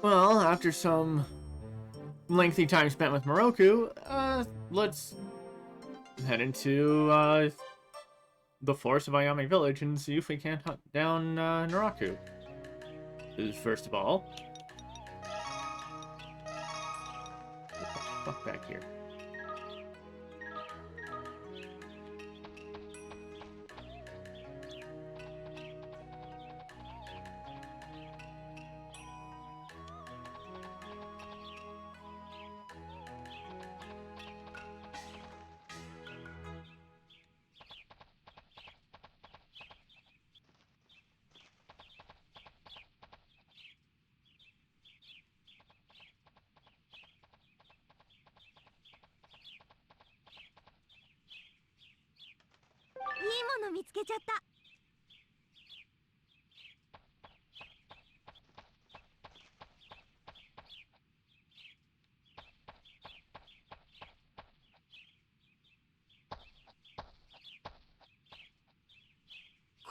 Well, after some lengthy time spent with Miroku, let's head into the forest of Ayame Village and see if we can't hunt down Naraku. First of all, what the fuck back here?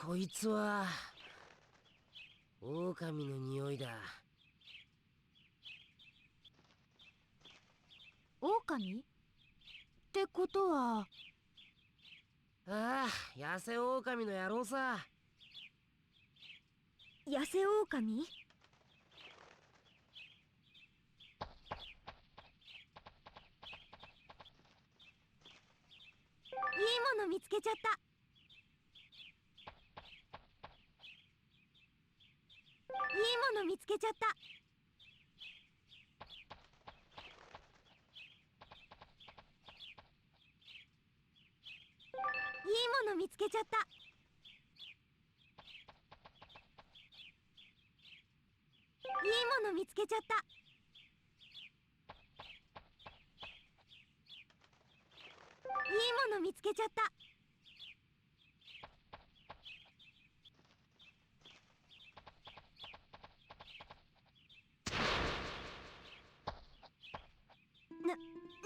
こいつは狼の匂いだ。狼ってことは、ああ、野生狼の野郎さ。野生狼？いいもの見つけちゃった。いいもの見つけちゃった。いいもの見つけちゃった。いいもの見つけちゃった。いいもの見つけちゃった。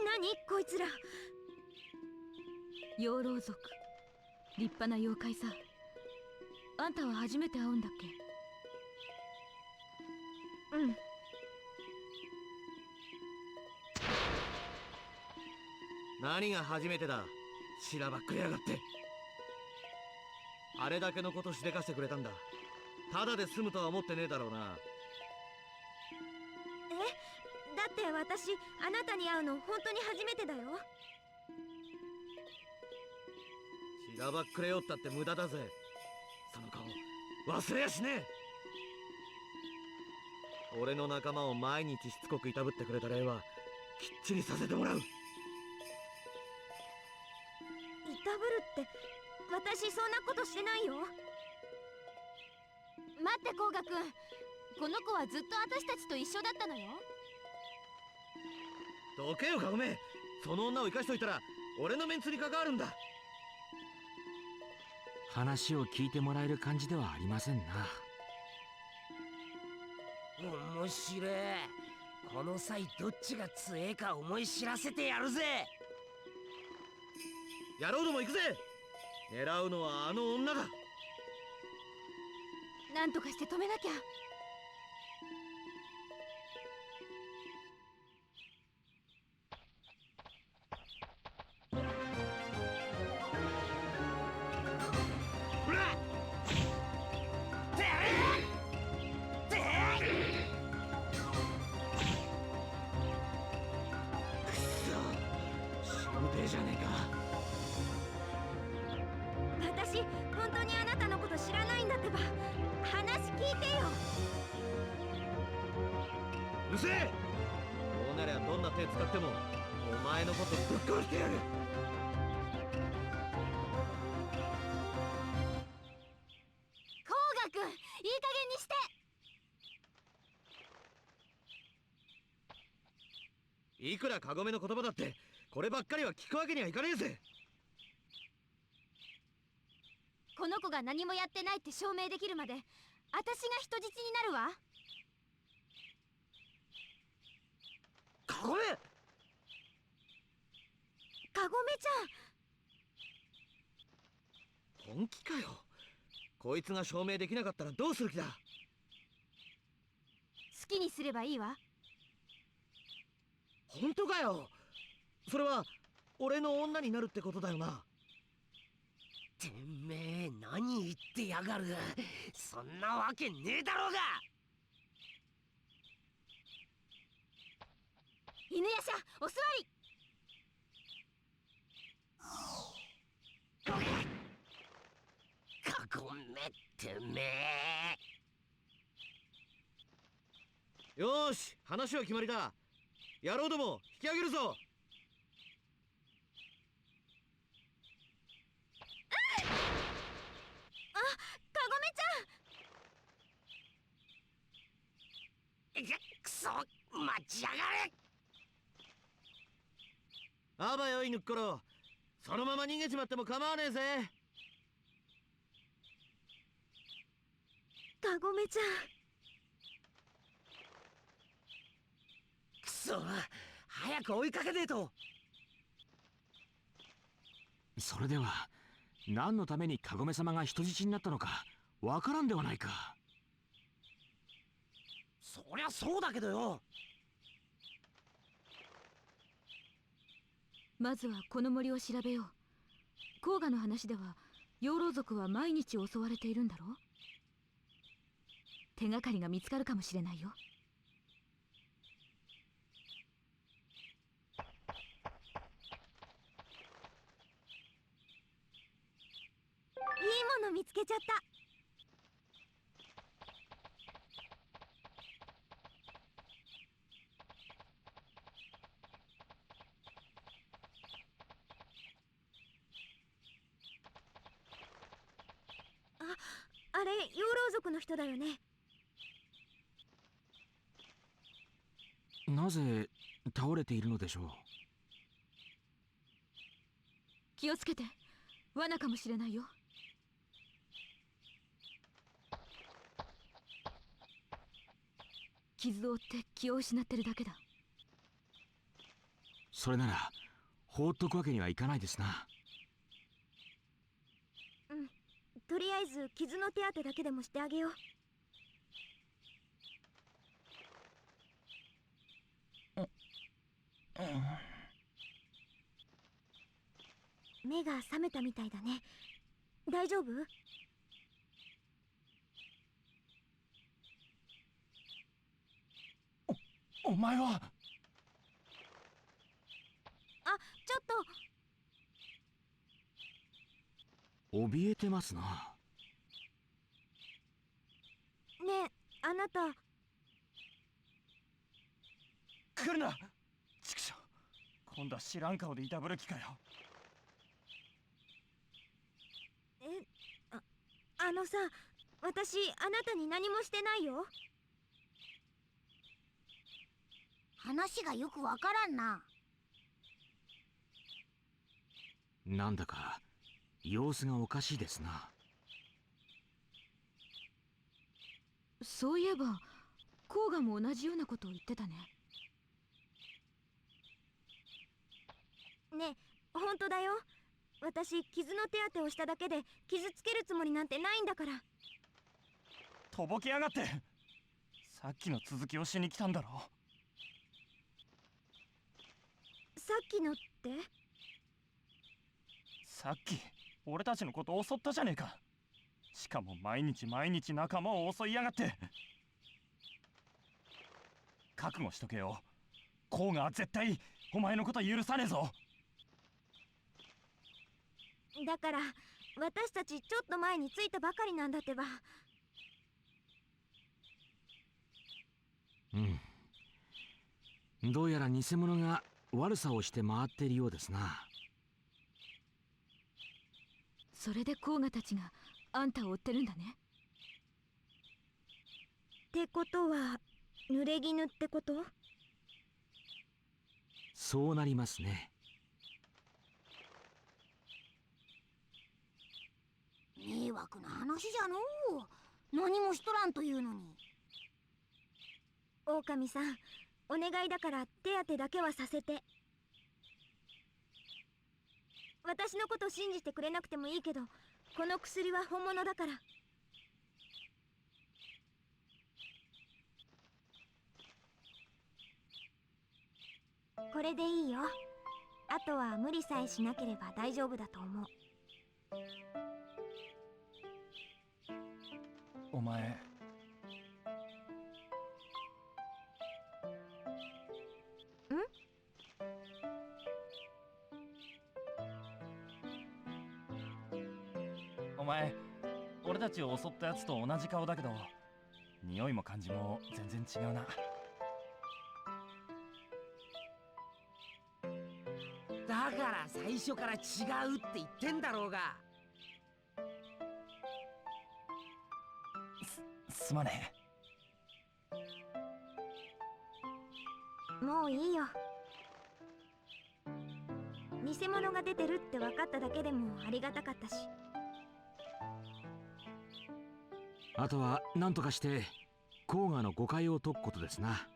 何こいつら。養老族、立派な妖怪さ。あんたは初めて会うんだっけ？うん。何が初めてだ。しらばっくれやがって。あれだけのことしでかしてくれたんだ。ただで済むとは思ってねえだろうな。だって私、あなたに会うの本当に初めてだよ。しらばっくれよったって無駄だぜ。その顔忘れやしねえ。俺の仲間を毎日しつこくいたぶってくれた礼はきっちりさせてもらう。いたぶるって、私そんなことしてないよ。待って甲賀くん、この子はずっと私たちと一緒だったのよ。どけよカゴメ。その女を生かしといたら俺のメンツに関わるんだ。話を聞いてもらえる感じではありませんな。面白い。この際どっちが強えか思い知らせてやるぜ。野郎ども行くぜ。狙うのはあの女だ。なんとかして止めなきゃ。じゃねえか。私、本当にあなたのこと知らないんだってば。話聞いてよ。うるせえ。こうなりゃどんな手使ってもお前のことぶっ殺してやる。甲賀くん、いい加減にして。いくらカゴメの言葉だってこればっかりは聞くわけにはいかねえぜ。この子が何もやってないって証明できるまで私が人質になるわ。カゴメ。カゴメちゃん。本気かよ。こいつが証明できなかったらどうする気だ。きにすればいいわ。本当かよ。それは俺の女になるってことだよな。てめえ何言ってやがる。そんなわけねえだろうが。犬夜叉お座り。かごめてめえ。よーし、話は決まりだ。野郎ども引き上げるぞ。あ、かごめちゃん。くそ、待ちやがれ。あばよいぬっころ、そのまま逃げちまっても構わねえぜ。かごめちゃん。くそ、早く追いかけねえと。それでは何のためにカゴメ様が人質になったのかわからんではないか。そりゃそうだけどよ。まずはこの森を調べよう。甲賀の話では養老族は毎日襲われているんだろう。手がかりが見つかるかもしれないよ。いいもの見つけちゃった。あれ養老族の人だよね。なぜ倒れているのでしょう。気をつけて、罠かもしれないよ。傷を負って気を失ってるだけだ。それなら放っとくわけにはいかないですな。とりあえず傷の手当てだけでもしてあげよう。目が覚めたみたいだね。大丈夫？お前は。あ、ちょっと。怯えてますな。ねえ、あなた。来るな畜生。今度は知らん顔でいたぶる気かよ。あのさ、私あなたに何もしてないよ。話がよくわからんな。なんだか様子がおかしいですな。そういえば甲賀も同じようなことを言ってたね。ねえ、本当だよ。私傷の手当てをしただけで傷つけるつもりなんてないんだから。とぼけやがって。さっきの続きをしに来たんだろ。さっきのって？さっき俺たちのことを襲ったじゃねえか。しかも毎日毎日仲間を襲いやがって。覚悟しとけよ。甲賀は絶対お前のこと許さねえぞ。だから私たちちょっと前に着いたばかりなんだってば。どうやら偽物が悪さをして回っているようですな。それで甲賀たちがあんたを追ってるんだね。ってことは濡れ衣ってこと？そうなりますね。迷惑な話じゃのう。何もしとらんというのに。狼さん、お願いだから手当てだけはさせて。私のこと信じてくれなくてもいいけど、この薬は本物だから。これでいいよ。あとは無理さえしなければ大丈夫だと思う。お前お前、俺たちを襲ったやつと同じ顔だけど、匂いも感じも全然違うな。だから最初から違うって言ってんだろうが。すまねもういいよ。偽物が出てるって分かっただけでもありがたかったし。あとは何とかして甲賀の誤解を解くことですな。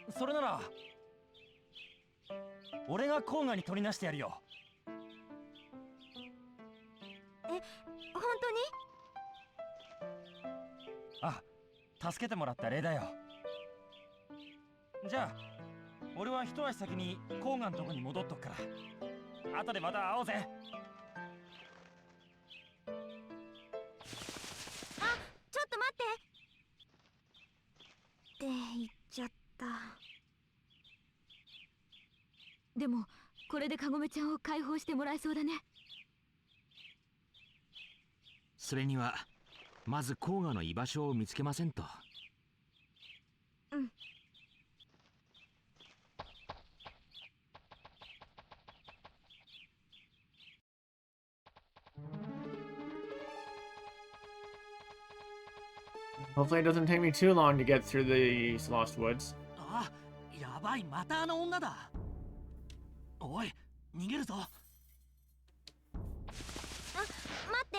え。それなら俺が甲賀に取りなしてやるよ。本あ、助けてもらった礼だよ。じゃあ俺は一足先に甲賀のとこに戻っとくから、後でまた会おうぜ。当に？あ、ちょっと待ってって言っちゃった。でもこれでカゴメちゃんを解放してもらえそうだね。それにはまず甲賀の居場所を見つけませんと。うん。Hopefully it doesn't take me too long to get through these lost woods. あ、やばい、またあの女だ。おい、逃げるぞ。あ、待って。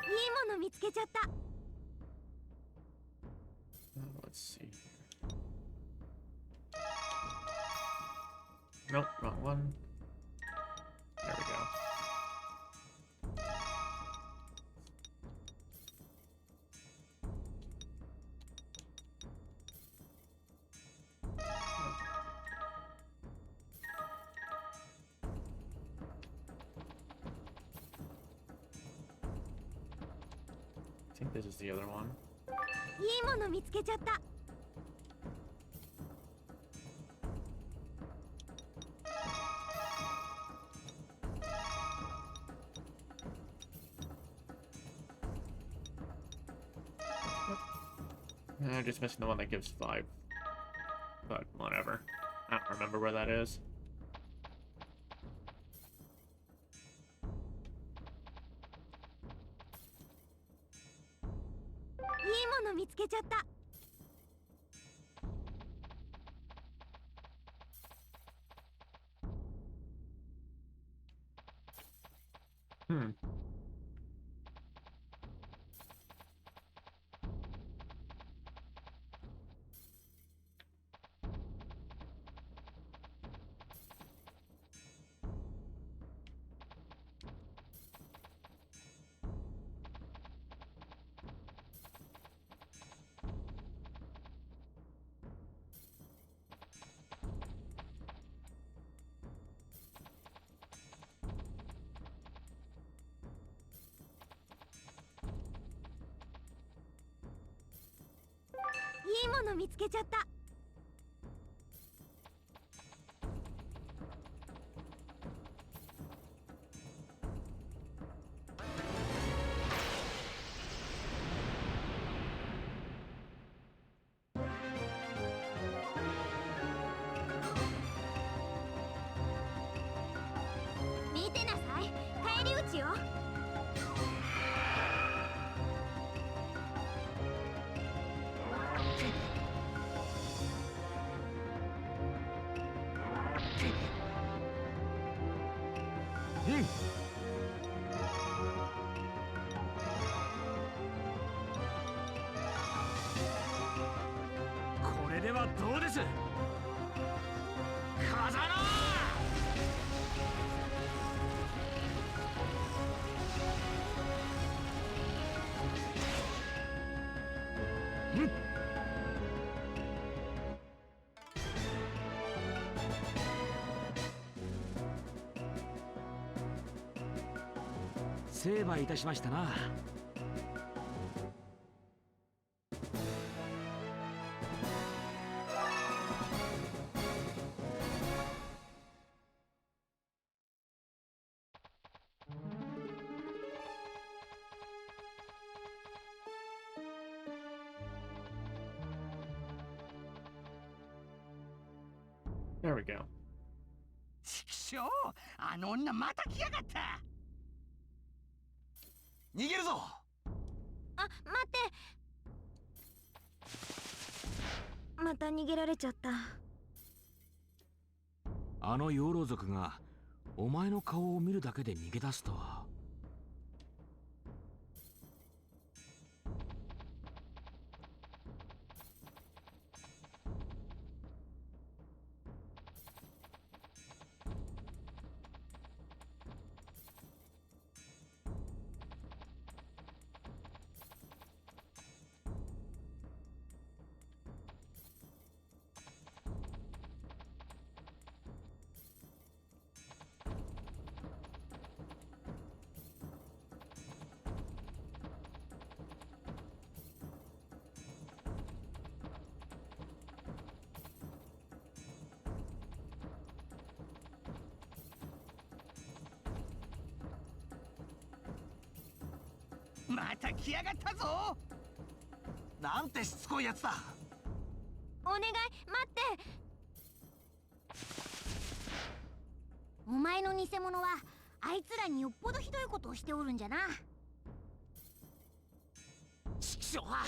いいもの見つけちゃった。Let's see. Nope, wrong one. There we go. I think this is the other one. いいもの見つけちゃった。I'm just missing the one that gives 5. But whatever. I don't remember where that is. いいもの見つけちゃった。Hmm.いいもの見つけちゃった。見てなさい、返り討ちよ。これではどうです風間。成敗いたしましたな。There we go. ちくしょう、あの女また来やがった。逃げるぞ。あ、待って。また逃げられちゃった。あの養老族がお前の顔を見るだけで逃げ出すとは。また来やがったぞ。なんてしつこいやつだ。お願い、待って。お前の偽物はあいつらによっぽどひどいことをしておるんじゃな。ちくしょうは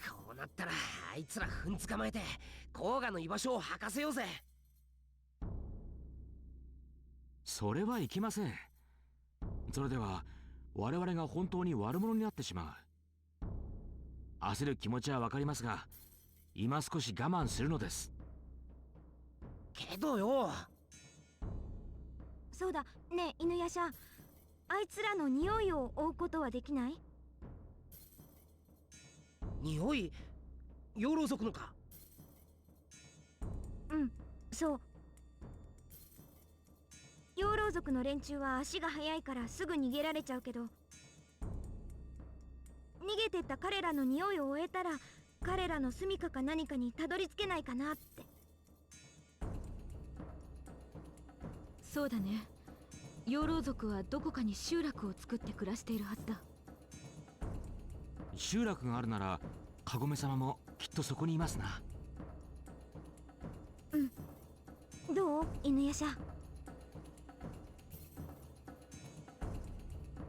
こうなったらあいつら踏ん捕まえて甲賀の居場所を吐かせようぜ。それはいきません。それでは我々が本当に悪者になってしまう。焦る気持ちはわかりますが、今少し我慢するのです。けどよ。そうだ、ねえ犬夜叉、あいつらの匂いを追うことはできない？匂い、養老族のか？うん、そう。養老族の連中は足が速いからすぐ逃げられちゃうけど、逃げてった彼らの匂いを追えたら彼らの住処か何かにたどり着けないかなって。そうだね。養老族はどこかに集落を作って暮らしているはずだ。集落があるならかごめ様もきっとそこにいますな。うん。どう犬夜叉？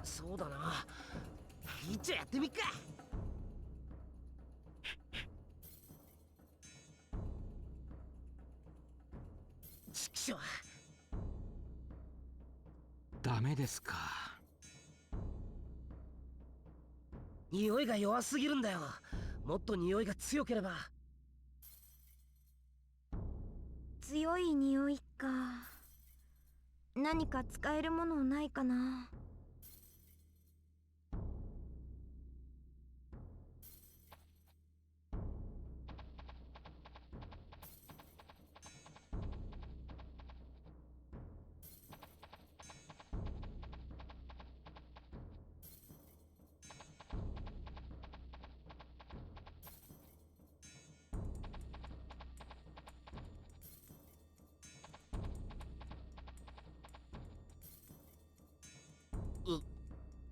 そうだな。いっちゃやってみっか。ちくしょう。ダメですか。匂いが弱すぎるんだよ。もっと匂いが強ければ。強い匂いか。何か使えるものないかな。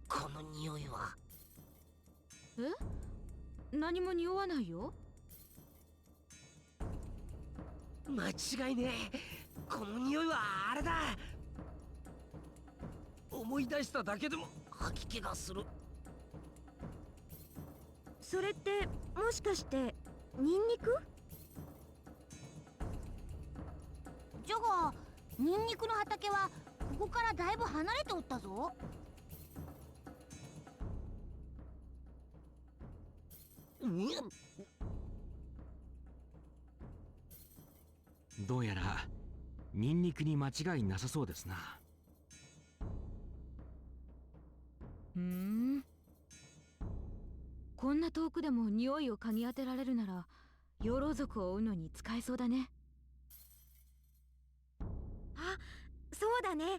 この匂いは。え？何も匂わないよ。間違いねえ。この匂いはあれだ。思い出しただけでも吐き気がする。それってもしかしてニンニク？ジョゴ、ニンニクの畑はここからだいぶ離れておったぞ。どうやらニンニクに間違いなさそうですな。こんな遠くでも匂いを嗅ぎ当てられるなら養老族を追うのに使えそうだね。あ、そうだね。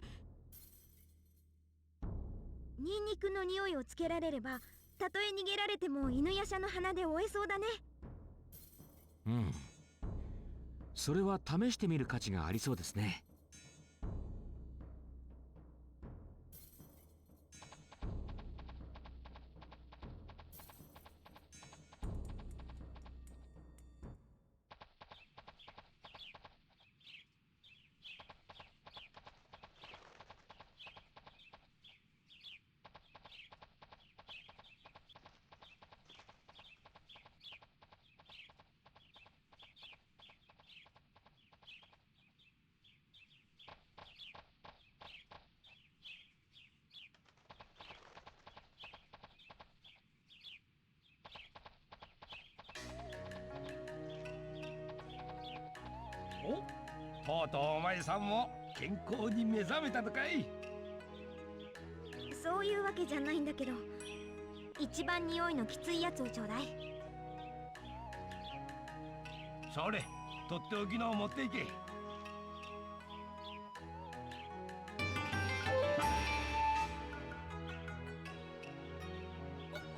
ニンニクの匂いをつけられれば、たとえ逃げられても犬夜叉の鼻で追えそうだね。うん。それは試してみる価値がありそうですね。お、とうとうお前さんも健康に目覚めたのかい。そういうわけじゃないんだけど、一番匂いのきついやつをちょうだい。それ、とっておきのを持っていけ。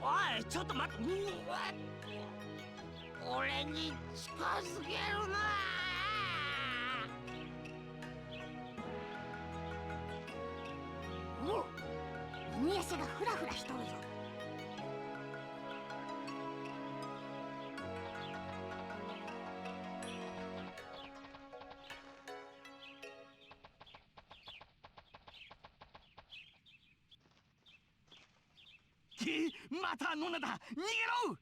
おい、ちょっと待って。俺に近づけるな。おう、犬やしがフラフラしとるぞ。またノナだ、逃げろ。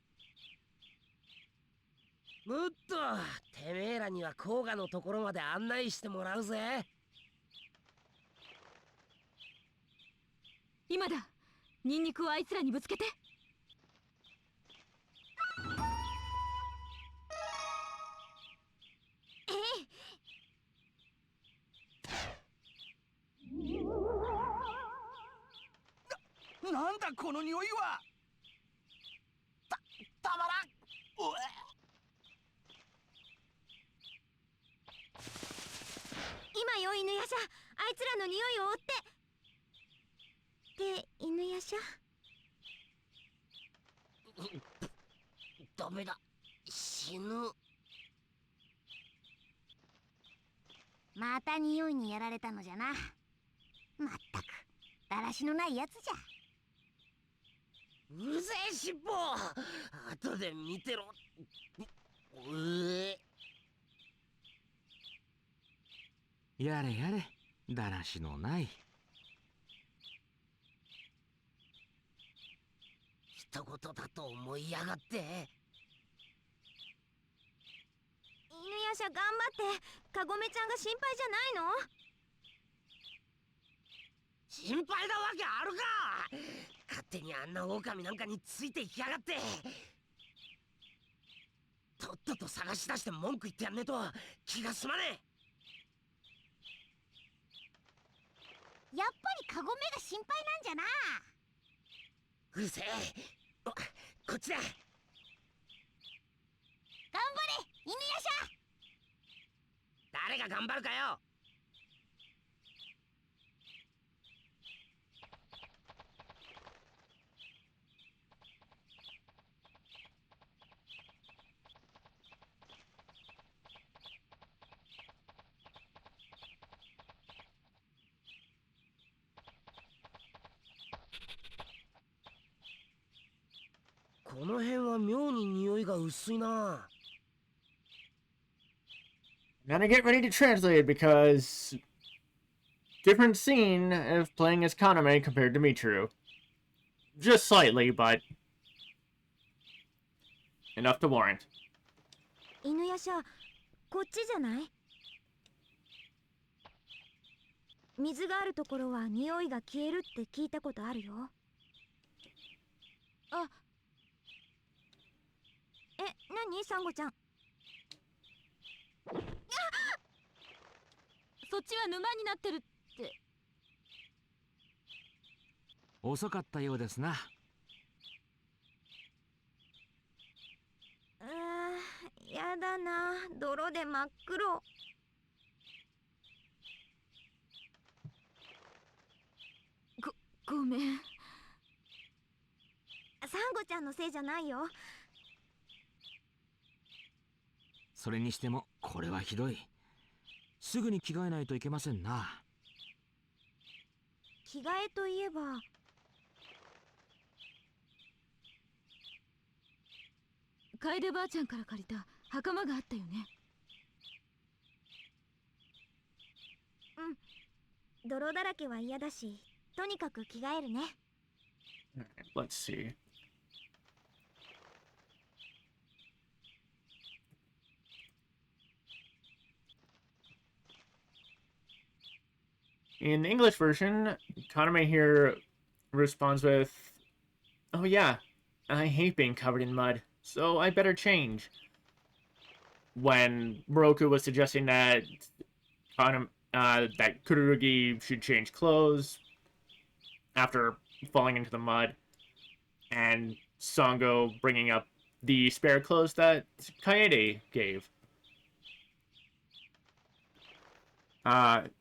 むっと、てめえらには甲賀のところまで案内してもらうぜ。今だ。ニンニクをあいつらにぶつけて。なんだこの匂いは。たまらん。おえ。今よ、犬夜叉。あいつらの匂いを追って。で、犬夜叉。ダメだ、死ぬ。また匂いにやられたのじゃな。まったくだらしのないやつじゃ。うるせえ尻尾。後で見てろ。やれやれ、だらしのない。一言だと思いやがって。犬夜叉頑張って。カゴメちゃんが心配じゃないの？心配なわけあるか。勝手にあんな狼なんかについていきやがって。とっとと探し出して文句言ってやんねえと気が済まねやっぱりカゴメが心配なんじゃな。え。うるせえ。こっちだ。頑張れ犬夜叉。誰が頑張るかよ。この辺は妙に匂いが薄いな。Gotta get ready to translate it because different scene of playing as Kaname compared to Michiru. Just slightly, but enough to warrant. 犬夜叉、こっちじゃない？水があるところは匂いが消えるって聞いたことあるよ。あ、え、何サンゴちゃん。そっちは沼になってるって。遅かったようですな。やだな、泥で真っ黒。ごめん。サンゴちゃんのせいじゃないよ。それにしてもこれはひどい。すぐに着替えないといけませんな。着替えといえば、楓ばあちゃんから借りた袴があったよね。泥だらけは嫌だし、とにかく着替えるね。Alright, let's see. In the English version, Kaname here responds with, "Oh yeah, I hate being covered in mud, so I better change." When Miroku was suggesting that that Kururugi should change clothes after falling into the mud, and Sango bringing up the spare clothes that Kaede gave.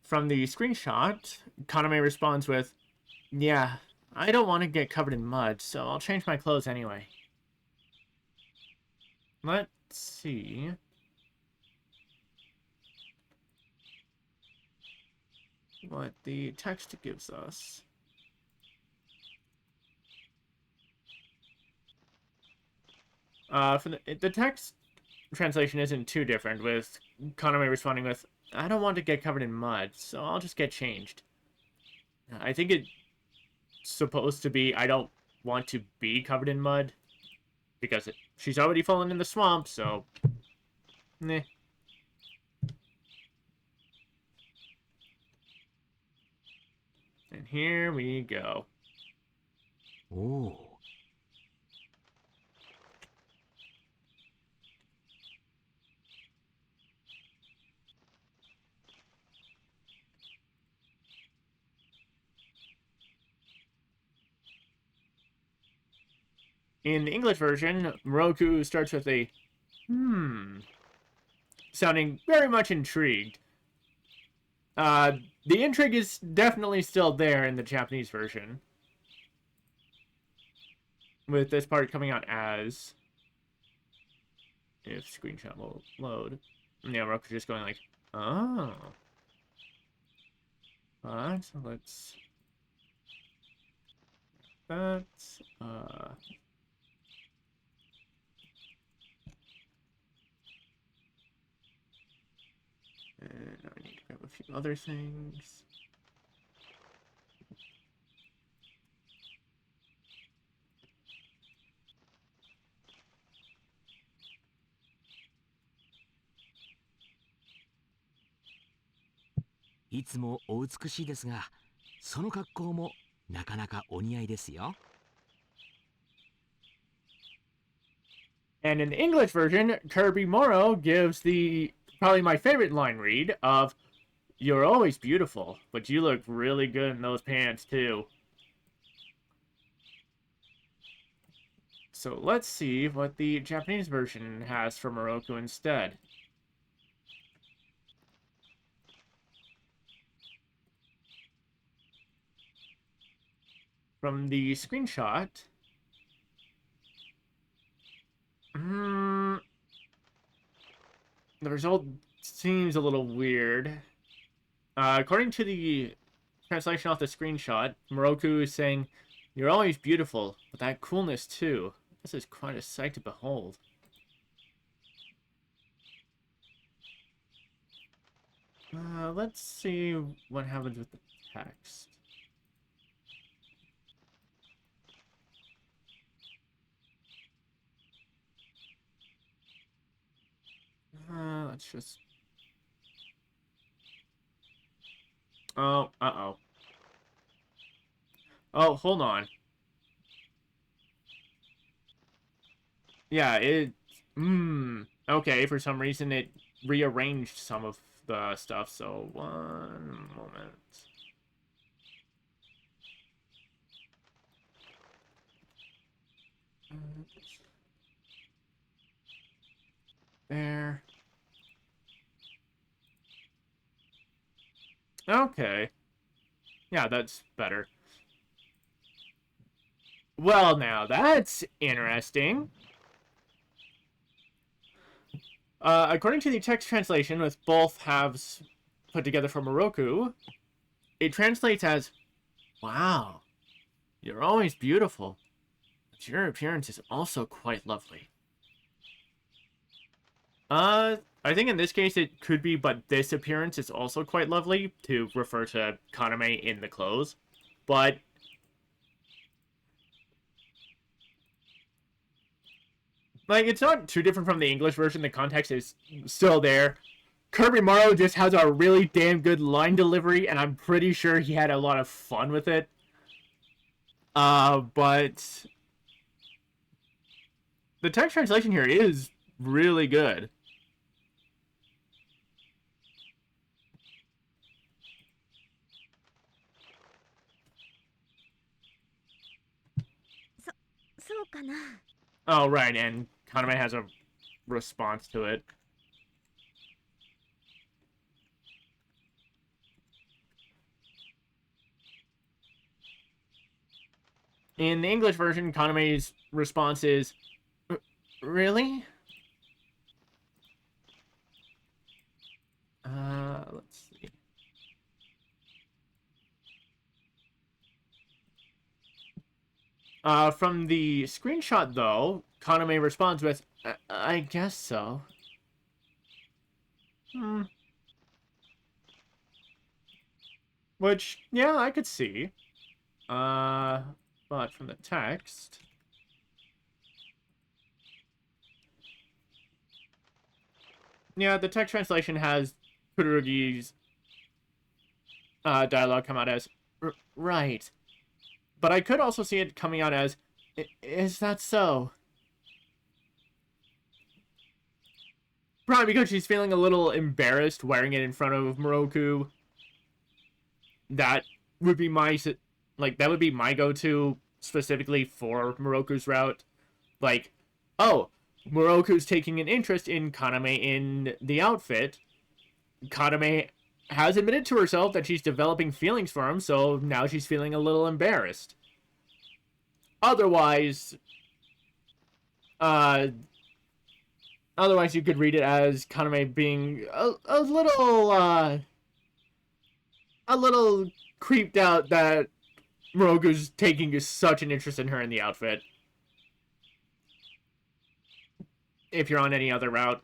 From the screenshot, Kaname responds with, "Yeah, I don't want to get covered in mud, so I'll change my clothes anyway." Let's see. What the text gives us. For the text translation isn't too different, with Kaname responding with, "I don't want to get covered in mud, so I'll just get changed." I think it's supposed to be, "I don't want to be covered in mud," because she's already fallen in the swamp, so... Meh. And here we go. Oh. In the English version, Miroku starts with a sounding very much intrigued. The intrigue is definitely still there in the Japanese version, with this part coming out as, if screenshot will load. Yeah, Miroku's just going like, "Oh." Alright, so let's... That's, and now I need to grab a few other things. "いつもお美しいですが、その格好もなかなかお似合いですよ." And in the English version, Kirby Morrow gives the probably my favorite line read of, "You're always beautiful, but you look really good in those pants too." So let's see what the Japanese version has for Miroku instead. From the screenshot, the result seems a little weird. According to the translation off the screenshot, Miroku is saying, "You're always beautiful, but that coolness too. This is quite a sight to behold." Let's see what happens with the text. Let's just... Oh, uh-oh. Oh, hold on. Yeah, it... Okay, for some reason it rearranged some of the stuff, so one moment. There. Okay. Yeah, that's better. Well, now that's interesting. According to the text translation, with both halves put together for Miroku, it translates as, "Wow, you're always beautiful, but your appearance is also quite lovely." I think in this case it could be, but this appearance is also quite lovely, to refer to Kaname in the clothes. But like, it's not too different from the English version. The context is still there. Kirby Morrow just has a really damn good line delivery, and I'm pretty sure he had a lot of fun with it. But the text translation here is really good. Oh, right, and Kaname has a response to it. In the English version, Kaname's response is, "Really?" Let's see. From the screenshot, though, Kaname responds with, I guess so. Which, yeah, I could see. But from the text... Yeah, the text translation has Kururugi's dialogue come out as, right. But I could also see it coming out as, is that so? Probably because she's feeling a little embarrassed wearing it in front of Miroku. That would be my, like, that would be my go-to specifically for Miroku's route. Like, oh, Miroku's taking an interest in Kaname in the outfit. Kaname has admitted to herself that she's developing feelings for him, so now she's feeling a little embarrassed. Otherwise, otherwise you could read it as Kaname being a little creeped out that Miroku's taking such an interest in her in the outfit. If you're on any other route.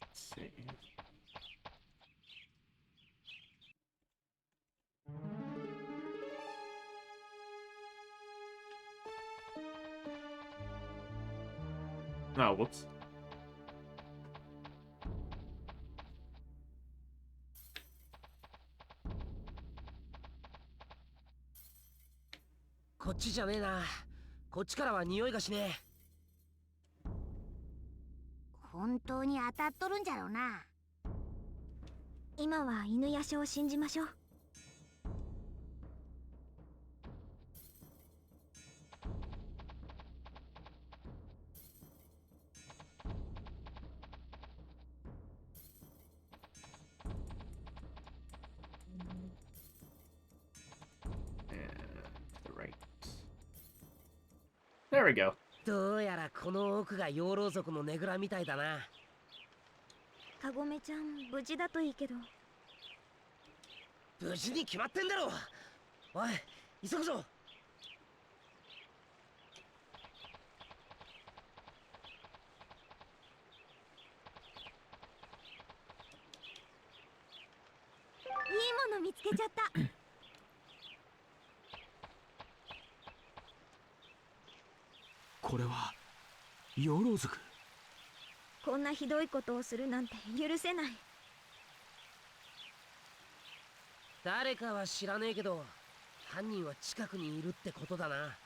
Let's see. Oh, whoops.こっちじゃねえな。こっちからは匂いがしねえ。本当に当たっとるんじゃろうな。今は犬夜叉を信じましょう。There we go. どうやらこの奥が養老族のねぐらみたいだな。かごめちゃん無事だといいけど。無事に決まってんだろ。おい、急ぐぞ。いいもの見つけちゃった。これは養老族。こんなひどいことをするなんて許せない。誰かは知らねえけど、犯人は近くにいるってことだな。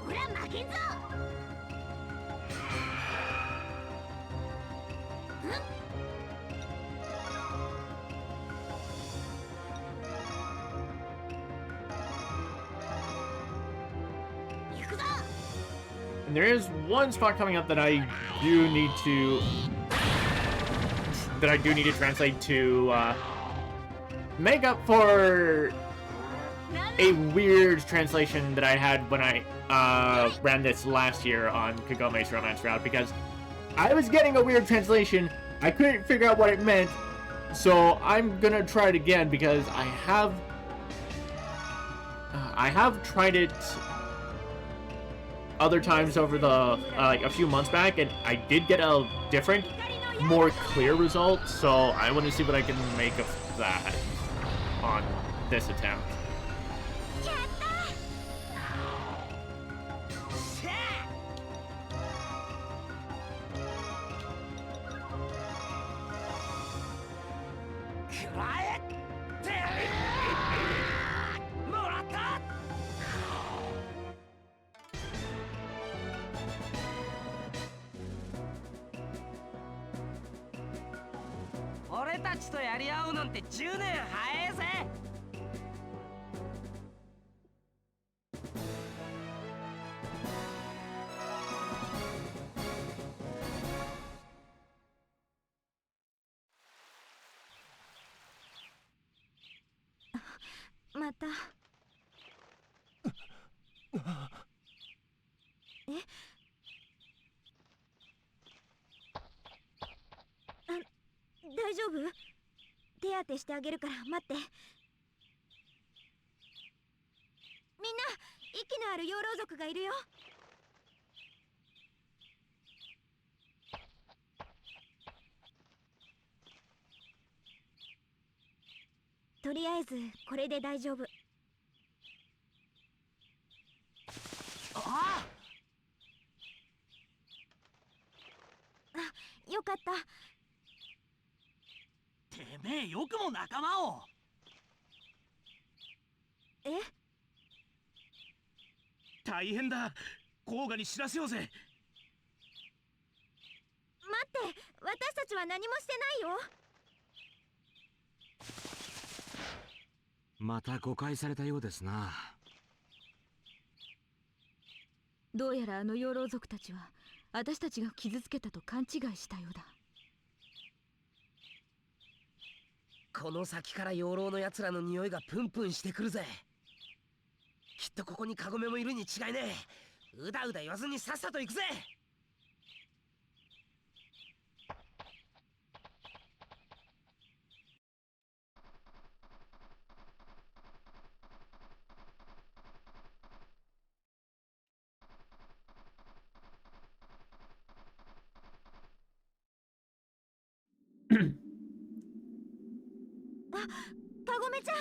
ほら負けんぞ。行くぞ。 And there is one spot coming up that I do need to translate to make up for a weird translation that I had when I ran this last year on Kagome's Romance Route, because I was getting a weird translation. I couldn't figure out what it meant, so I'm gonna try it again because I have tried it other times over the like a few months back, and I did get a different, more clear result. So I want to see what I can make of that on this attempt. "俺たちとやり合うなんて10年早えぜ。また。え？大丈夫？手当てしてあげるから待って。みんな、息のある養老族がいるよ。とりあえずこれで大丈夫。ああ、よかった。てめえよくも仲間を。え？大変だ。甲賀に知らせようぜ。待って、私たちは何もしてないよ。また誤解されたようですな。どうやらあの養老族たちは私たちが傷つけたと勘違いしたようだ。この先から養老のやつらの匂いがプンプンしてくるぜ。きっとここにカゴメもいるに違いねえ。うだうだ言わずにさっさと行くぜ。あ、カゴメちゃん。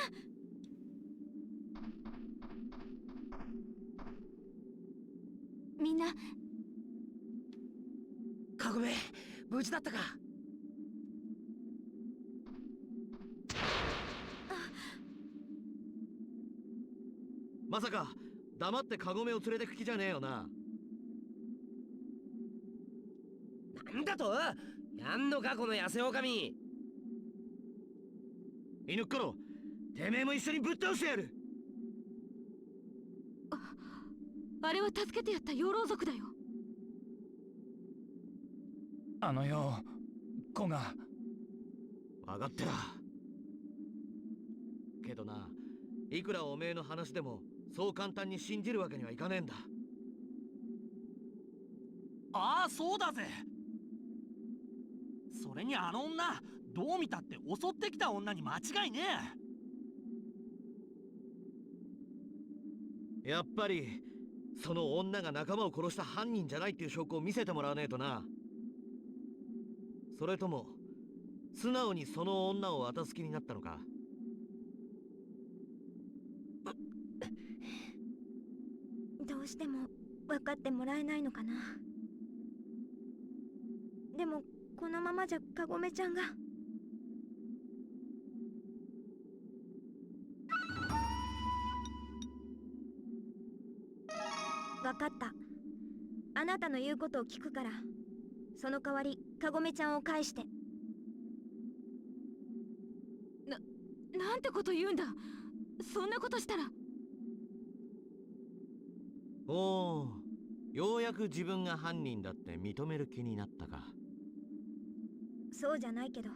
みんな、カゴメ、無事だったか。まさか黙ってカゴメを連れてく気じゃねえよな。なんだと？やんのかこの痩せ狼。犬っころ、てめえも一緒にぶっ倒してやる。あれは助けてやった養老族だよ。あのよ、子が。分かってら。けどな、いくらおめえの話でもそう簡単に信じるわけにはいかねえんだ。ああ、そうだぜ。それにあの女、どう見たって襲ってきた女に間違いねえ。やっぱりその女が仲間を殺した犯人じゃないっていう証拠を見せてもらわねえとな。それとも素直にその女を渡す気になったのか？どうしても分かってもらえないのかな。でもこのままじゃカゴメちゃんが。分かった。あなたの言うことを聞くから、その代わりカゴメちゃんを返して。なんてこと言うんだ。そんなことしたら。おお、ようやく自分が犯人だって認める気になったか。そうじゃないけど、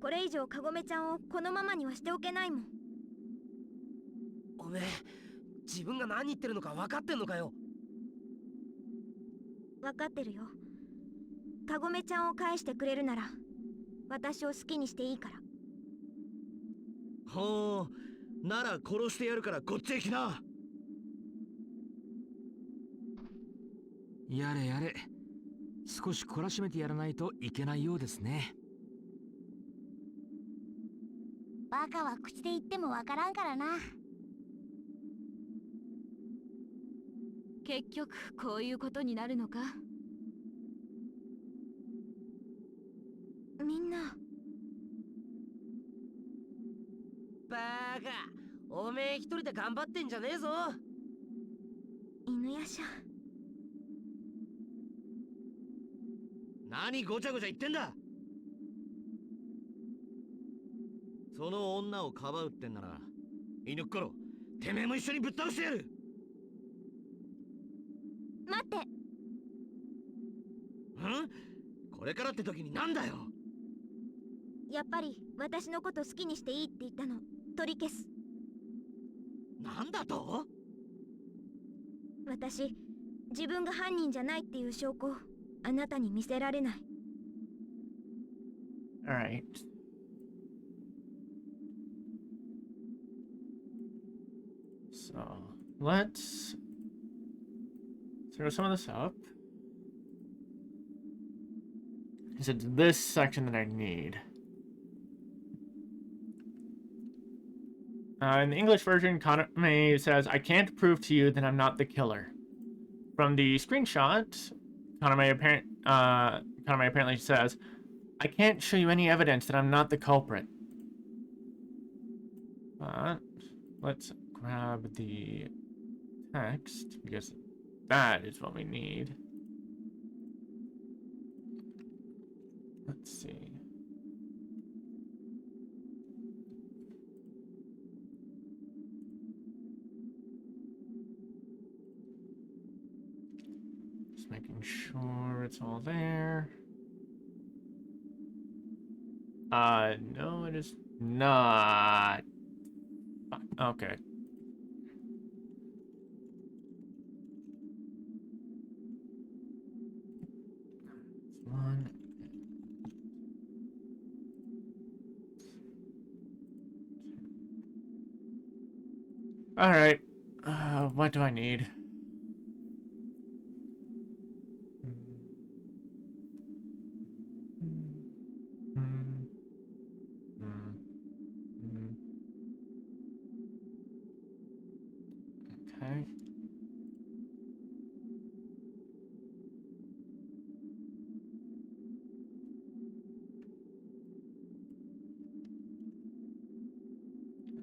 これ以上カゴメちゃんをこのままにはしておけないもん。おめえ自分が何言ってるのか分かってんのかよ。分かってるよ。カゴメちゃんを返してくれるなら私を好きにしていいから。ほう、なら殺してやるからこっちへ来な。やれやれ、少し懲らしめてやらないといけないようですね。バカは口で言ってもわからんからな。結局こういうことになるのか。みんな。バカ、おめえ一人で頑張ってんじゃねえぞ。犬夜叉。何ごちゃごちゃ言ってんだ。その女をかばうってんなら、犬っころ、てめえも一緒にぶっ倒してやる。待って。これからって時になんだよ。やっぱり私のこと好きにしていいって言ったの取り消す。なんだと？私、自分が犯人じゃないっていう証拠をあなたに見せられない。 Alright. So, let's throw some of this up. It's this section that I need. In the English version, Kaname says, "I can't prove to you that I'm not the killer." From the screenshot, Kaname apparently says, "I can't show you any evidence that I'm not the culprit." But let's grab the text, because that is what we need. Let's see. Just making sure it's all there. No, it is not. Okay. One. All right. What do I need? Okay. I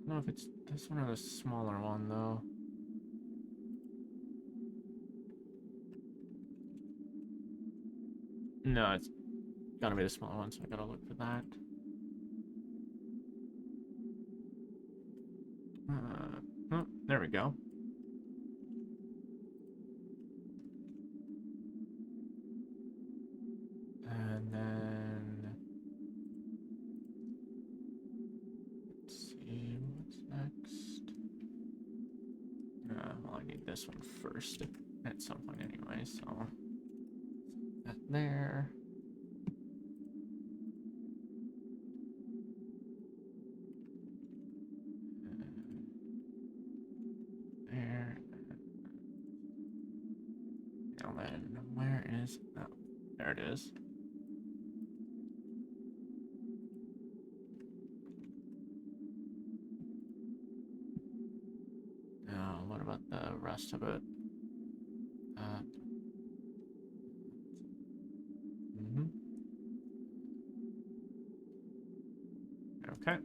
don't know if it's this one or the smaller one, though. No, it's gotta be the smaller one, so I gotta look for that. Oh, there we go. And then let's see what's next. Well, I need this one first at some point anyway, so that there. There. Now then, where is... Oh, there it is. the rest of it. Okay.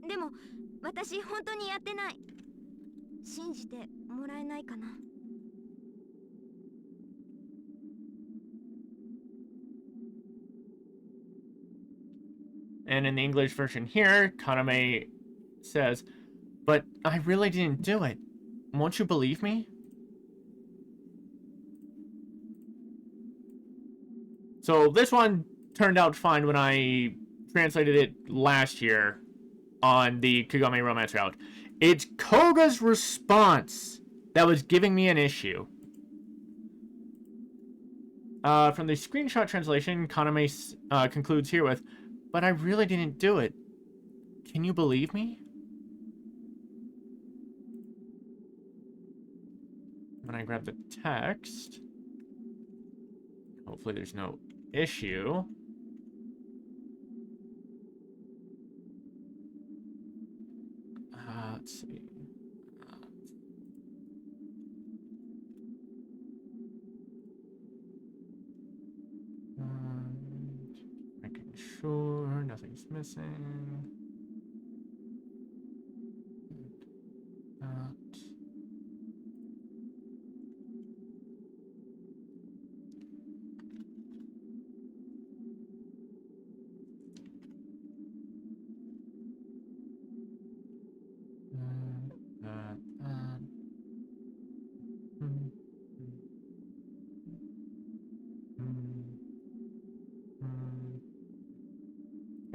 でも私本当にやってない。信じてもらえないかな。And in the English version here, Kaname says, "But I really didn't do it. Won't you believe me?" So this one turned out fine when I translated it last year on the Kagome romance route. It's Koga's response that was giving me an issue. From the screenshot translation, Kaname concludes here with, "But I really didn't do it. Can you believe me?" When I grab the text, hopefully there's no issue. Let's see. Making sure nothing's missing.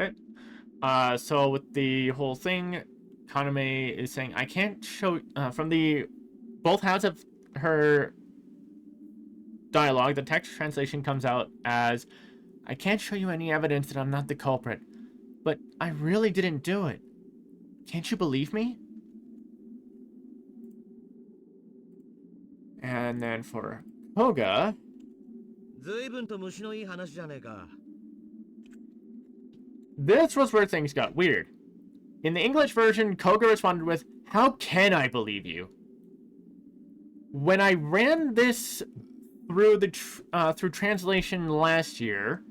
Okay. So with the whole thing, Kaname is saying, I can't show, from the both halves of her dialogue, the text translation comes out as, I can't show you any evidence that I'm not the culprit, but I really didn't do it. Can't you believe me? And then for Koga, this was where things got weird. In the English version, Koga responded with, "How can I believe you?" When I ran this through the through translation last year,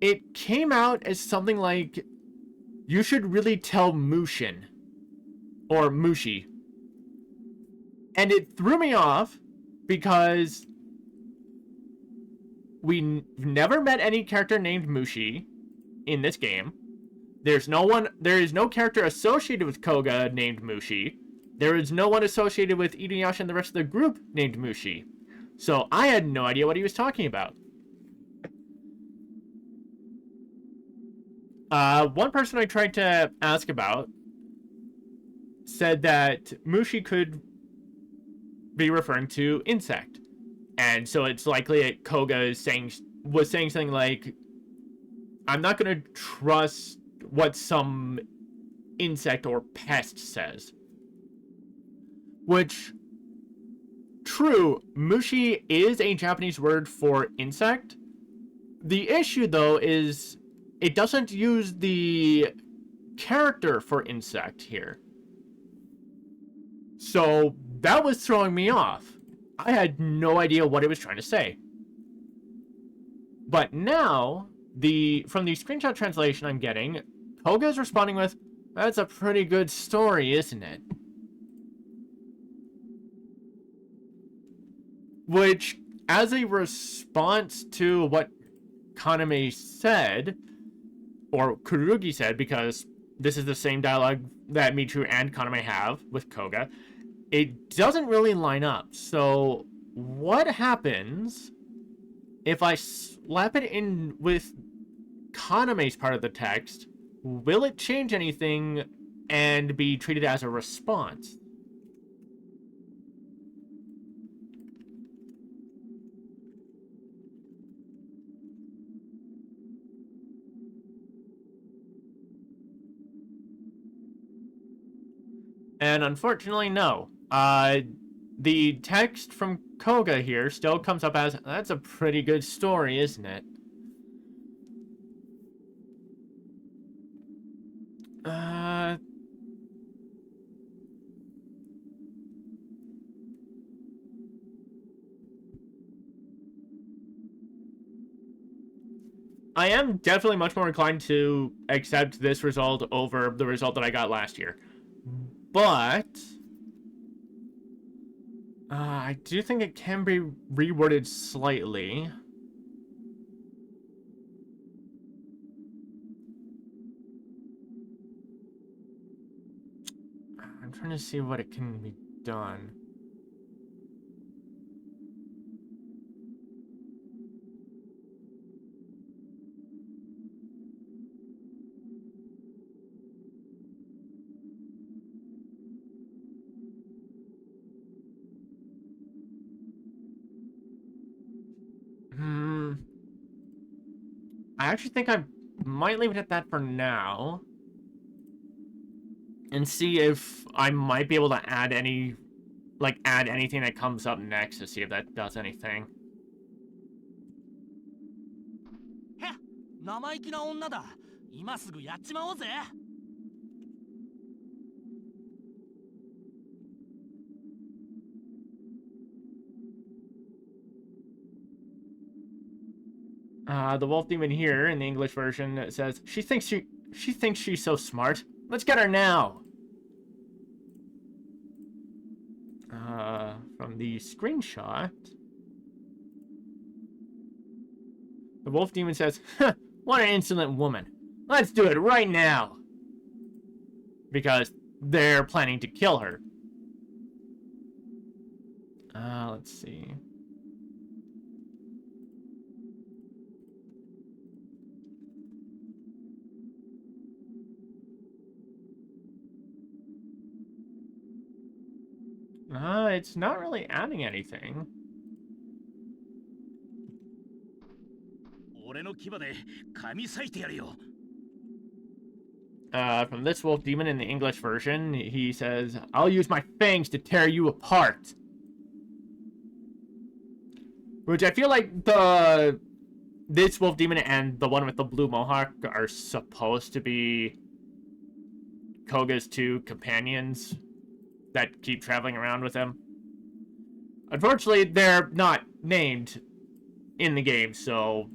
it came out as something like, "You should really tell Mushin," or Mushi. And it threw me off because we've never met any character named Mushi in this game. There is no character associated with Koga named Mushi. There is no one associated with InuYasha and the rest of the group named Mushi. So I had no idea what he was talking about. One person I tried to ask about said that Mushi could be referring to insect. And so it's likely that Koga was saying something like, I'm not going to trust what some insect or pest says. Which, true, Mushi is a Japanese word for insect. The issue, though, is it doesn't use the character for insect here. So that was throwing me off. I had no idea what it was trying to say. But now, from the screenshot translation I'm getting, Koga is responding with, "That's a pretty good story, isn't it?" Which, as a response to what Kaname said, or Kururugi said, because this is the same dialogue that Michiru and Kaname have with Koga, it doesn't really line up. So what happens if I slap it in with Kaname's part of the text? Will it change anything and be treated as a response? And unfortunately, no. The text from Koga here still comes up as, "That's a pretty good story, isn't it?" I am definitely much more inclined to accept this result over the result that I got last year. But I do think it can be reworded slightly. I'm trying to see what it can be done. I actually think I might leave it at that for now. And see if I might be able to add any, add anything that comes up next to see if that does anything. へっ、生意気な女だ。今すぐやっちまおうぜ。The wolf demon here in the English version says she thinks she's so smart. Let's get her now. From the screenshot, the wolf demon says, huh, what an insolent woman. Let's do it right now. Because they're planning to kill her. Let's see. It's not really adding anything. 俺の牙で噛み裂いてやるよ。From this wolf demon in the English version, he says, I'll use my fangs to tear you apart. Which I feel like this wolf demon and the one with the blue mohawk are supposed to be Koga's two companions that keep traveling around with him. Unfortunately, they're not named in the game, so...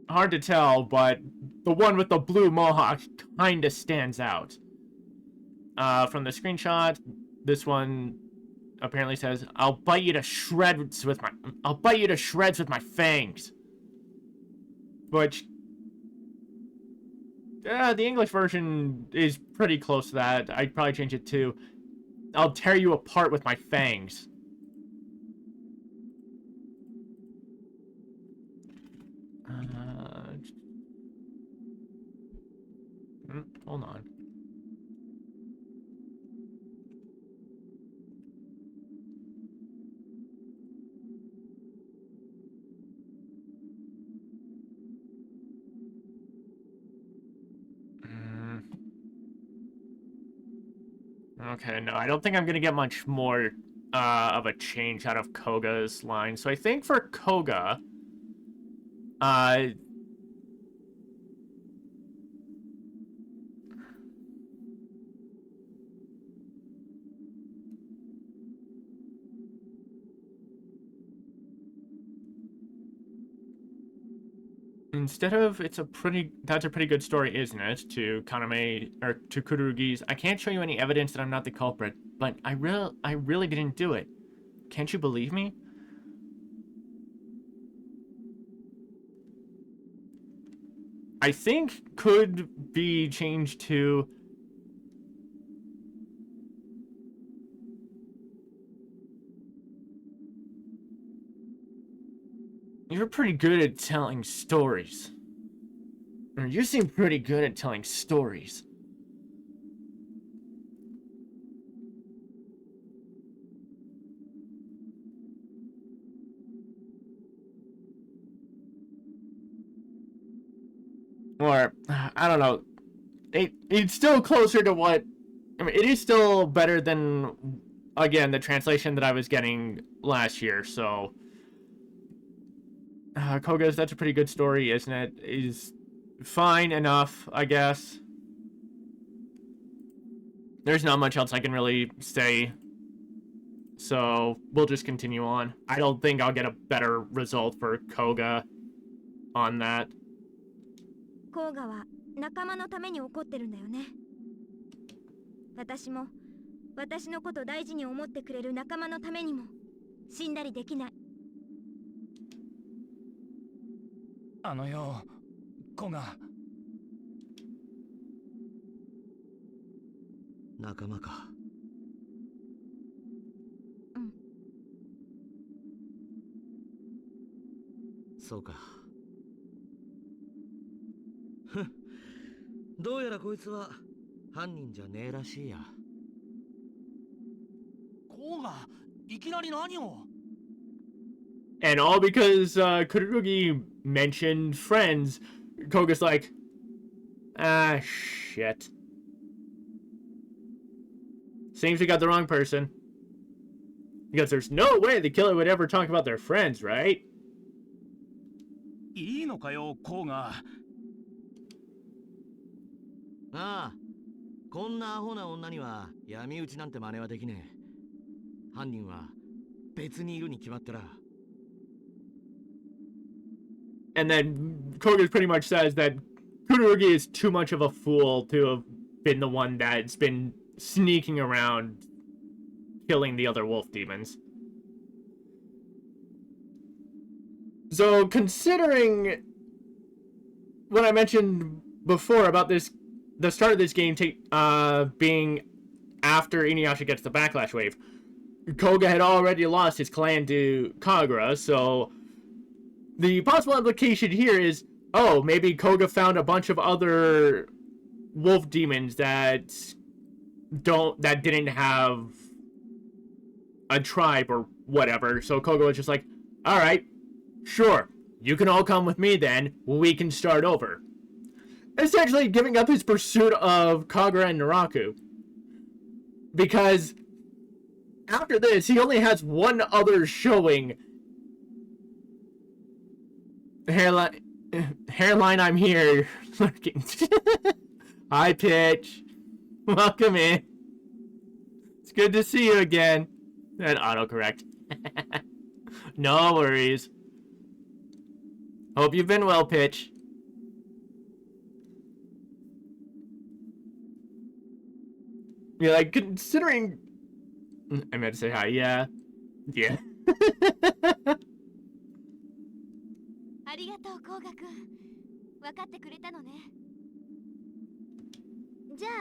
hard to tell, but the one with the blue mohawk kinda stands out. From the screenshot, this one apparently says, I'll bite you to shreds with my fangs. Which, the English version is pretty close to that. I'd probably change it to, I'll tear you apart with my fangs. Hold on. Okay, no, I don't think I'm gonna get much more of a change out of Koga's line. So I think for Koga, instead of that's a pretty good story, isn't it? To Kaname, or to Kururugi's, I can't show you any evidence that I'm not the culprit, but I really didn't do it. Can't you believe me? I think could be changed to you're pretty good at telling stories. Or you seem pretty good at telling stories. Or, I don't know. It's still closer to what... I mean, it is still better than, again, the translation that I was getting last year, so... Koga's, that's a pretty good story, isn't it? Is fine enough, I guess. There's not much else I can really say So we'll just continue on. I don't think I'll get a better result for Koga on that. コーガは仲間のために怒ってるんだよね。私も私のこと大事に思ってくれる仲間のためにも死んだりできない。あのよ、子が。仲間か。うん。そうか。ふん。どうやらこいつは犯人じゃねえらしいや。子がいきなり何を And all because Kururugi mentioned friends. Koga's like, ah, shit. Seems we got the wrong person. Because there's no way the killer would ever talk about their friends, right? いいのかよ、子が。ああ、こんなアホな女には闇討ちなんて真似はできねえ。犯人は別にいるに決まってら。And then Koga pretty much says that Kururugi is too much of a fool to have been the one that's been sneaking around killing the other wolf demons. So considering what I mentioned before about this, the start of this game being after InuYasha gets the backlash wave, Koga had already lost his clan to Kagura, so the possible implication here is, oh, maybe Koga found a bunch of other wolf demons that didn't have a tribe or whatever. So Koga was just like, all right, sure, you can all come with me then. We can start over. Essentially giving up his pursuit of Kagura and Miroku. Because after this, he only has one other showing. Hairline, I'm here. Lurking. Hi, Pitch. Welcome in. It's good to see you again. And autocorrect. No worries. Hope you've been well, Pitch. Yeah, like, considering... I meant to say hi, yeah. Yeah. ありがとう、コウガくん。分かってくれたのね。じゃあ、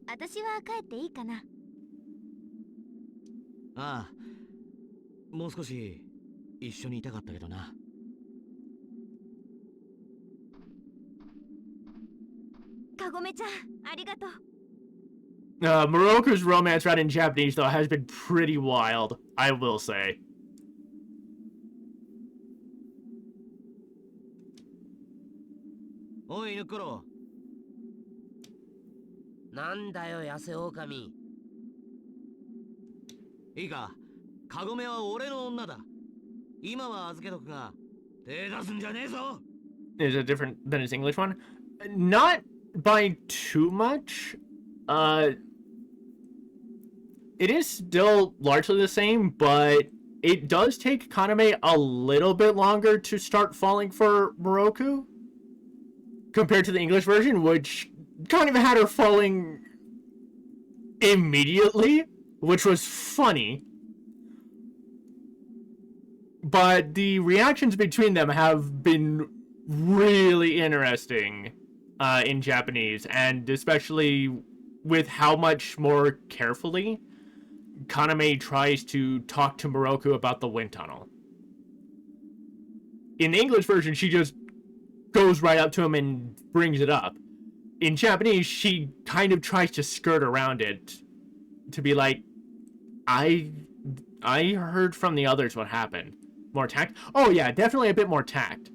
私は帰っていいかな。ああ、もう少し一緒にいたかったけどな。カゴメちゃん、ありがとう。Miroku's romance read in Japanese, though, has been pretty wild, I will say. おい、犬ころ。なんだよ、痩せ狼。いいか、カゴメは俺の女だ。今は預けとくが、手出すんじゃねえぞ。Is it different than his English one? Not by too much. It is still largely the same, but it does take Kaname a little bit longer to start falling for Miroku compared to the English version, which kind of had her falling immediately, which was funny. But the reactions between them have been really interesting in Japanese, and especially with how much more carefully Kaname tries to talk to Miroku about the wind tunnel. In the English version, she just goes right up to him and brings it up. In Japanese, she kind of tries to skirt around it to be like, I heard from the others what happened. More tact? Oh yeah, definitely a bit more tact.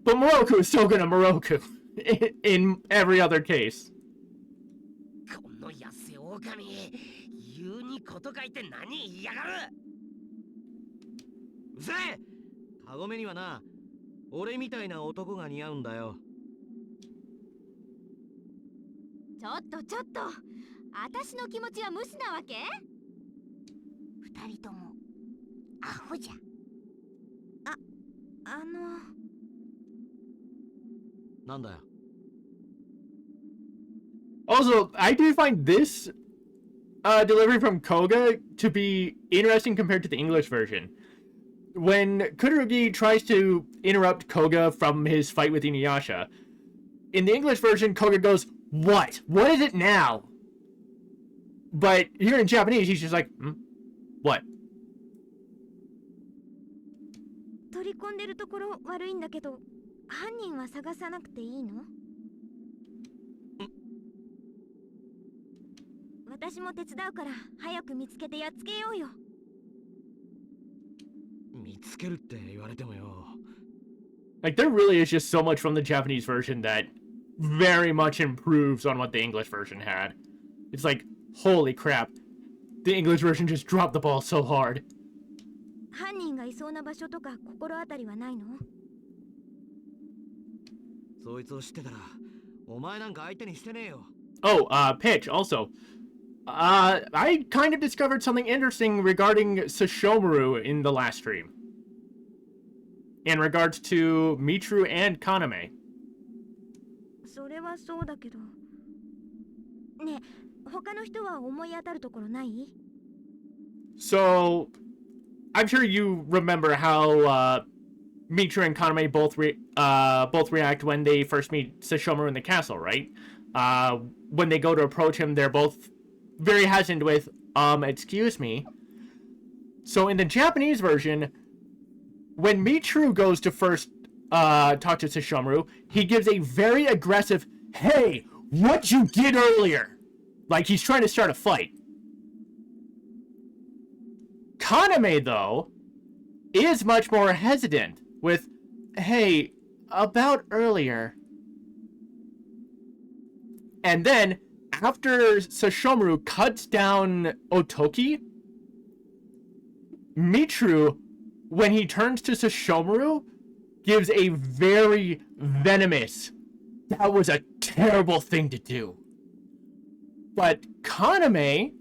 But Miroku is still gonna Miroku in every other case. この痩せ狼、言うにこと書いて何言いやがる。うせえ、カゴメにはな、俺みたいな男が似合うんだよ。ちょっと、私の気持ちは無視なわけ？二人ともアホじゃ。なんだよ。 Also, I do find this delivery from Koga to be interesting compared to the English version. When Kururugi tries to interrupt Koga from his fight with InuYasha, in the English version, Koga goes, "What? What is it now?" But here in Japanese, he's just like, "What?" 取り込んでるところ悪いんだけど、犯人は探さなくていいの？私も手伝うから早く見つけてやっつけようよ。見つけるって言われてもよ。 Like, there really is just so much from the Japanese version that very much improves on what the English version had. It's like, holy crap. The English version just dropped the ball so hard. 犯人がいそうな場所とか心当たりはないの？そいつを知ってたら、お前なんか相手にしてねえよ。 Oh, Pitch, also. I kind of discovered something interesting regarding Sashomaru in the last stream. In regards to Mitru and Kaname. それはそうだけど。ねえ、他の人は思い当たるところない？ So, I'm sure you remember how Mitru and Kaname both react when they first meet Sashomaru in the castle, right? When they go to approach him, they're both very hesitant with, excuse me. So in the Japanese version, when Mitru goes to first talk to Sashomaru, he gives a very aggressive, "Hey, what you did earlier?" Like he's trying to start a fight. Kaname, though, is much more hesitant with, "Hey, about earlier." And then, after Sashomaru cuts down Otoki, Mitru, when he turns to Sashomaru, gives a very venomous, "That was a terrible thing to do." But Kaname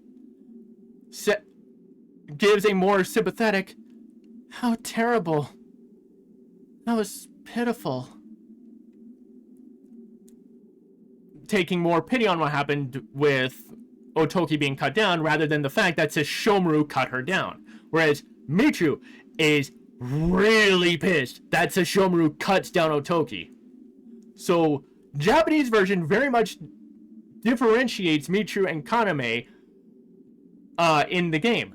gives a more sympathetic, "How terrible. That was pitiful." Taking more pity on what happened with Otoki being cut down rather than the fact that Sashomaru cut her down. Whereas Mitru is really pissed that Sashomaru cuts down Otoki. So, Japanese version very much differentiates Mitru and Kaname in the game.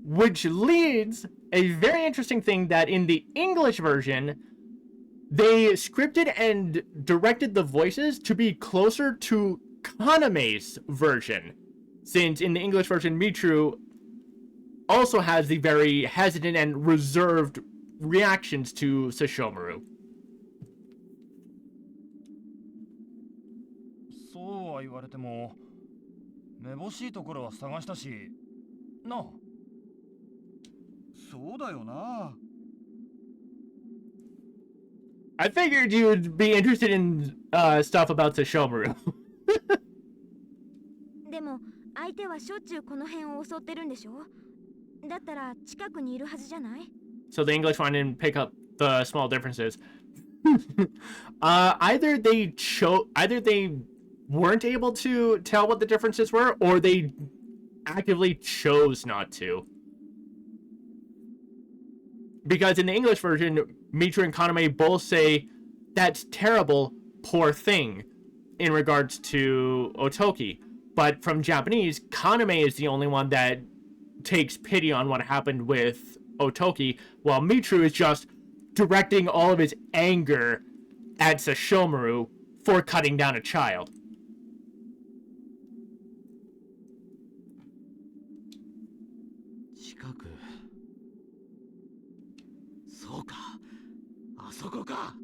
Which leads a very interesting thing that in the English version, they scripted and directed the voices to be closer to Kaname's version. Since in the English version, Mitru also has the very hesitant and reserved reactions to Sashomaru. そうは言われても、めぼしいところは探したし、なあ。そうだよな。I figured you'd be interested in stuff about Sashomaru. でも相手はしょっちゅうこの辺を襲ってるんでしょ？だったら近くにいるはずじゃない？ So the English one didn't pick up the small differences. Either they weren't able to tell what the differences were, or they actively chose not to. Because in the English version, Mitru and Kaname both say, "That's terrible, poor thing," in regards to Otoki. But from Japanese, Kaname is the only one that takes pity on what happened with Otoki, while Mitru is just directing all of his anger at Sashomaru for cutting down a child. 近く。そうか。あそこか。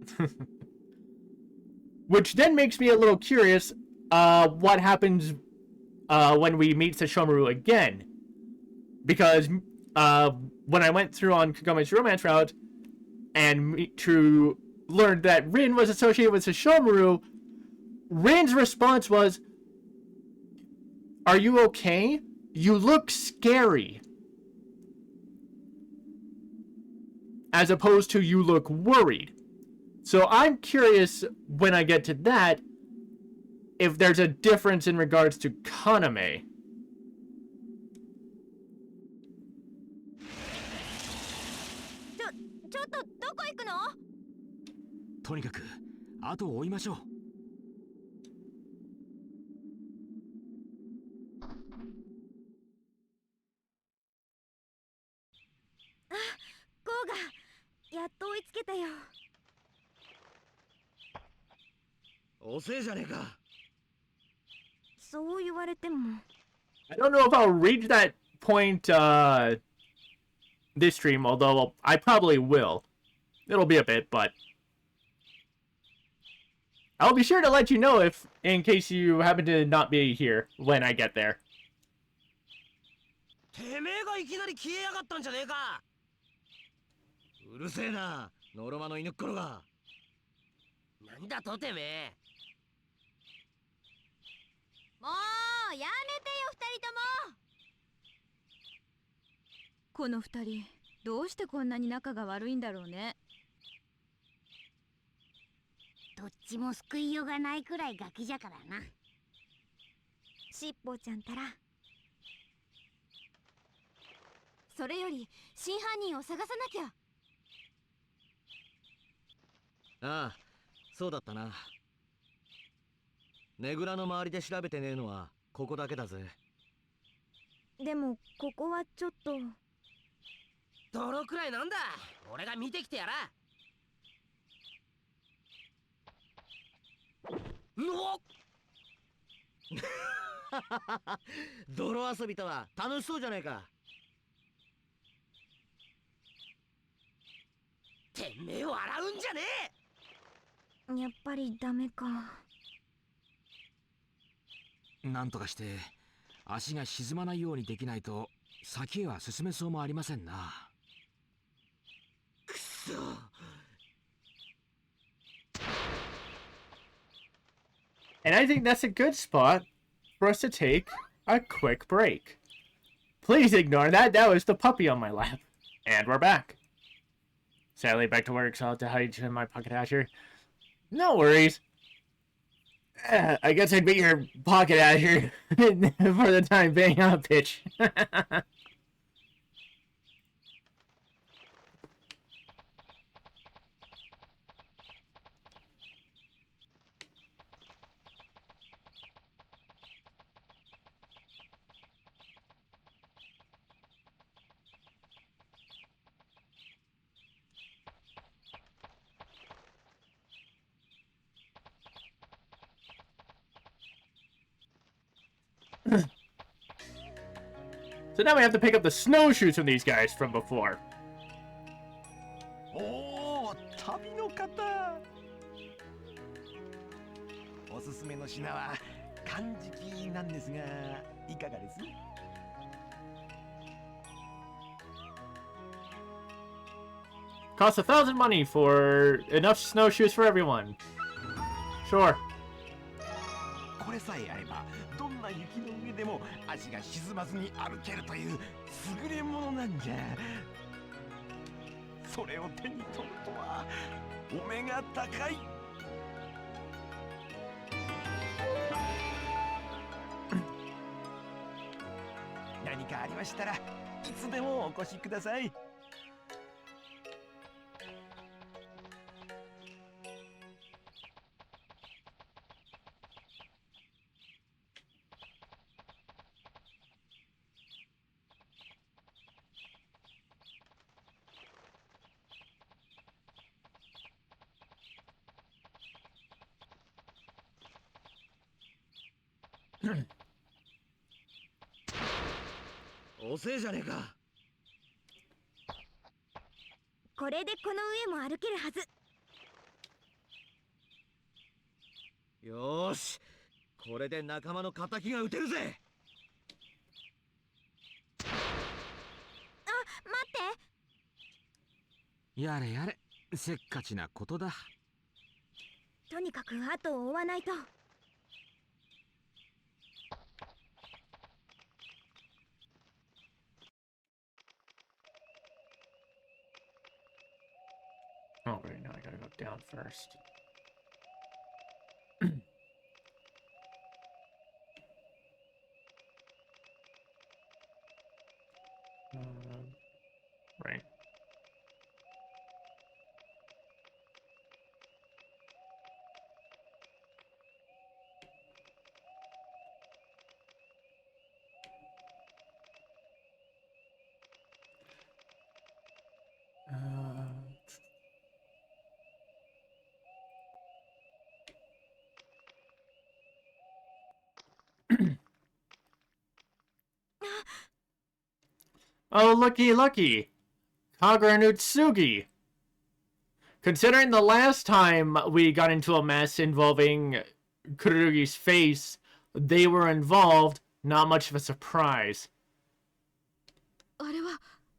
Which then makes me a little curious, what happens when we meet Sashomaru again. Because when I went through on Kagame's romance route, and Mitru learned that Rin was associated with Sashomaru, Rin's response was, "Are you okay? You look scary." as opposed to you look worried. So I'm curious when I get to that if there's a difference in regards to Kaname. ちょっとどこ行くの？とにかく後を追いましょう。ゴーがやっと追いつけたよ。遅えじゃねえか。そう言われても。I don't know if I'll reach that point this stream, although I probably will. It'll be a bit, but I'll be sure to let you know if, in case you happen to not be here when I get there. てめえがいきなり消えやがったんじゃねえか。うるせえな、ノロマの犬っころが。なんだとてめえ。もうやめてよ二人とも。この二人どうしてこんなに仲が悪いんだろうね。どっちも救いようがないくらいガキじゃからな。しっぽちゃんたら。それより真犯人を探さなきゃ。ああ、そうだったな。ねぐらの周りで調べてねえのはここだけだぜ。でもここはちょっと。泥くらいなんだ。俺が見てきてやら。うおっ泥遊びとは楽しそうじゃねえか。てめえを洗うんじゃねやっぱりダメか。なんとかして足が沈まないようにできないと先へは進めそうもありませんな。くそ。And I think that's a good spot for us to take a quick break. Please ignore that. That was the puppy on my lap. And we're back. Sadly, back to work, so I'll have to hide in my pocket asher. No worries. I guess I'd be your pocket asher for the time being on pitch. So now we have to pick up the snowshoes from these guys from before. おお、旅の方。おすすめの品は漢字なんですが、いかがです？ Costs 1,000 money for enough snowshoes for everyone. Sure. これさえあれば、どんな雪の上でも足が沈まずに歩けるという優れものなんじゃ。それを手に取るとはお目が高い。何かありましたらいつでもお越しください。遅えじゃねえか。これでこの上も歩けるはず。よーし、これで仲間の敵が撃てるぜ。あ、待って。やれやれ、せっかちなことだ。とにかく後を追わないと。Oh, wait, now I gotta go down first. Right. Oh, looky, lucky. Kagura and Utsugi. Considering the last time we got into a mess involving Kururugi's face, they were involved. Not much of a surprise. あれは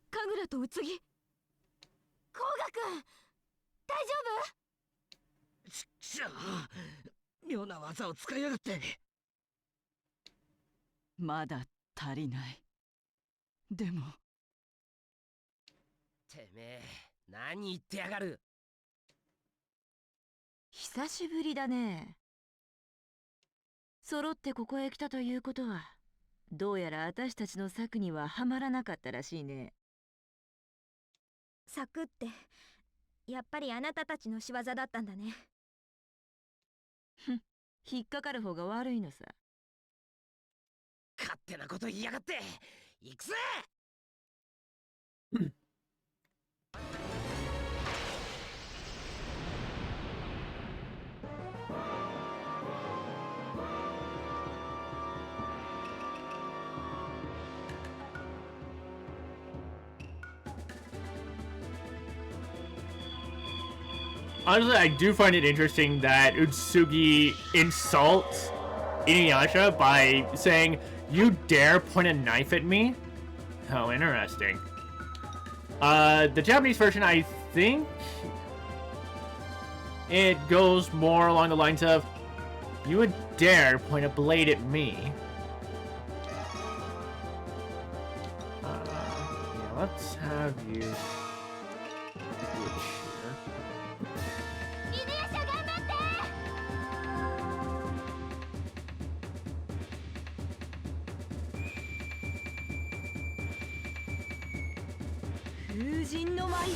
神楽と宇津木。甲賀君、大丈ちゃあ、妙な技を使いやがって。まだ足りない。でも。てめえ、何言ってやがる。久しぶりだね。揃ってここへ来たということは、どうやら私たちの策にははまらなかったらしいね。策って、やっぱりあなたたちの仕業だったんだね。ふん、引っかかる方が悪いのさ。勝手なこと言いやがって。行くぜ。Honestly, I do find it interesting that Utsugi insults InuYasha by saying, "You dare point a knife at me?" How interesting. The Japanese version, I think it goes more along the lines of, "You would dare point a blade at me?" Yeah, let's have you switch here. 犬夜叉頑張って。風神の舞。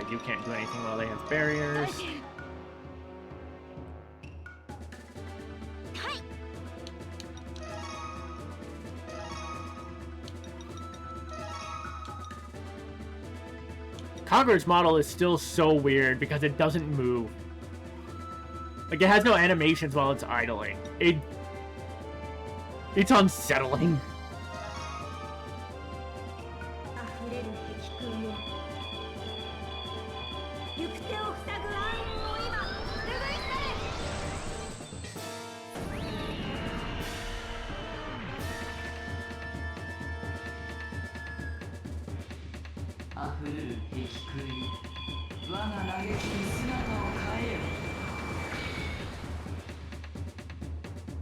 You can't do anything while they have barriers. Kagura's model is still so weird because it doesn't move. Like, it has no animations while it's idling. It's unsettling.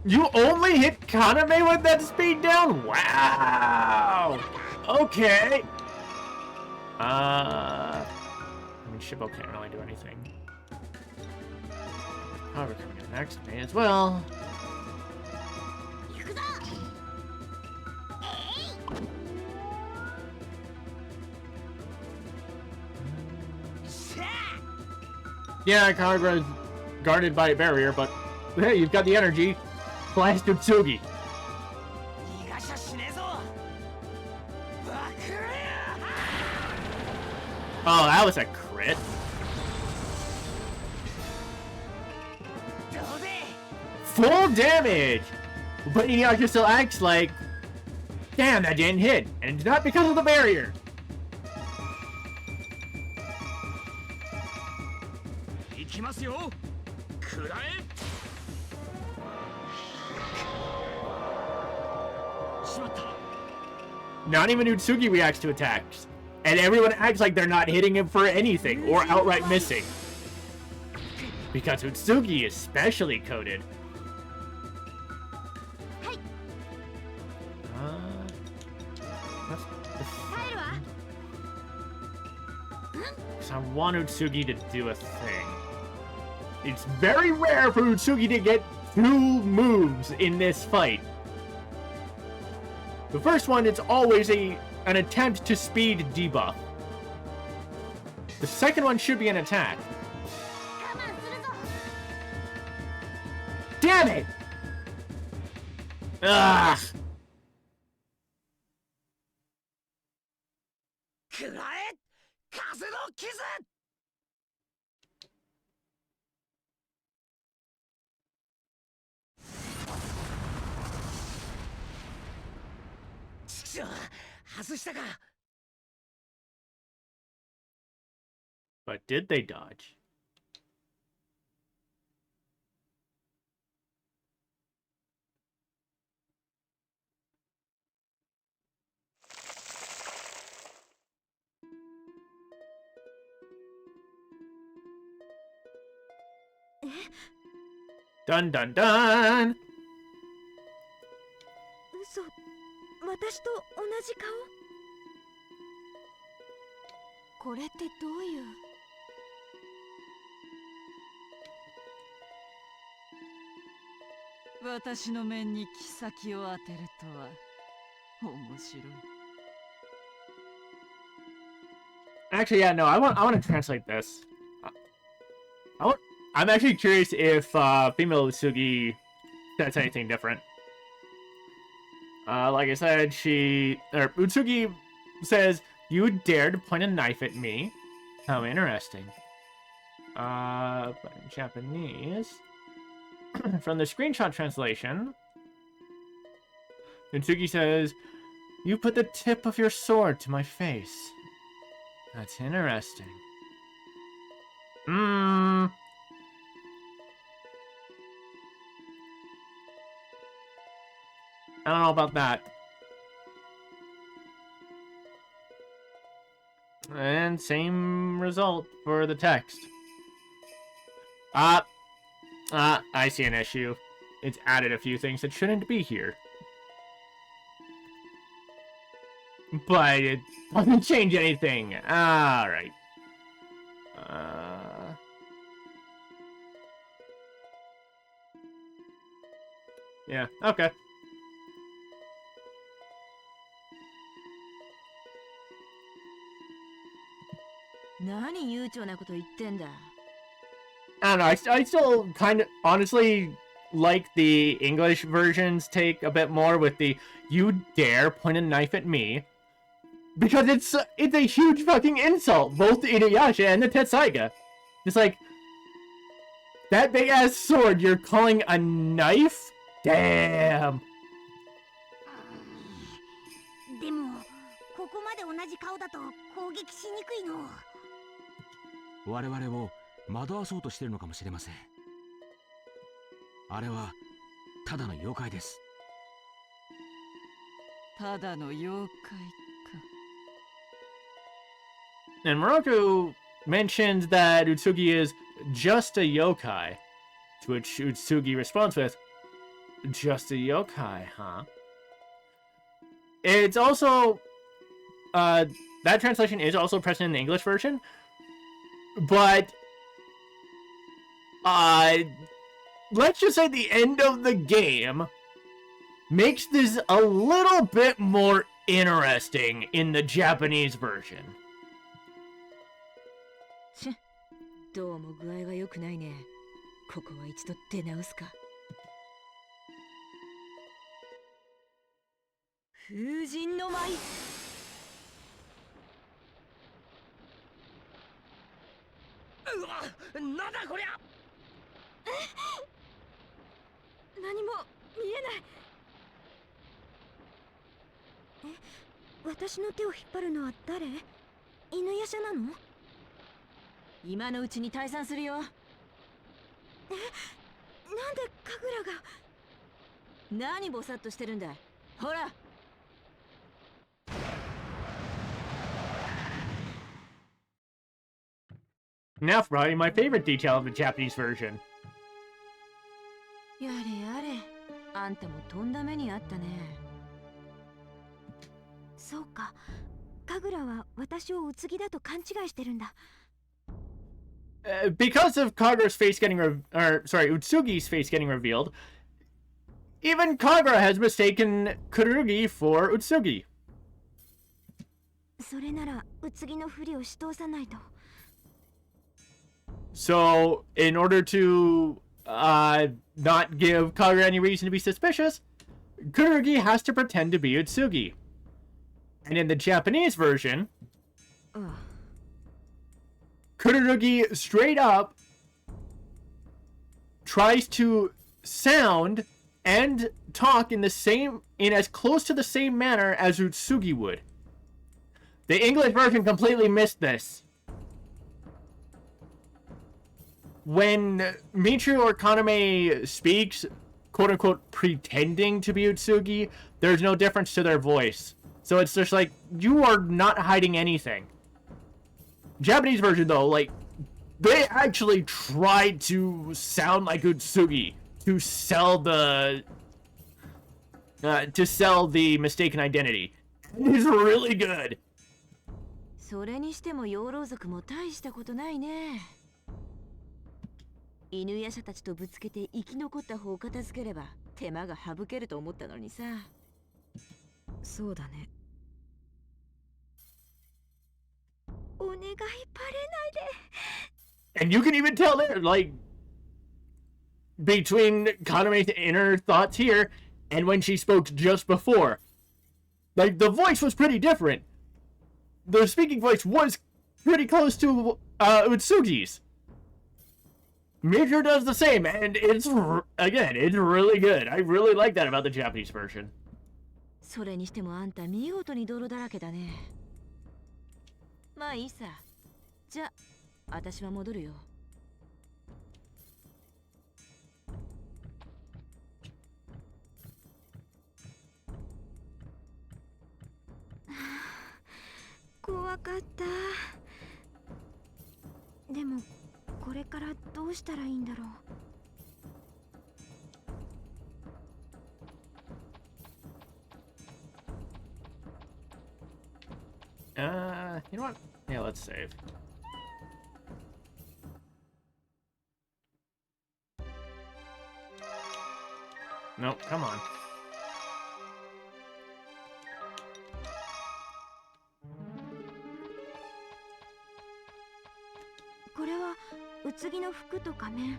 You only hit Kaname with that speed down? Wow! Okay! I mean, Shibbo can't really do anything. However, coming in next, may as well. Yeah, Kagura's guarded by a barrier, but hey, you've got the energy. Blast Utsugi. Oh, that was a crit. Full damage! But InuYasha still acts like, damn, that didn't hit. And it's not because of the barrier. Not even Utsugi reacts to attacks. And everyone acts like they're not hitting him for anything, or outright missing. Because Utsugi is specially coded. I want Utsugi to do a thing. It's very rare for Utsugi to get 2 moves in this fight. The first one, it's always an attempt to speed debuff. The second one should be an attack. Damn it! Ugh! くらえ風の傷ちくしょう外したか But did they dodge? Dun dun dun! 嘘、私と同じ顔。これってどういう。私の面に切先を当てるとは面白い。 Actually, yeah, no, I want to translate this. I'm actually curious if female Utsugi says anything different. Like I said, Utsugi says, "You dared to point a knife at me? How interesting." But in Japanese, from the screenshot translation, Utsugi says, "You put the tip of your sword to my face. That's interesting." I don't know about that. And same result for the text. I see an issue. It's added a few things that shouldn't be here. But it doesn't change anything. Alright. Yeah, okay.何悠長なこと言ってんだ。 I don't know, I still kind of honestly like the English versions take a bit more with the "you dare point a knife at me," because it's a huge fucking insult, both the InuYasha and the Tetsaiga. It's like, that big ass sword you're calling a knife? Damn. でもここまで同じ顔だと攻撃しにくいの。我々を惑わそうとしてるのかもしれません。あれはただの妖怪です。ただの妖怪か。 And Miroku mentions that Utsugi is just a yokai, to which Utsugi responds with, "Just a yokai, huh?" It's also, that translation is also present in the English version, but, let's just say the end of the game makes this a little bit more interesting in the Japanese version. どうも具合が良くないね。ここは一度出直すか。風神の舞。うわ、なんだこりゃ。何も見えない。私の手を引っ張るのは誰？犬夜叉なの？今のうちに退散するよ。なんで神楽が。何ぼさっとしてるんだ。ほら。Now for probably my favorite detail of the Japanese version. やれやれ、あんたもとんだ目にあったね。そうか。神楽は私をうつぎだと勘違いしてるんだ。Because of Kagura's face getting Utsugi's face getting revealed, even Kagura has mistaken Kururugi for Utsugi. それならうつぎのふりをし通さないと。So, in order to not give Kagura any reason to be suspicious, Kururugi has to pretend to be Utsugi. And in the Japanese version, Kururugi straight up tries to sound and talk in as close to the same manner as Utsugi would. The English version completely missed this. When Michiru or Kaname speaks, quote-unquote, pretending to be Utsugi, there's no difference to their voice. So it's just like, you are not hiding anything. Japanese version, though, like, they actually tried to sound like Utsugi to sell the mistaken identity. It's really good. それにしても養老族も大したことないね。犬夜叉たちとぶつけて生き残った方を片付ければ手間が省けると思ったのにさ。そうだね。お願いバレないで。 And you can even tell there, like, between Kaname's inner thoughts here and when she spoke just before. Like, the voice was pretty different. The speaking voice was pretty close to Utsugi's. Michiru does the same, and it's really good. I really like that about the Japanese version. それにしてもあんた見事に泥だらけだね。まあいいさ。じゃあ、私は戻るよ。怖かった。でもこれからどうしたらいいんだろう。You know what? Yeah, let's save. Nope, come on.うつぎの服と仮面。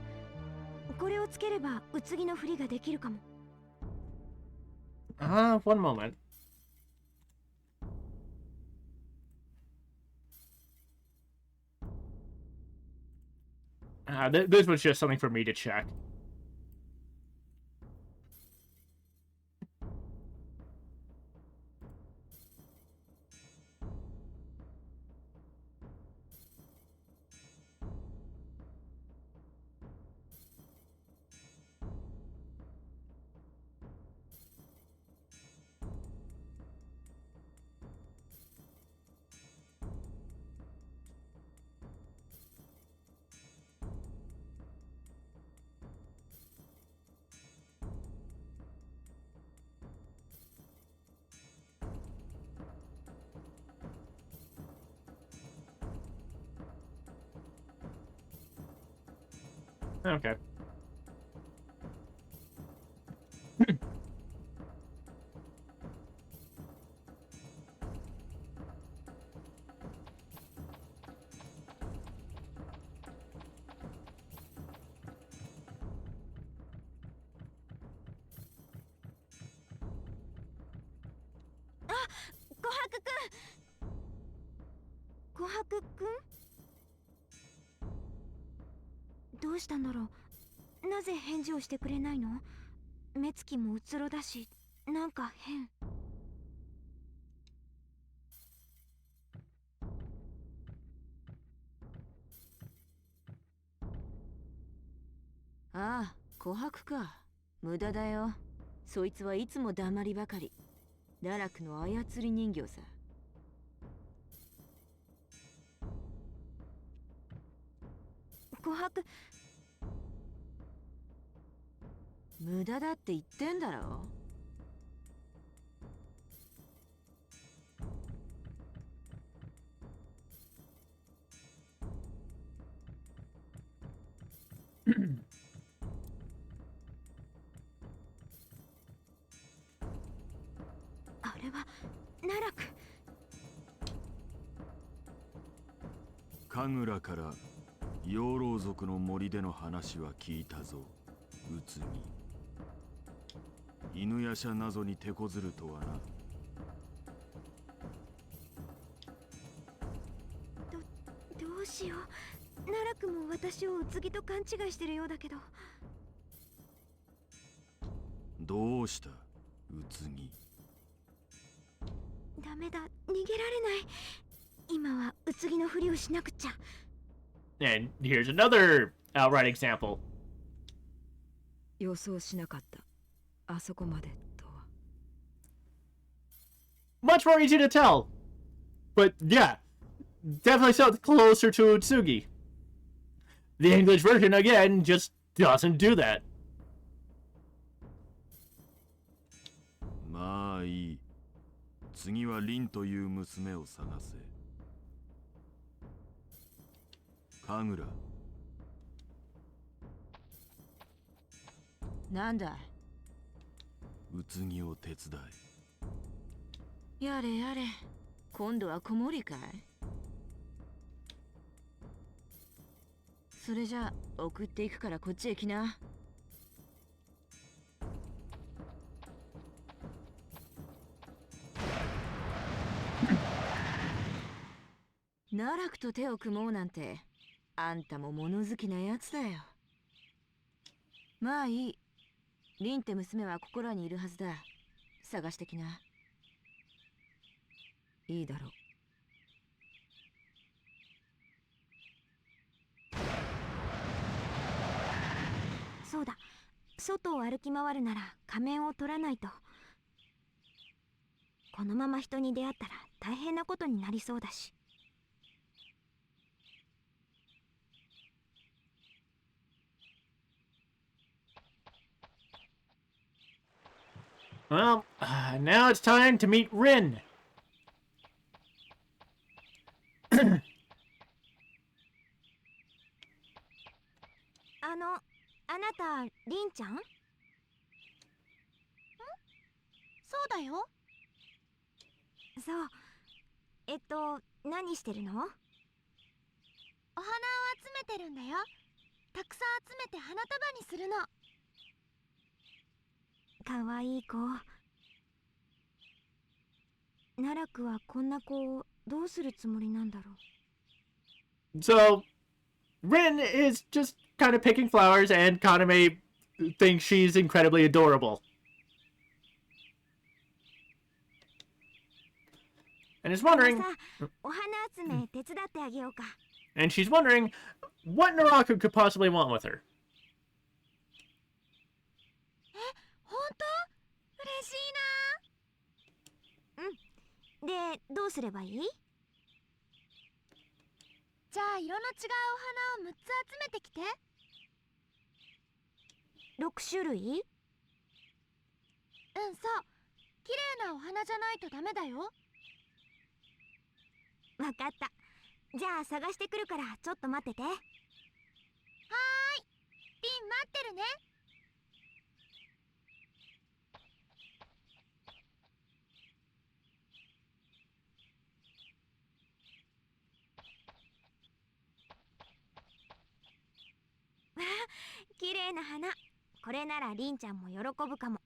これをつければうつぎのふりができるかも。One moment. This was just something for me to check. Okay.琥珀くん？どうしたんだろう。なぜ返事をしてくれないの？目つきもうつろだし、なんか変。ああ、琥珀か。無駄だよ。そいつはいつも黙りばかり。堕落の操り人形さ。琥珀、無駄だって言ってんだろ。あれは奈落。神楽から養老族の森での話は聞いたぞ、うつぎ。犬夜叉謎に手こずるとはな。どうしよう。奈落も私をうつぎと勘違いしてるようだけど。どうした、うつぎ。ダメだ、逃げられない。今はうつぎのふりをしなくちゃ。And here's another outright example. 予想しなかった。あそこまでとは。Much more easy to tell. But yeah, definitely felt closer to Utsugi. The English version, again, just doesn't do that. まあいい。次は凛という娘を探せ。神楽。なんだい。うつぎを手伝やれやれ。今度は子守かい。それじゃあ送っていくからこっちへ来な。奈落と手を組もうなんて、あんたも物好きなやつだよ。まあいい。凛って娘はここらにいるはずだ。探してきな。いいだろう。そうだ、外を歩き回るなら仮面を取らないと。このまま人に出会ったら大変なことになりそうだし。Well, now it's time to meet Rin. あなた、りんちゃん？そうだよ。そう。何してるの？お花を集めてるんだよ。たくさん集めて花束にするの。かわいい子。奈落はこんな子をどうするつもりなんだろう。So, Rin is just kind of picking flowers, and Kaname thinks she's incredibly adorable. And is wondering, さ、お花集め手伝ってあげようか。and she's wondering what Naraku could possibly want with her. ほんと？嬉しいな。で、どうすればいい？じゃあ色の違うお花を6つ集めてきて。6種類？うん、そう。綺麗なお花じゃないとダメだよ。わかった。じゃあ探してくるからちょっと待ってて。はーい。リン待ってるね。わあ、綺麗な花。これならりんちゃんも喜ぶかも。わ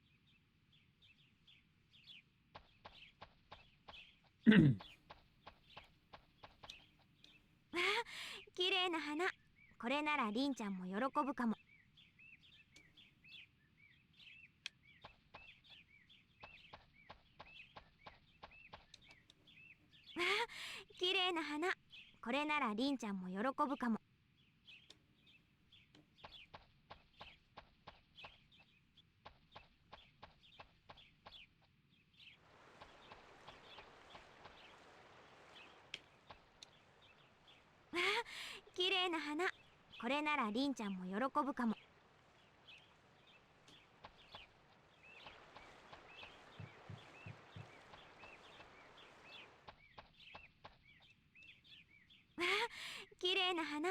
あ、綺麗な花。これならりんちゃんも喜ぶかも。わあ、綺麗な花。これならりんちゃんも喜ぶかも。わあ、綺麗な花。これならりんちゃんも喜ぶかも。わあ、綺麗な花。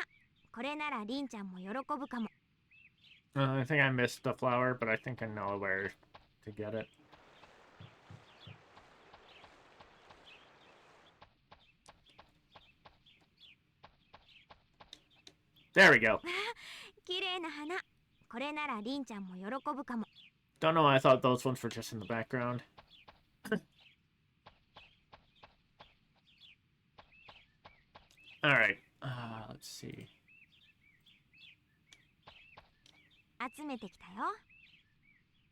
これならりんちゃんも喜ぶかも。I think I missed the flower, but I think I know where to get it. There we go. 綺麗な花。これならリンちゃんも喜ぶかも。Don't know why I thought those ones were just in the background. Alright, let's see. 集めてきたよ。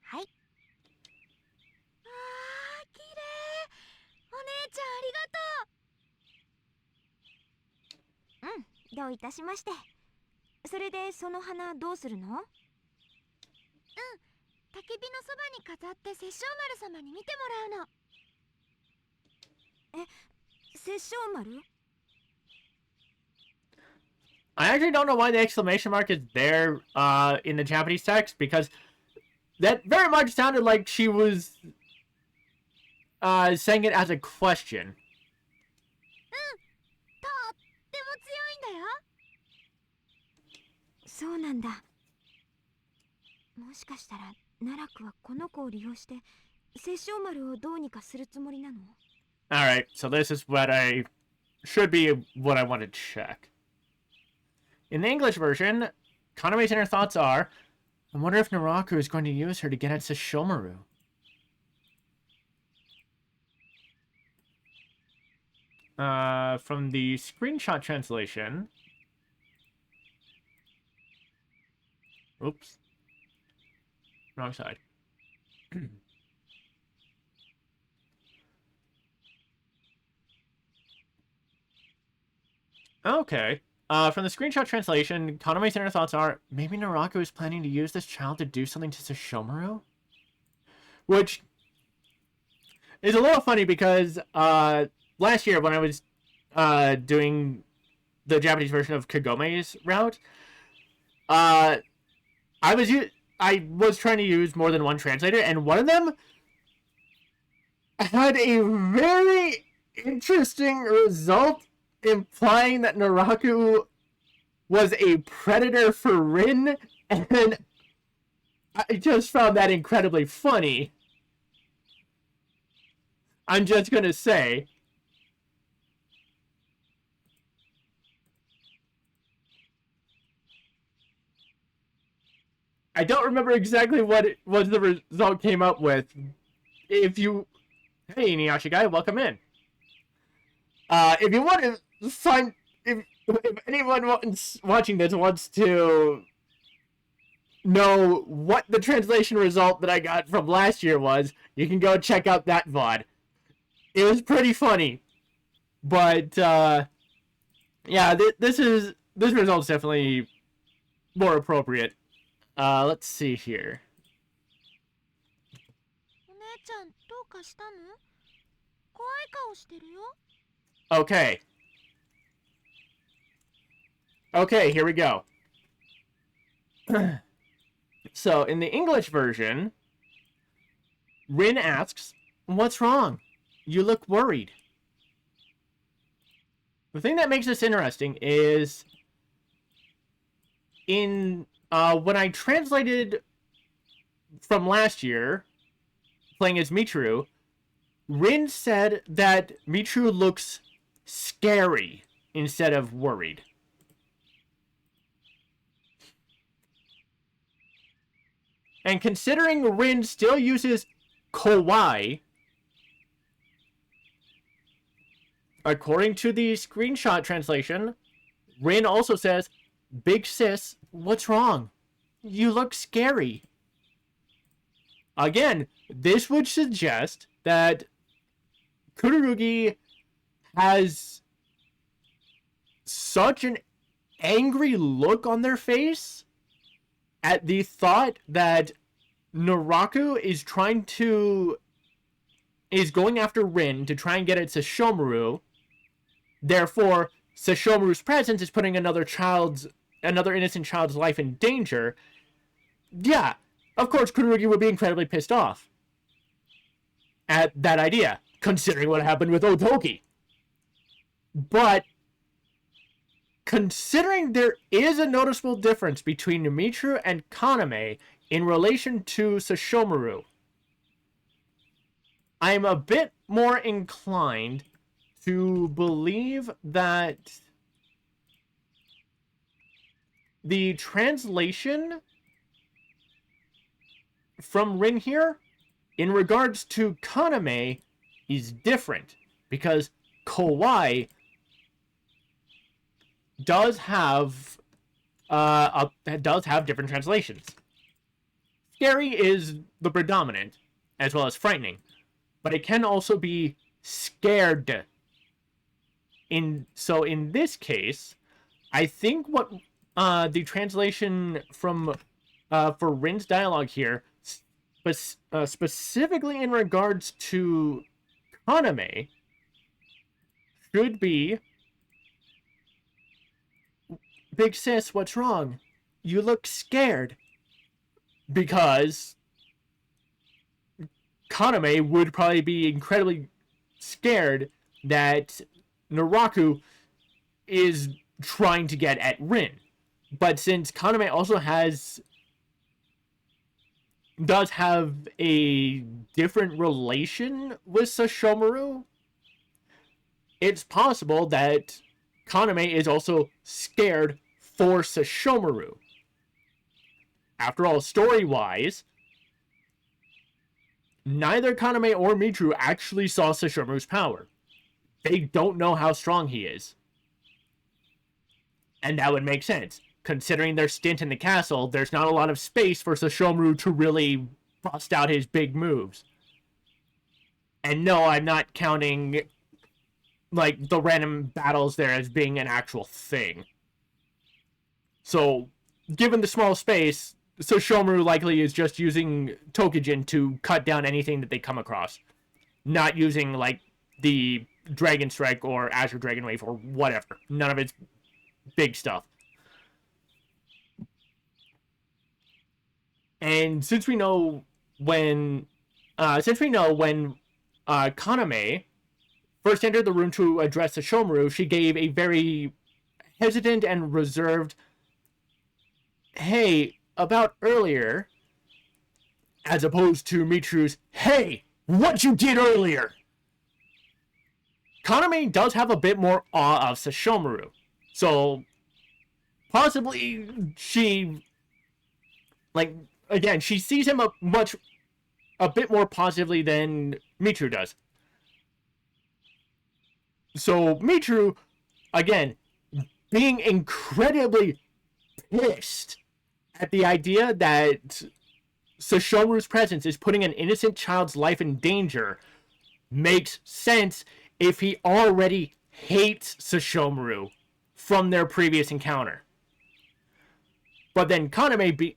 はい。あー、綺麗。お姉ちゃんありがとう。うん、どういたしまして。それでその花どうするの？うん、焚き火のそばに飾って殺生丸様に見てもらうの。え、殺生丸？ I actually don't know why the exclamation mark is there in the Japanese text, because that very much sounded like she was saying it as a question. とっても強いんだよ。そうなんだ。もしかしたら奈落はこの子を利用して殺生丸をどうにかするつもりなの？ Alright, so this is what should be what I want to check. In the English version, Kaname's inner thoughts are, I wonder if Naraku is going to use her to get at Sesshomaru. From the screenshot translation... Oops. Wrong side. Okay. From the screenshot translation, Kaname's inner thoughts are, maybe Naraku is planning to use this child to do something to Sesshomaru? Which is a little funny because, last year when I was, doing the Japanese version of Kagome's route, I was trying to use more than one translator, and one of them had a very interesting result, implying that Naraku was a predator for Rin, and I just found that incredibly funny. I'm just gonna say. I don't remember exactly what the result came up with. If you... Hey, InuYasha guy, welcome in. If you want to find... If anyone watching this wants to know what the translation result that I got from last year was, you can go check out that VOD. It was pretty funny. But, yeah, this result's definitely more appropriate. Let's see here. Okay. Okay, here we go. So, in the English version, Rin asks, "What's wrong? You look worried." The thing that makes this interesting is in when I translated from last year, playing as Michiru, Rin said that Michiru looks scary instead of worried. And considering Rin still uses kawaii, according to the screenshot translation, Rin also says, "Big sis, what's wrong? You look scary." Again, this would suggest that Kururugi has such an angry look on their face at the thought that Naraku is going after Rin to try and get at Sesshomaru. Therefore, Sesshomaru's presence is putting another innocent child's life in danger. Yeah, of course Kururugi would be incredibly pissed off at that idea, considering what happened with Otogi. But considering there is a noticeable difference between Mitru and Kaname in relation to Sesshomaru, I'm a bit more inclined to believe that the translation from Rin here in regards to Kaname is different, because Kowai does have different translations. Scary is the predominant, as well as frightening, but it can also be scared. So in this case, I think what the translation from for Rin's dialogue here, specifically in regards to Kaname, should be, "Big sis, what's wrong? You look scared." Because Kaname would probably be incredibly scared that Naraku is trying to get at Rin. But since Kaname also does have a different relation with Sesshomaru, it's possible that Kaname is also scared for Sesshomaru. After all, story-wise, neither Kaname or Mitru actually saw Sesshomaru's power. They don't know how strong he is. And that would make sense. Considering their stint in the castle, there's not a lot of space for Sesshomaru to really bust out his big moves. And no, I'm not counting, like, the random battles there as being an actual thing. So, given the small space, Sesshomaru likely is just using Tokujin to cut down anything that they come across. Not using, like, the Dragon Strike or Azure Dragon Wave or whatever. None of it's big stuff. And since we know when Kaname first entered the room to address Sesshomaru, she gave a very hesitant and reserved, "Hey, about earlier," as opposed to Mitru's, "Hey, what you did earlier." Kaname does have a bit more awe of Sesshomaru, so possibly she, like, again, she sees him a bit more positively than Mitru does. So Mitru, again, being incredibly pissed at the idea that Sesshomaru's presence is putting an innocent child's life in danger, makes sense if he already hates Sesshomaru from their previous encounter. But then Kaname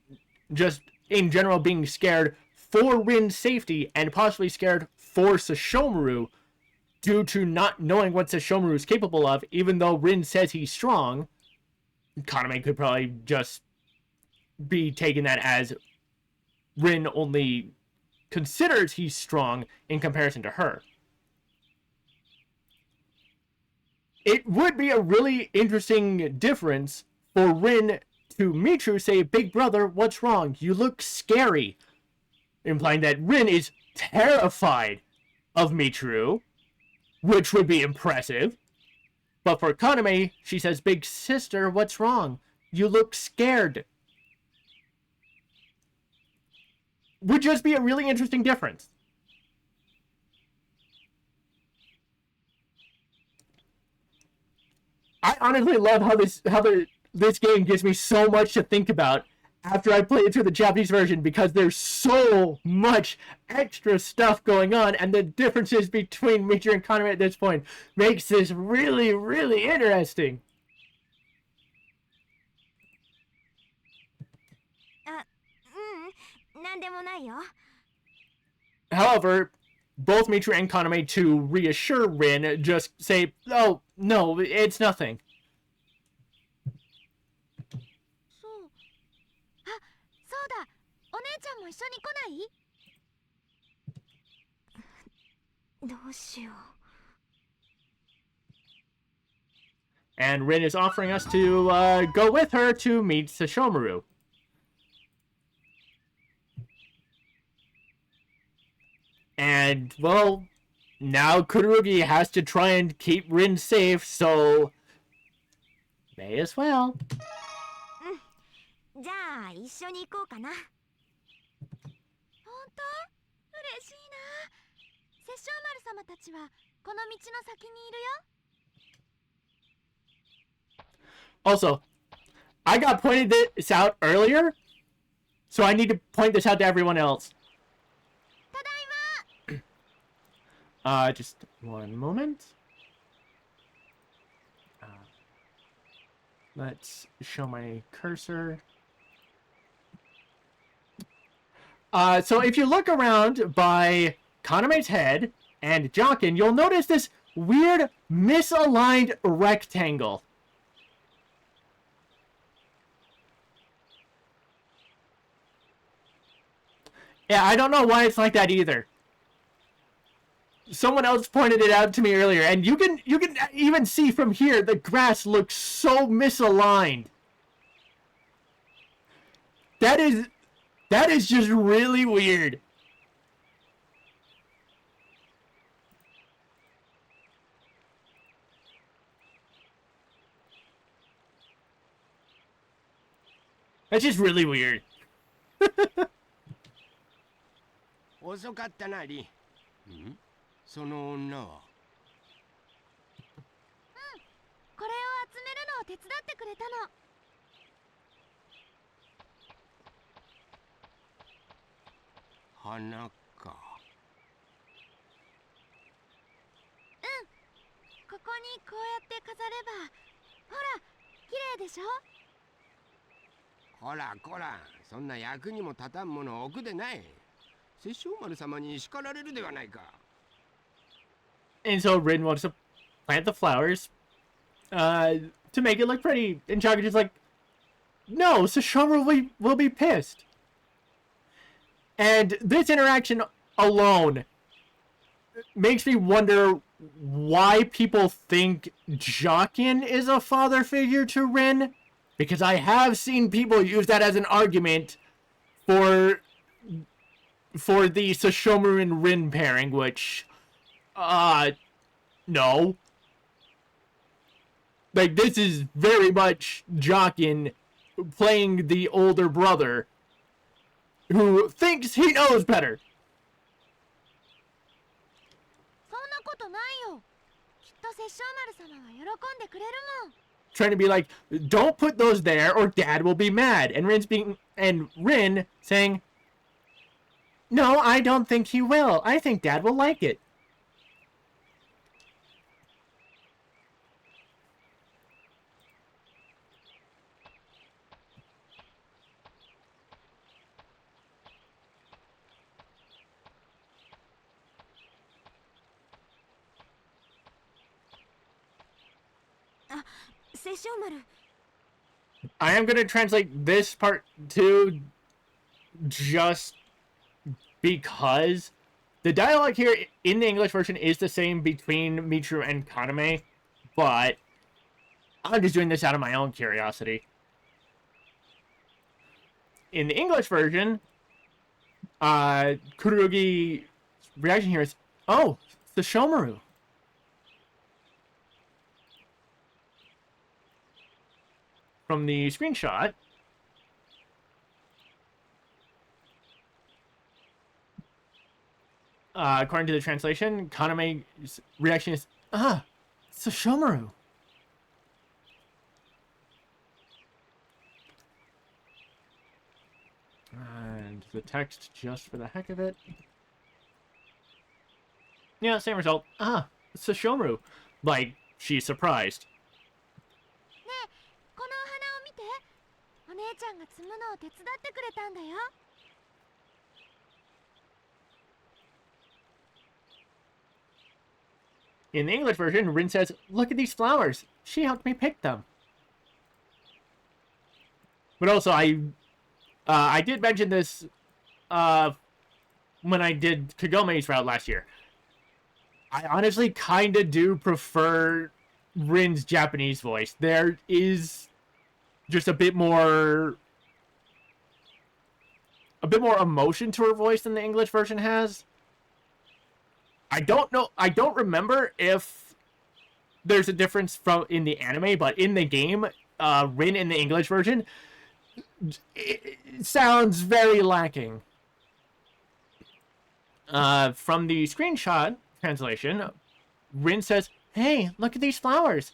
just in general being scared for Rin's safety and possibly scared for Sesshomaru due to not knowing what Sesshomaru is capable of, even though Rin says he's strong, Kaname could probably just be taken that as Rin only considers he's strong in comparison to her. It would be a really interesting difference for Rin to Mitru say, "Big brother, what's wrong? You look scary." Implying that Rin is terrified of Mitru, which would be impressive. But for Kaname, she says, "Big sister, what's wrong? You look scared." Would just be a really interesting difference. I honestly love how this game gives me so much to think about after I play it through the Japanese version, because there's so much extra stuff going on, and the differences between Mitru and Kaname at this point makes this really, really interesting. However, both Mitru and Kaname, to reassure Rin, just say, "Oh, no, it's nothing." And Rin is offering us to go with her to meet Sesshomaru. And, well, now Kururugi has to try and keep Rin safe, so may as well. じゃあ一緒に行こうかな。本当？嬉しいな。殺生丸様たちはこの道の先にいるよ。Also, I got pointed this out earlier, so I need to point this out to everyone else. ただいま。 Just one moment. Let's show my cursor. So if you look around by Kaname's head and Jokin, you'll notice this weird misaligned rectangle. Yeah, I don't know why it's like that either. Someone else pointed it out to me earlier, and you can even see from here the grass looks so misaligned. That is just really weird. That's just really weird. 遅かったな、リン。ん？その女は。これを集めるのを手伝ってくれたの。花か。ここにこうやって飾れば、ほら、綺麗でしょ？こらこら、そんな役にも立たんものを置くでない。殺生丸様に叱られるではないか。And so Rin wants to plant the flowers to make it look pretty. And Chaga's like, no, Sesshomaru will be pissed. And this interaction alone makes me wonder why people think Jokin is a father figure to Rin. Because I have seen people use that as an argument for the Sesshomaru and Rin pairing, which, no. Like, this is very much Jokin playing the older brother who thinks he knows better. そんなことないよ。きっと殺生丸様は喜んでくれるもん。 Trying to be like, don't put those there or Dad will be mad. And Rin saying, no, I don't think he will. I think Dad will like it. I am going to translate this part too, just because the dialogue here in the English version is the same between Michiru and Kaname, but I'm just doing this out of my own curiosity. In the English version, Kururugi's reaction here is, oh, it's the Shomaru. From the screenshot, according to the translation, Kaname's reaction is, it's a Shomaru. And the text just for the heck of it. Yeah, same result. It's a Shomaru. Like, she's surprised. このお花を見て。お姉ちゃんが摘むのを手伝ってくれたんだよ。In the English version, Rin says, look at these flowers. She helped me pick them. But also, I did mention this when I did Kagome's route last year. I honestly kind of do prefer Rin's Japanese voice. There is just a bit more emotion to her voice than the English version has. I don't remember if there's a difference in the anime, but in the game, Rin in the English version, it sounds very lacking. From the screenshot translation, Rin says, "Hey, look at these flowers.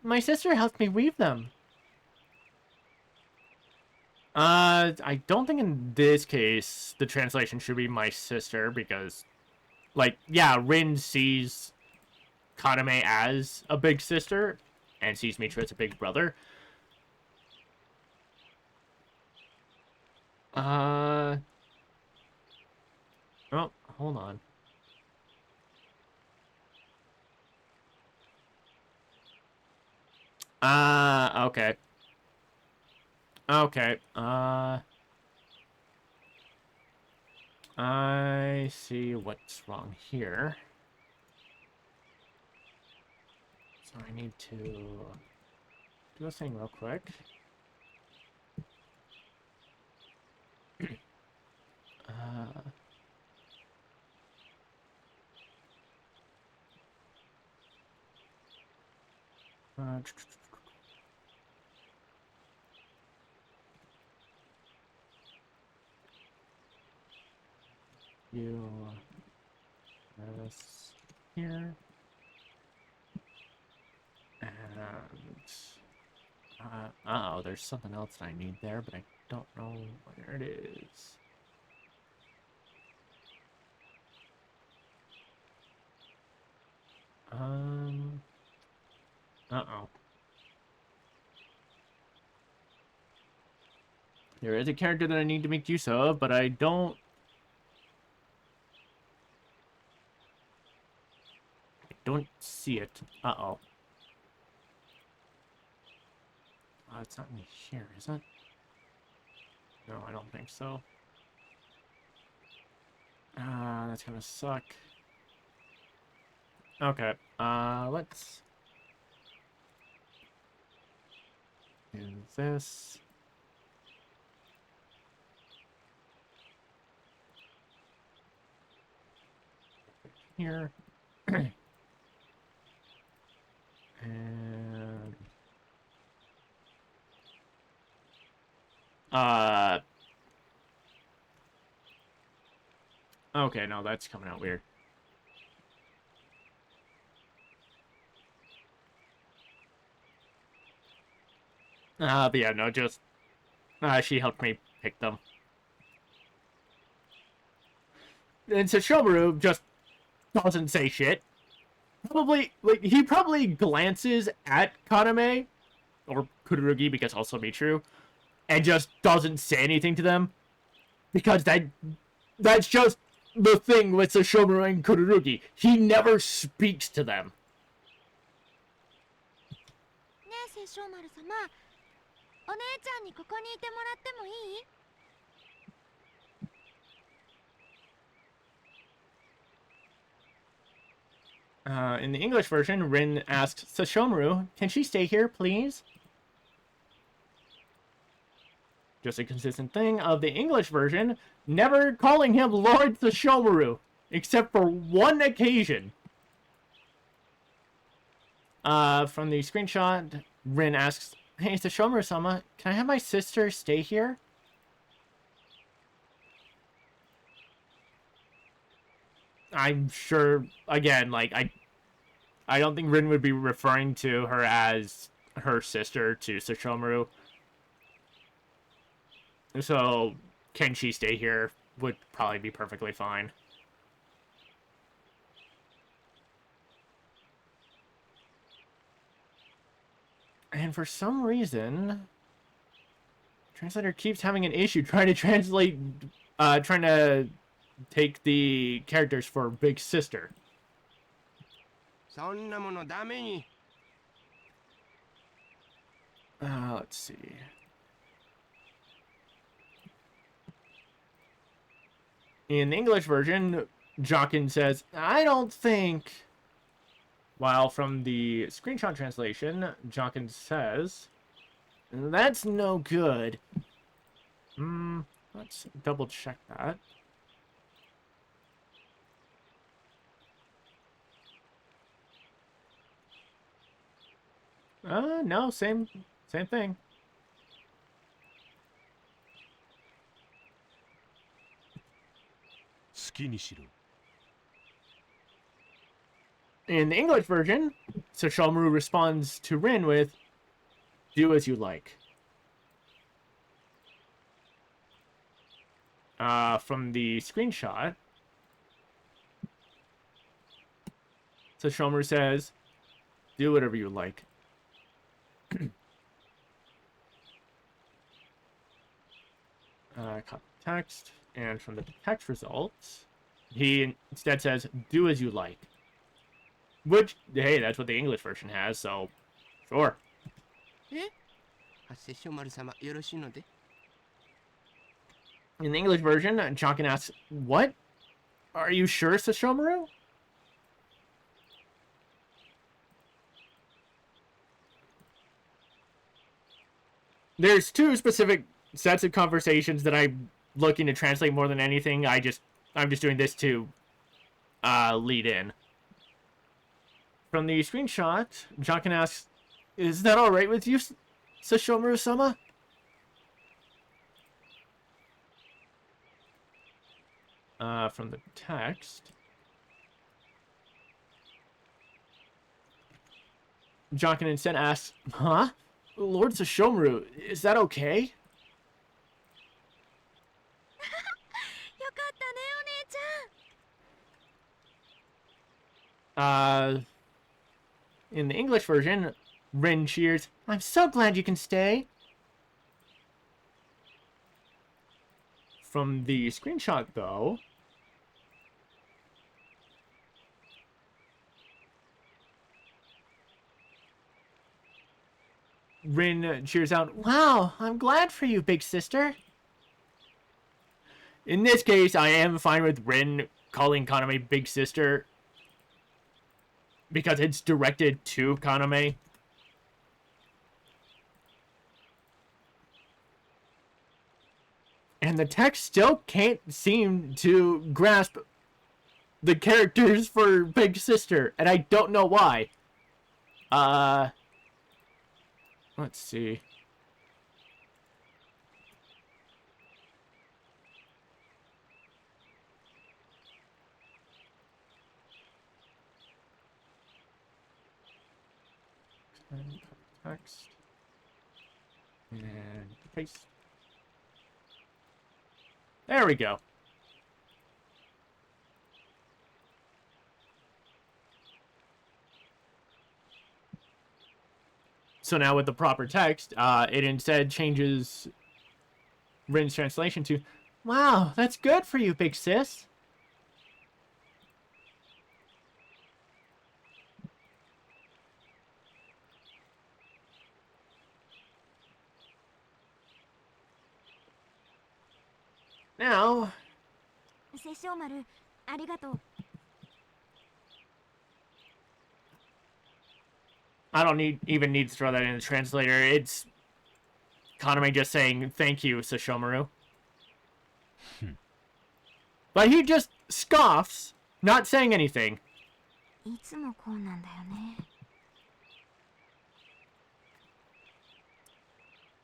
My sister helped me weave them." I don't think in this case the translation should be "my sister" because, like, yeah, Rin sees Kaname as a big sister and sees Mitra as a big brother. Oh, hold on. Okay. Okay, I see what's wrong here. So I need to do a thing real quick. You this here, and uh-oh, there's something else that I need there, but I don't know where it is. Uh-oh. There is a character that I need to make use of, but I don't see it. Uh-oh. It's not in here, is it? No, I don't think so. That's gonna suck. Okay, let's do this. Here. And okay, no, that's coming out weird. But yeah, no, just she helped me pick them. And so Shomaru just doesn't say shit. Probably, like, he probably glances at Kaname, or Kururugi, because also be true, and just doesn't say anything to them. Because that's just the thing with the Shomaru and Kururugi. He never speaks to them. ねえ、聖書丸様、お姉ちゃんにここにいてもらってもいい？ In the English version, Rin asks Sashomaru, "Can she stay here, please?" Just a consistent thing of the English version, never calling him Lord Sashomaru, except for one occasion. From the screenshot, Rin asks, "Hey, Sashomaru-sama, can I have my sister stay here?" I'm sure, again, like, I don't think Rin would be referring to her as her sister to Sashomaru. So, can she stay here would probably be perfectly fine. And for some reason, translator keeps having an issue trying to translate, trying to take the characters for Big Sister. Let's see. In the English version, Jockin says, "I don't think While from the screenshot translation, Jokin says, "That's no good." Let's double check that. No, same thing. In the English version, Sesshomaru responds to Rin with, "Do as you like." From the screenshot, Sesshomaru says, "Do whatever you like." Copy text, and from the text results, he instead says, "Do as you like." Which, hey, that's what the English version has, so sure. In the English version, Jokin asks, "What? Are you sure, Sesshomaru?" There's two specific sets of conversations that I'm looking to translate more than anything. I'm just doing this to lead in. From the screenshot, Jokin asks, "Is that alright with you, Sesshomaru-sama?" From the text, Jokin instead asks, "Huh? Lord Sesshomaru, is that okay?" In the English version, Rin cheers, "I'm so glad you can stay." From the screenshot, though, Rin cheers out, "Wow, I'm glad for you, big sister." In this case, I am fine with Rin calling Kaname big sister, because it's directed to Kaname. And the text still can't seem to grasp the characters for big sister, and I don't know why. Let's see. Text. And paste. There we go. So now with the proper text, it instead changes Rin's translation to, "Wow, that's good for you, big sis." Now, 殺生丸、ありがとう。 I don't even need to throw that in the translator. It's Kaname just saying, "Thank you, Sesshomaru." But he just scoffs, not saying anything. いつもこうなんだよね。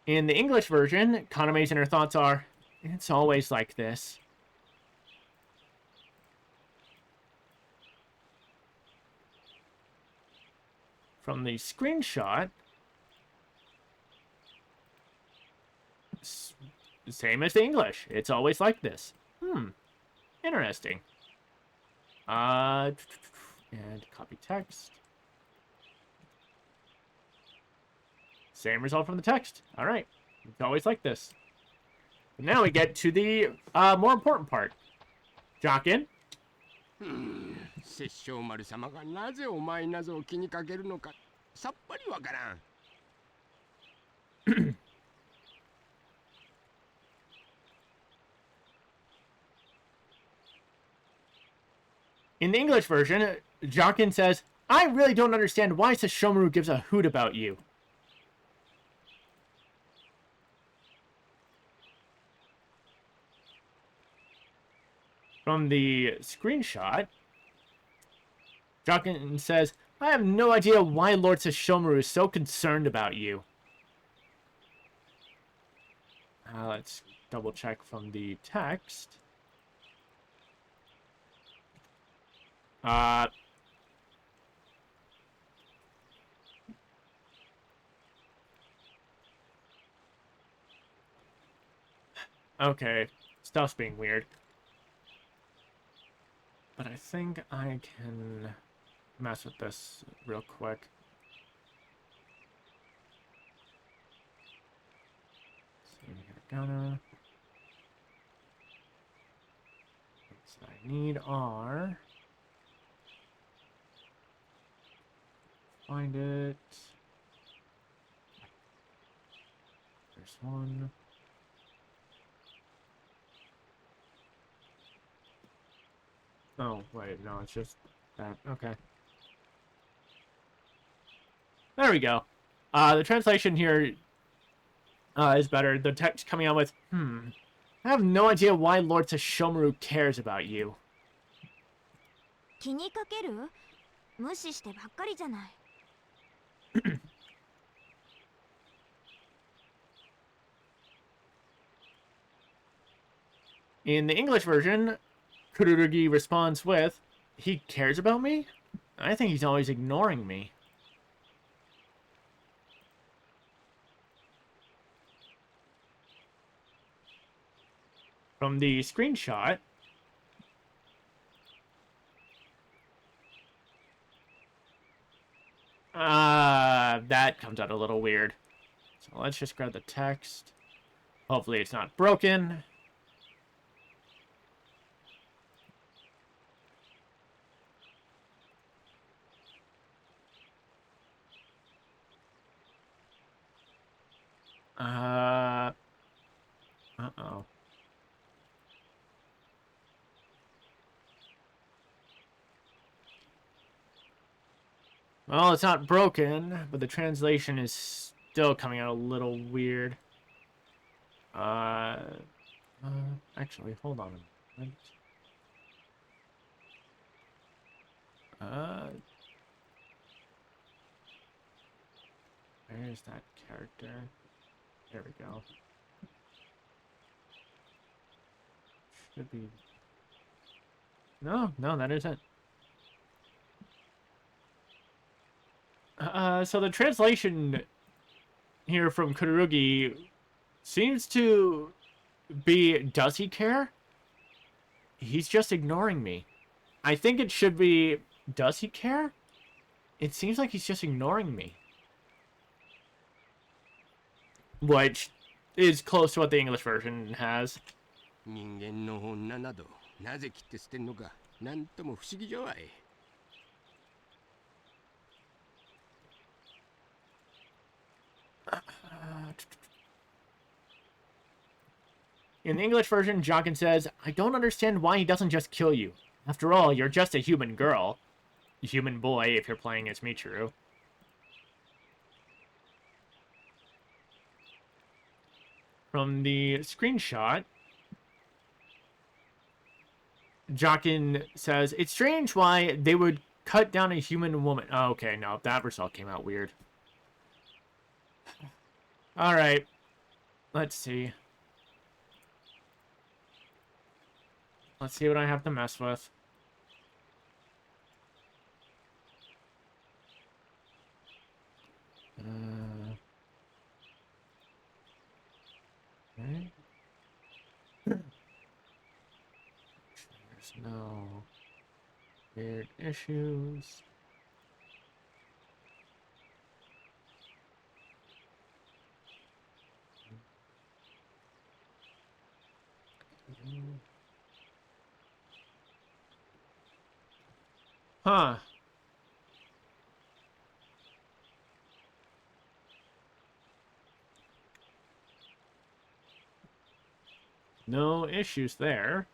In the English version, Kaname's inner thoughts are, "It's always like this." From the screenshot, same as the English. It's always like this. Interesting. And copy text. Same result from the text. All right. It's always like this. But now we get to the more important part. Jokin. 殺生丸様がなぜお前なぞを気にかけるのかさっぱりわからん。In the English version, Jokin says, I really don't understand why Sesshomaru gives a hoot about you. From the screenshot, Jokin says, I have no idea why Lord Sesshomaru is so concerned about you. Let's double check from the text. Okay, stuff's being weird. But I think I can mess with this real quick. Hiragana. What I need are... Find it. There's one. Oh, wait, no, it's just that. Okay. There we go. The translation here is better. The text coming out with, I have no idea why Lord Sesshomaru cares about you. 気にかける？無視してばっかりじゃない。In the English version, Kururugi responds with, he cares about me? I think he's always ignoring me. From the screenshot, that comes out a little weird. So let's just grab the text. Hopefully it's not broken. Uh-oh. Well, it's not broken, but the translation is still coming out a little weird. Actually, hold on a moment. Where's that character? There we go. Should be... No, that isn't. So the translation here from Kururugi seems to be, does he care? He's just ignoring me. I think it should be, does he care? It seems like he's just ignoring me. Which is close to what the English version has. 人間の女などなぜ切って捨てんのかなんとも不思議じゃわい。In the English version, Jokin says, I don't understand why he doesn't just kill you. After all, you're just a human girl. Human boy, if you're playing as Michiru. From the screenshot, Jokin says, it's strange why they would cut down a human woman. Oh, okay, no, that result came out weird. Alright. Let's see. Let's see what I have to mess with. Okay. There's no weird issues. Huh. No issues there.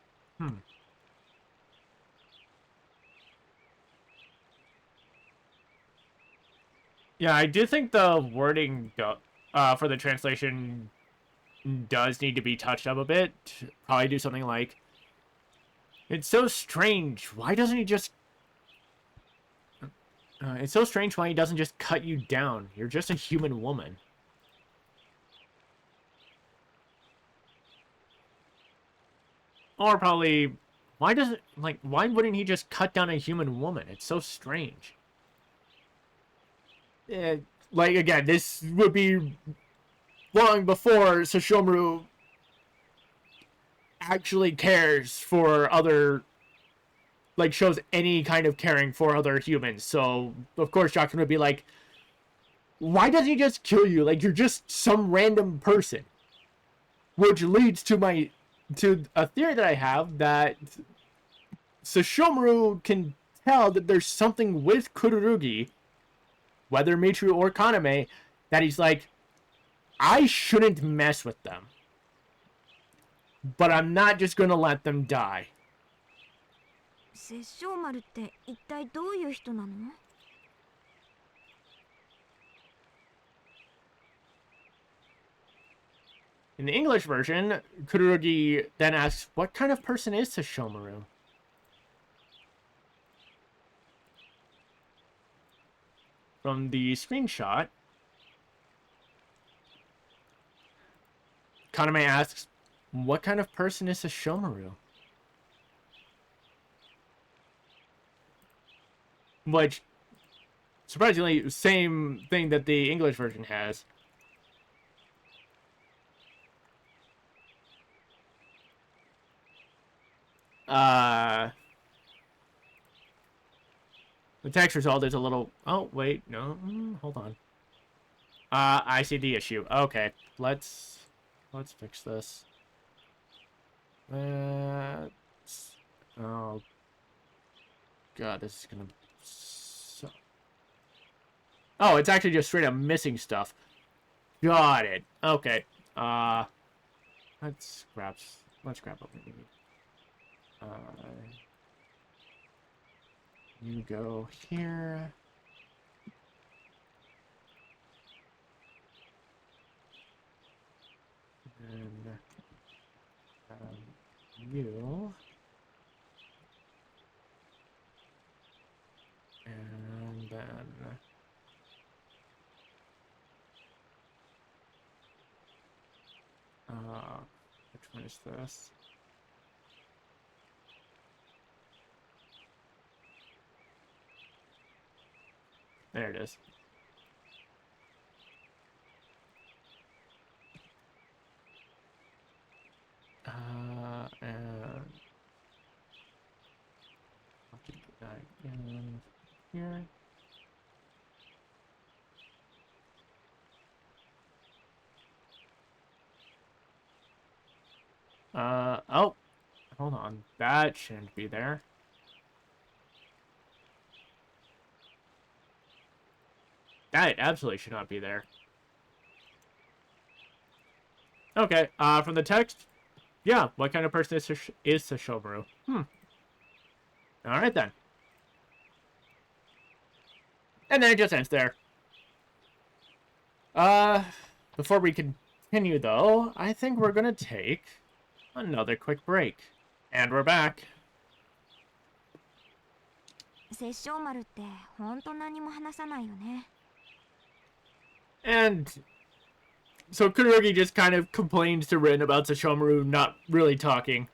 Yeah, I do think the wording for the translation does need to be touched up a bit. Probably do something like, it's so strange. Why doesn't he just... it's so strange why he doesn't just cut you down. You're just a human woman. Or probably, why wouldn't he just cut down a human woman? It's so strange. Like, again, this would be long before Sesshomaru actually cares for other, like, shows any kind of caring for other humans. So, of course, Jackson would be like, why doesn't he just kill you? Like, you're just some random person. Which leads to a theory that I have that Sesshomaru can tell that there's something with Kururugi, whether Mitru or Kaname, that he's like, I shouldn't mess with them. But I'm not just gonna let them die. 殺生丸って一体どういう人なの? In the English version, Kururugi then asks, what kind of person is Sesshomaru? From the screenshot, Kaname asks, what kind of person is Sesshomaru? Which, surprisingly, same thing that the English version has. The text result is a little... Oh, wait, no, hold on. I see the issue. Okay, let's fix this. Oh, God, this is gonna... Oh, it's actually just straight up missing stuff. Got it. Okay. Let's grab what we need. You go here. And you. And then which one is this? There it is. And I'll keep that in here. Oh, hold on. That shouldn't be there. That absolutely should not be there. Okay, from the text, yeah, what kind of person is Sesshomaru? Alright then. And then it just ends there. Before we continue though, I think we're gonna take another quick break. And we're back. 殺生丸ってほんと何も話さないよね。 And so Kururugi just kind of complains to Rin about Sesshomaru not really talking.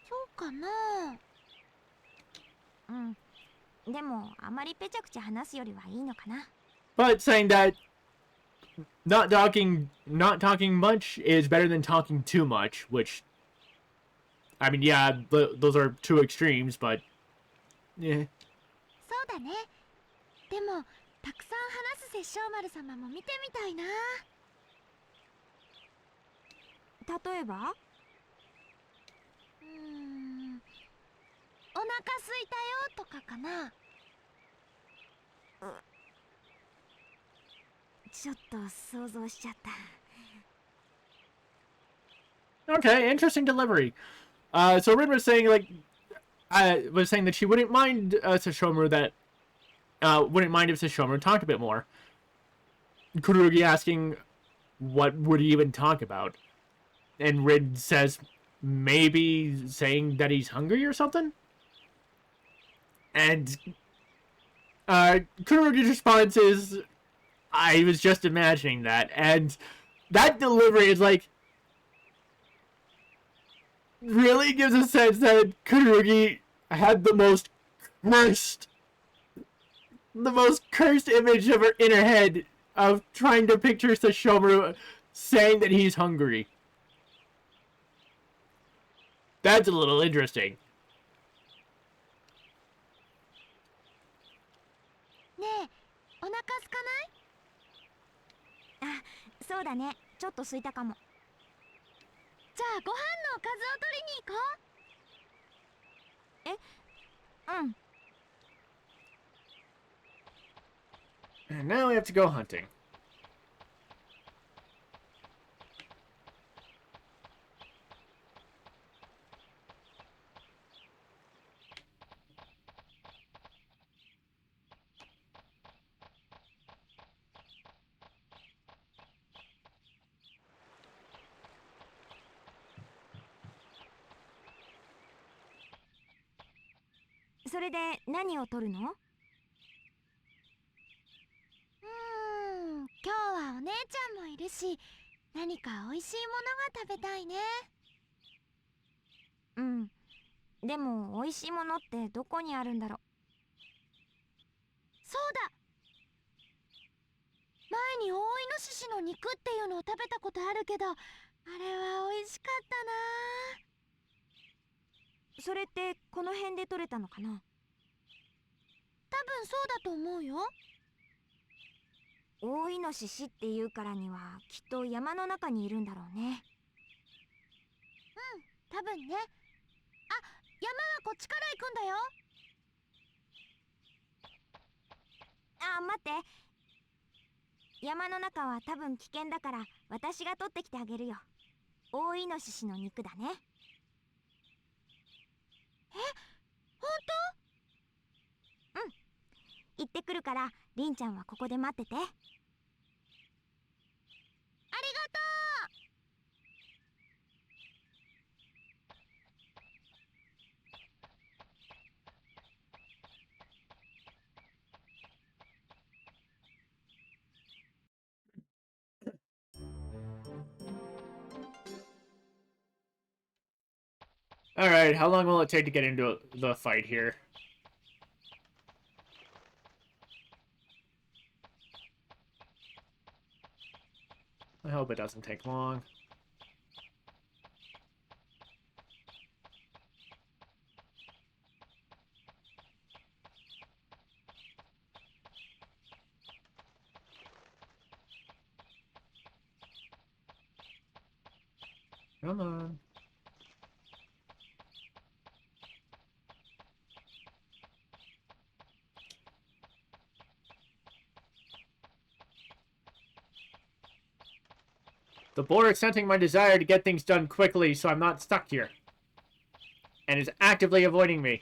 そうかな。でもあまりペチャクチャ話すよりはいいのかな。 But saying that not talking much is better than talking too much, which, I mean, yeah, those are two extremes, but yeah. そうだね。でもたくさん話す殺生丸様も見てみたいな。例えば？お腹すいたよとかかな。ちょっと想像しちゃった。 Okay, interesting delivery. So Rin was saying, like, was saying that she wouldn't mind Sesshomaru that wouldn't mind if Sesshomaru talked a bit more. Kururugi asking, what would he even talk about? And Rid says, maybe saying that he's hungry or something? And Kururugi's response is, I was just imagining that. And that delivery is like, really gives a sense that Kururugi had the most cursed image of her in her head of trying to picture Sesshomaru saying that he's hungry. That's a little interesting. ねえ、お腹空かない？あ、そうだね。ちょっと空いたかも。じゃあご飯のおかずを取りに行こう。え、うん。 And now we have to go hunting.それで何を取るの？今日はお姉ちゃんもいるし、何か美味しいものが食べたいね。うん。でも美味しいものってどこにあるんだろう。そうだ。前に大イノシシの肉っていうのを食べたことあるけど、あれは美味しかったな。それってこの辺で取れたのかな？多分そうだと思うよ。大イノシシっていうからにはきっと山の中にいるんだろうね。うん、多分ね。あ、山はこっちから行くんだよ。あ、待って。山の中は多分危険だから私が取ってきてあげるよ。大イノシシの肉だね。え、本当？うん。行ってくるからりんちゃんはここで待ってて。ありがとう。Alright, how long will it take to get into the fight here? I hope it doesn't take long. Come on. The board is sensing my desire to get things done quickly so I'm not stuck here. And is actively avoiding me.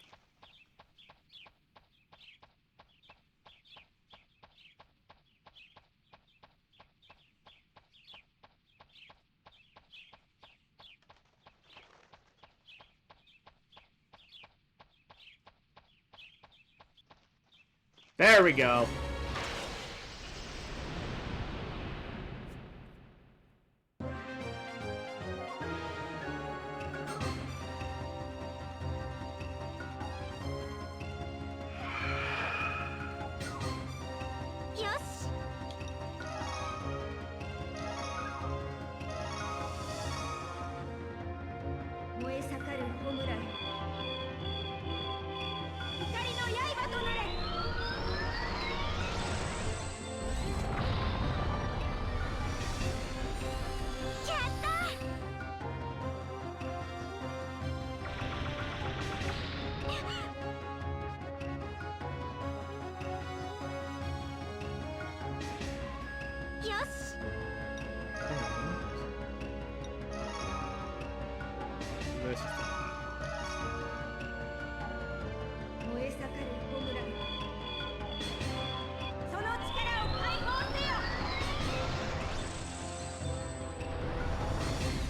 There we go.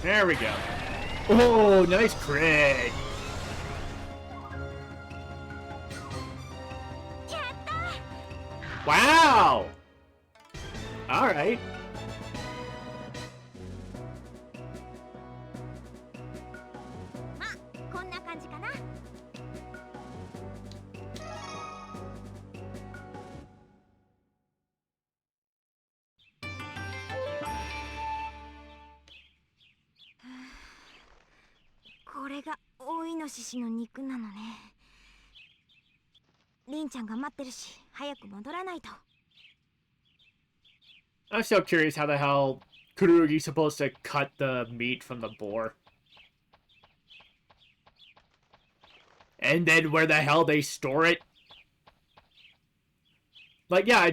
There we go. Oh, nice crit. Wow. All right. I'm so curious how the hell Kururugi's supposed to cut the meat from the boar. And then where the hell they store it? Like, yeah,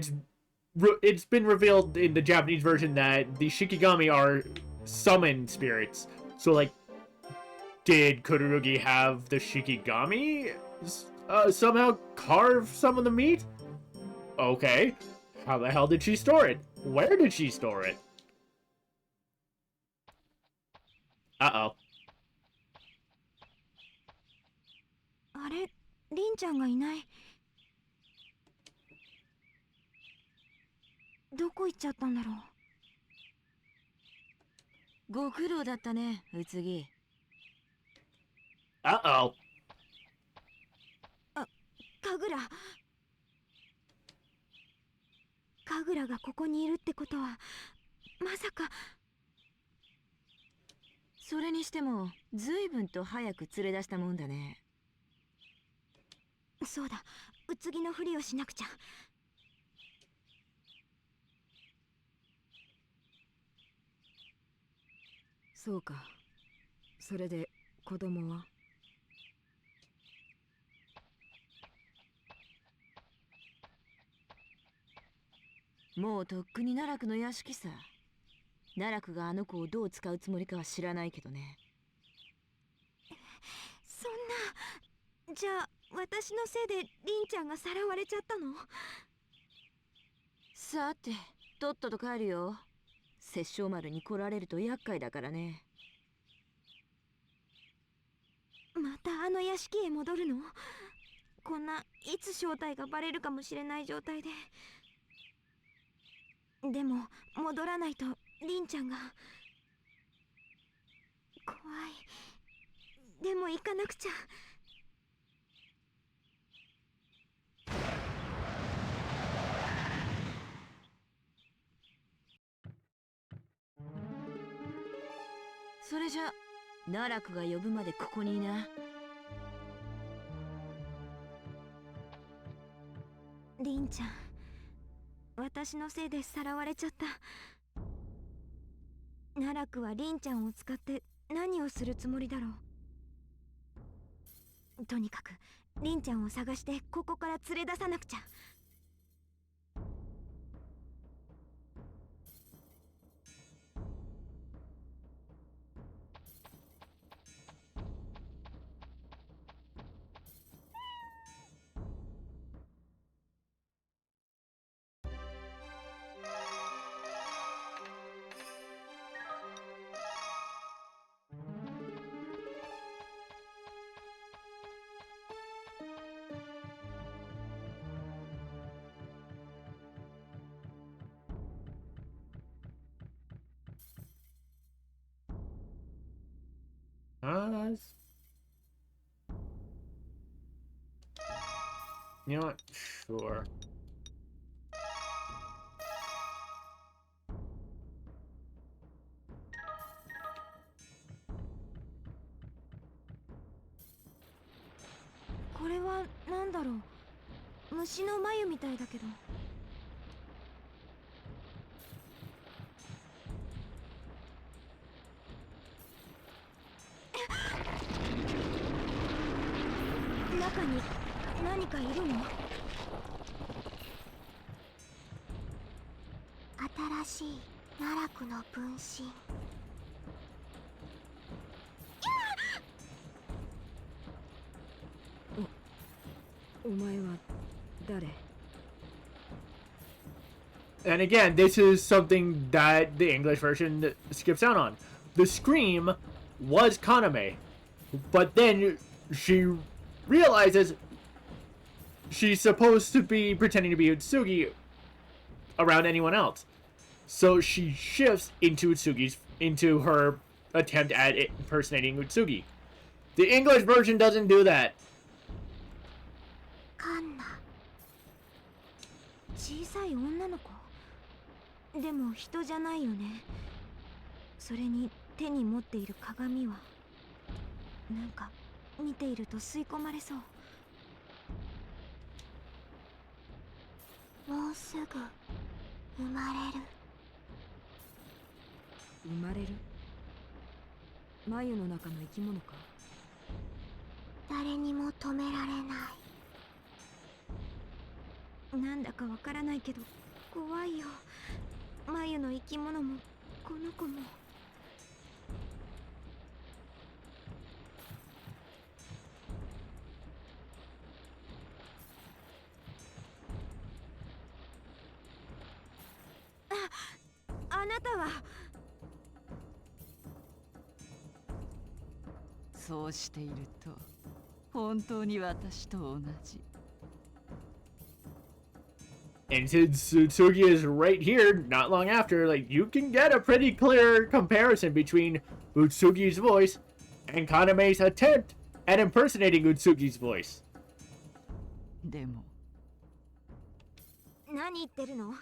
it's been revealed in the Japanese version that the Shikigami are summoned spirits. So, like, did Kururugi have the Shikigami somehow carve some of the meat? Okay. How the hell did she store it? Where did she store it? Uh-oh. あれ、リンちゃんがいない。どこ行っちゃったんだろう。ご苦労だったね、うつぎ。Uh-oh. 神楽がここにいるってことは、まさか。それにしても、ずいぶんと早く連れ出したもんだね。そうだ、うつぎのふりをしなくちゃ。そうか。それで子供は？もうとっくに奈落の屋敷さ。奈落があの子をどう使うつもりかは知らないけどね。そんな。じゃあ私のせいでリンちゃんがさらわれちゃったの？さて、とっとと帰るよ。殺生丸に来られると厄介だからね。またあの屋敷へ戻るの？こんないつ正体がバレるかもしれない状態で。でも戻らないとリンちゃんが。怖い。でも行かなくちゃ。それじゃ奈落が呼ぶまでここにいな。リンちゃん、私のせいでさらわれちゃった。奈落はリンちゃんを使って何をするつもりだろう。とにかくリンちゃんを探してここから連れ出さなくちゃ。You know what? Sure.これは何だろう。虫の眉みたいだけど。中に何かいるの？新しい奈落の分身。お前は誰？ And again, this is something that the English version skips out on. the scream was Kaname. But then she realizes she's supposed to be pretending to be Utsugi around anyone else. So she shifts into her attempt at impersonating Utsugi. The English version doesn't do that. カンナ、小さい女の子。でも人じゃないよね。それに手に持っている鏡はなんか見ていると吸い込まれそう。もうすぐ生まれる。生まれる？眉の中の生き物か？誰にも止められない。なんだかわからないけど怖いよ。眉の生き物もこの子も。あなたは。そうしていると本当に私と同じ。 And since Utsugi is right here, not long after, like, you can get a pretty clear comparison between Utsugi's voice and Kaname's attempt at impersonating Utsugi's voice. でも何言ってるの？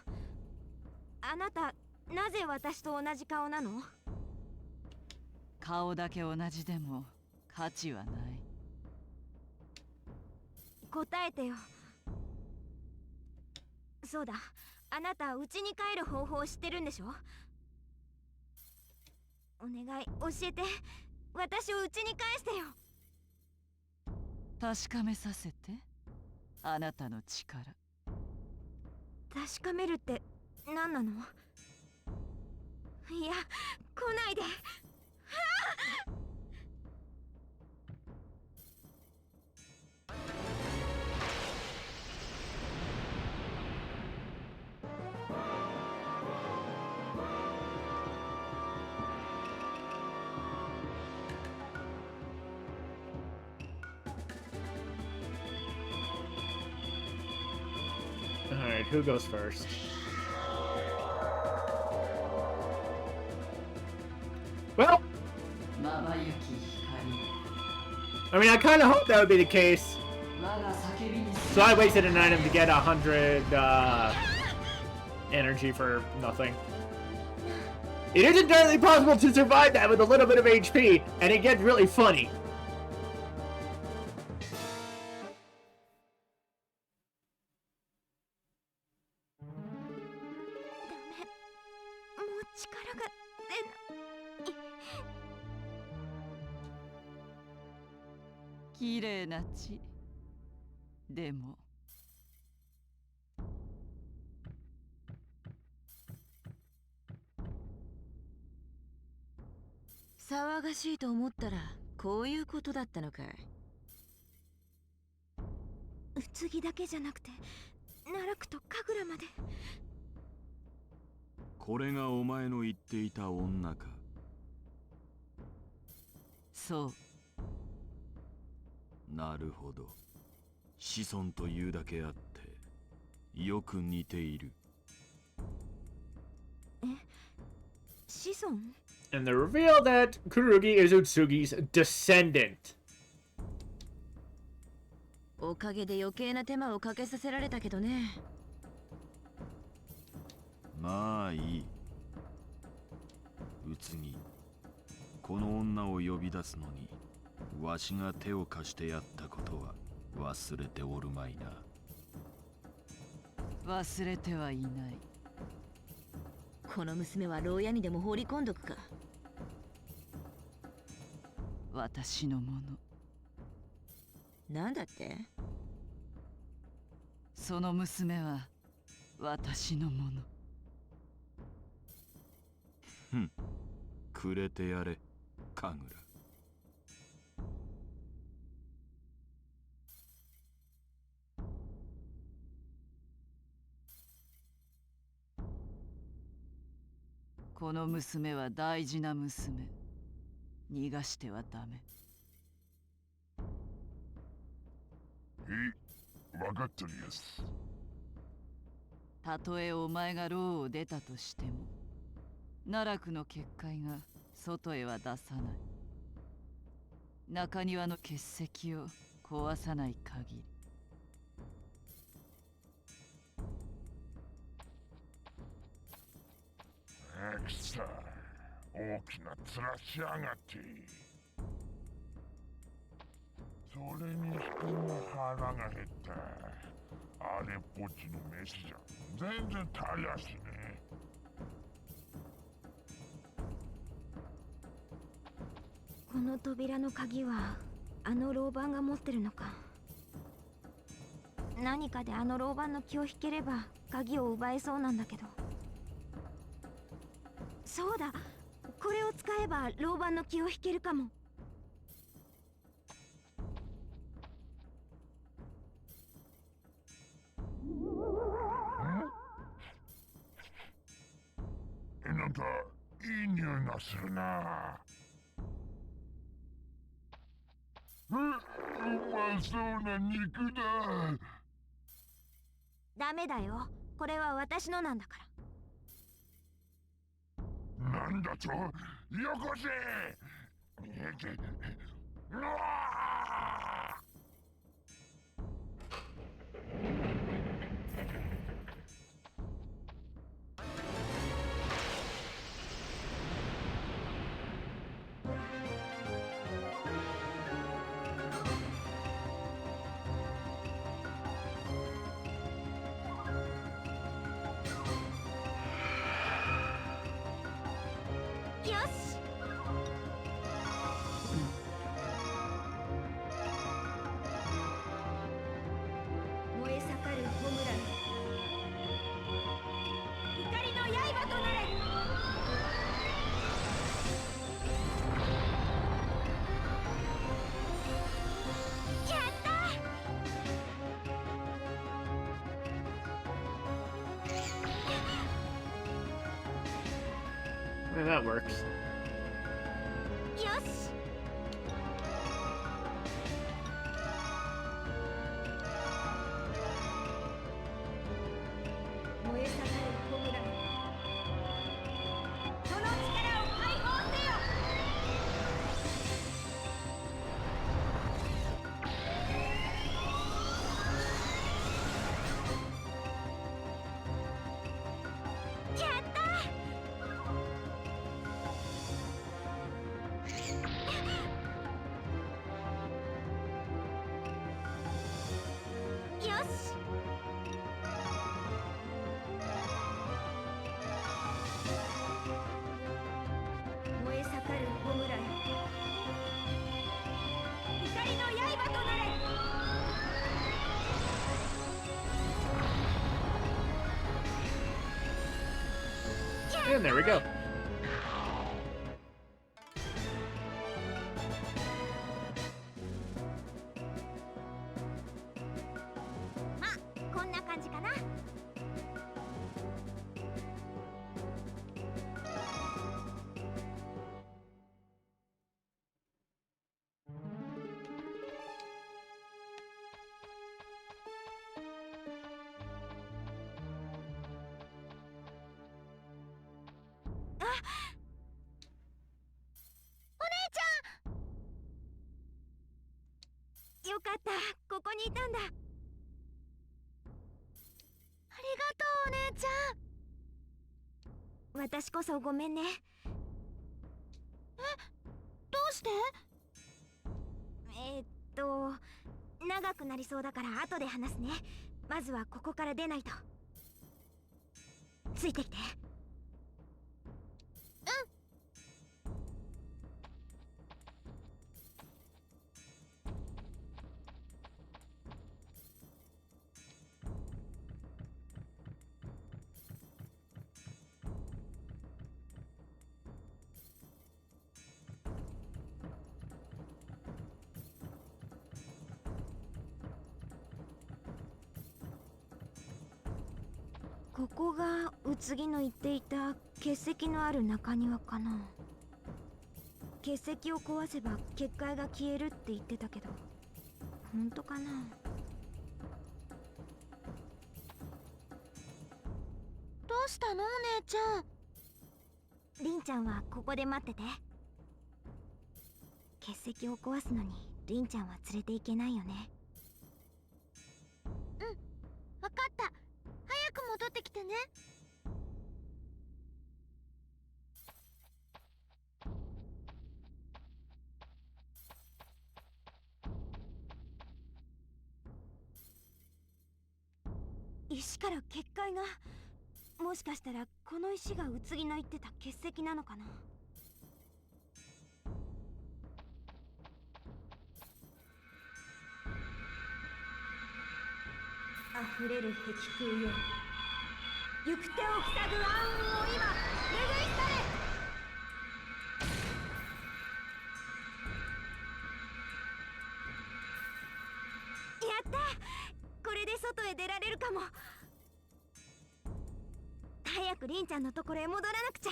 あなた、なぜ私と同じ顔なの？顔だけ同じでも価値はない。答えてよ。そうだ、あなた家に帰る方法を知ってるんでしょ？お願い教えて。私を家に返してよ。確かめさせて、あなたの力。確かめるって何なの？いや、来ないで。Alright, who goes first? Well, I mean, I kind of hope that would be the case. So I wasted an item to get 100 energy for nothing. It is entirely possible to survive that with a little bit of HP, and it gets really funny. "綺麗な血でも騒がしいと思ったらこういうことだったのかい。次だけじゃなくて奈落と神楽まで。これがお前の言っていた女か。そう。なるほど。子孫というだけあってよく似ている。え、子孫？ And the reveal that Kururugi is Utsugi's descendant. おかげで余計な手間をかけさせられたけどね。まあいい。うつぎ、この女を呼び出すのにわしが手を貸してやったことは忘れておるまいな。忘れてはいない。この娘は牢屋にでも放り込んどくか。私のもの。なんだって？その娘は私のもの。ふん、くれてやれ、神楽。この娘は大事な娘。逃がしてはダメ。分かってるやつ。たとえお前が牢を出たとしても、奈落の結界が外へは出さない。中庭の結石を壊さない限り。くさ、大きな面しやがって。それにしても腹が減った。あれっぽっちの飯じゃ全然足りやしね。この扉の鍵はあの老番が持ってるのか。何かであの老番の気を引ければ鍵を奪えそうなんだけど。そうだ、これを使えば老番の気を引けるかも。なんかいい匂いがするな。うまそうな肉だ。ダメだよ、これは私のなんだから。なんだと？よこせ！うわよし！燃え盛るホムラの光の刃となれ！やったYeah, that works. よし！燃え盛るホムラのその力を解放せよ！やったよし！燃え盛るホムラよ、光の刃となれ！ And there we go. まあこんな感じかな。あ、お姉ちゃん！よかった、ここにいたんだ。ありがとう、お姉ちゃん。私こそごめんね。どうして？長くなりそうだから後で話すね。まずはここから出ないと。ついてきて。ここが宇津木の言っていた結石のある中庭かな。結石を壊せば結界が消えるって言ってたけど、本当かな。どうしたのお姉ちゃん。りんちゃんはここで待ってて。結石を壊すのにりんちゃんは連れて行けないよね。うん、わかった。早く戻ってきてね。石から結界が。もしかしたらこの石が宇津木の言ってた結石なのかな。溢れる壁空よ、行く手を塞ぐ暗雲を今拭い去れ。やった、これで外へ出られるかも。早くりんちゃんのところへ戻らなくちゃ。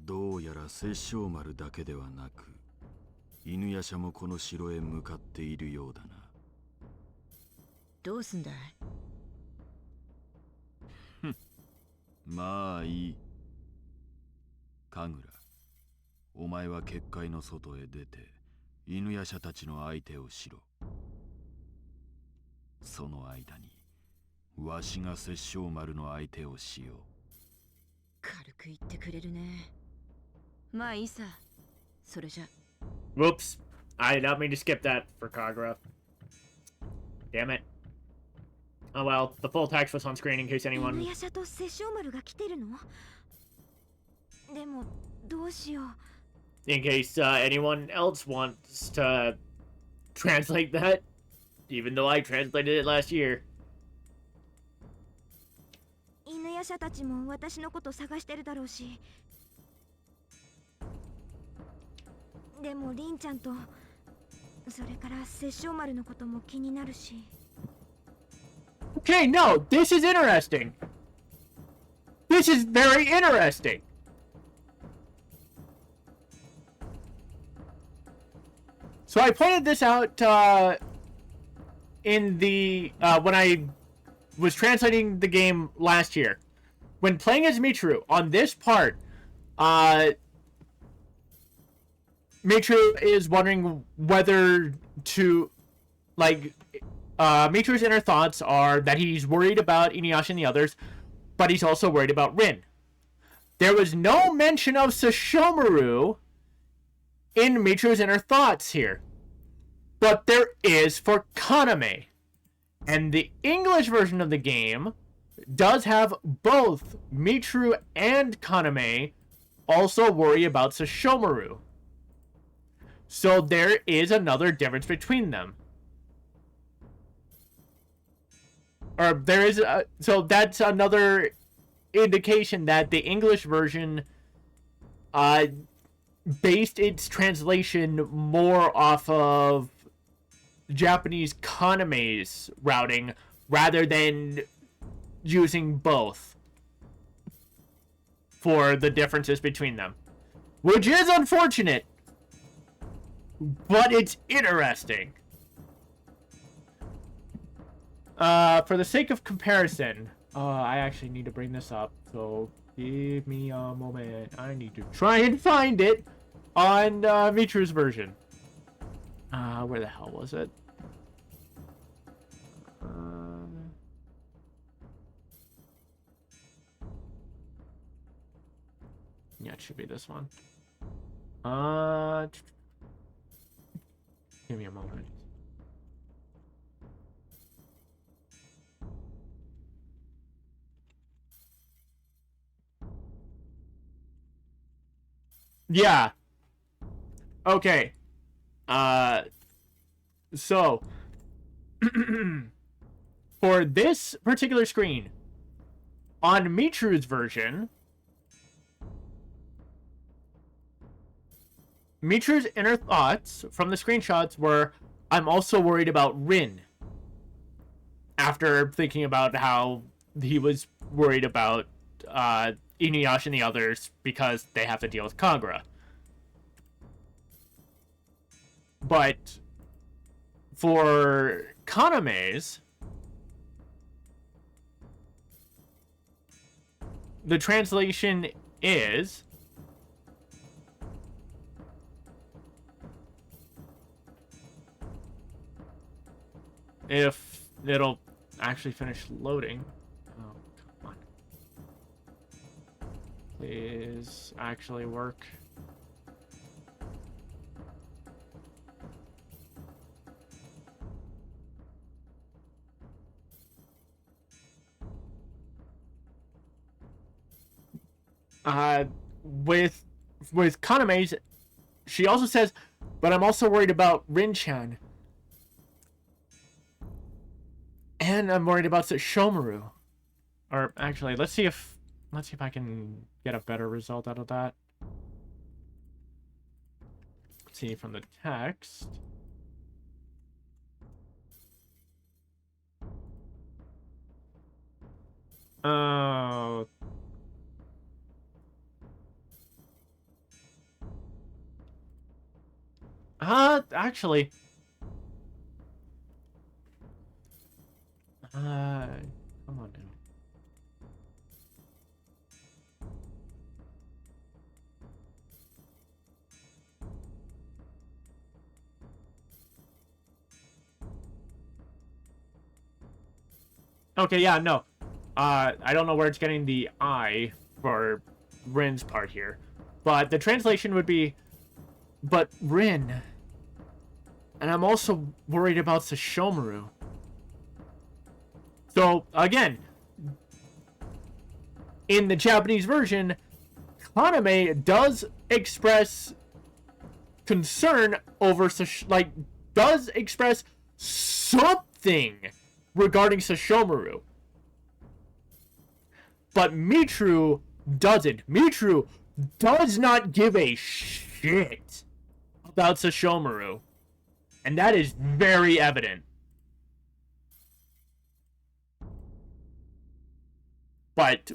どうやら殺生丸だけではなく、犬夜叉もこの城へ向かっているようだな。どうすんだい？まあいい。神楽、お前は結界の外へ出て犬夜叉たちの相手をしろ。その間にわしが殺生丸の相手をしよう。軽く言ってくれるね。まあいいさ。それじゃ。Whoops. I did not mean to skip that for Kagura. Damn it. Oh well, the full text was on screen in case anyone... 犬夜叉と殺生丸が来てるの？でもどうしよう。In case anyone else wants to translate that, even though I translated it last year. 犬夜叉たちも私のこと探してるだろうし。でもりんちゃんと、それから殺生丸のことも気になるし。Okay, no, this is interesting. This is very interesting. So I pointed this out in the when I was translating the game last year. When playing as Michiru, on this part, Michiru is wondering whether to, like, Michiru's inner thoughts are that he's worried about InuYasha and the others, but he's also worried about Rin. There was no mention of Sesshomaru in Michiru's inner thoughts here, but there is for Kaname. And the English version of the game does have both Michiru and Kaname also worry about Sesshomaru. So there is another difference between them. Or there is so that's another indication that the English version based its translation more off of Japanese Kaname's routing rather than using both for the differences between them, which is unfortunate, but it's interesting. For the sake of comparison, I actually need to bring this up, so give me a moment. I need to try and find it on Michiru's version. Where the hell was it? Yeah, it should be this one. Give me a moment. Yeah. Okay. So, for this particular screen, on Mitru's version, Mitru's inner thoughts from the screenshots were, I'm also worried about Rin. After thinking about how he was worried about InuYasha and the others because they have to deal with Kagura. But for Kaname's, the translation is, if it'll actually finish loading. Oh, come on. Please actually work. With Kaname's, she also says, but I'm also worried about Rin-chan. And I'm worried about Sesshomaru. Or actually, let's see if I can get a better result out of that. Let's see from the text. Oh. Actually. Come on now. Okay, yeah, no. I don't know where it's getting the I for Rin's part here. But the translation would be, but Rin. And I'm also worried about Sesshomaru. So, again, in the Japanese version, Kaname does express concern over, does express something regarding Sesshomaru. But Mitru doesn't. Mitru does not give a shit about Sesshomaru. And that is very evident. But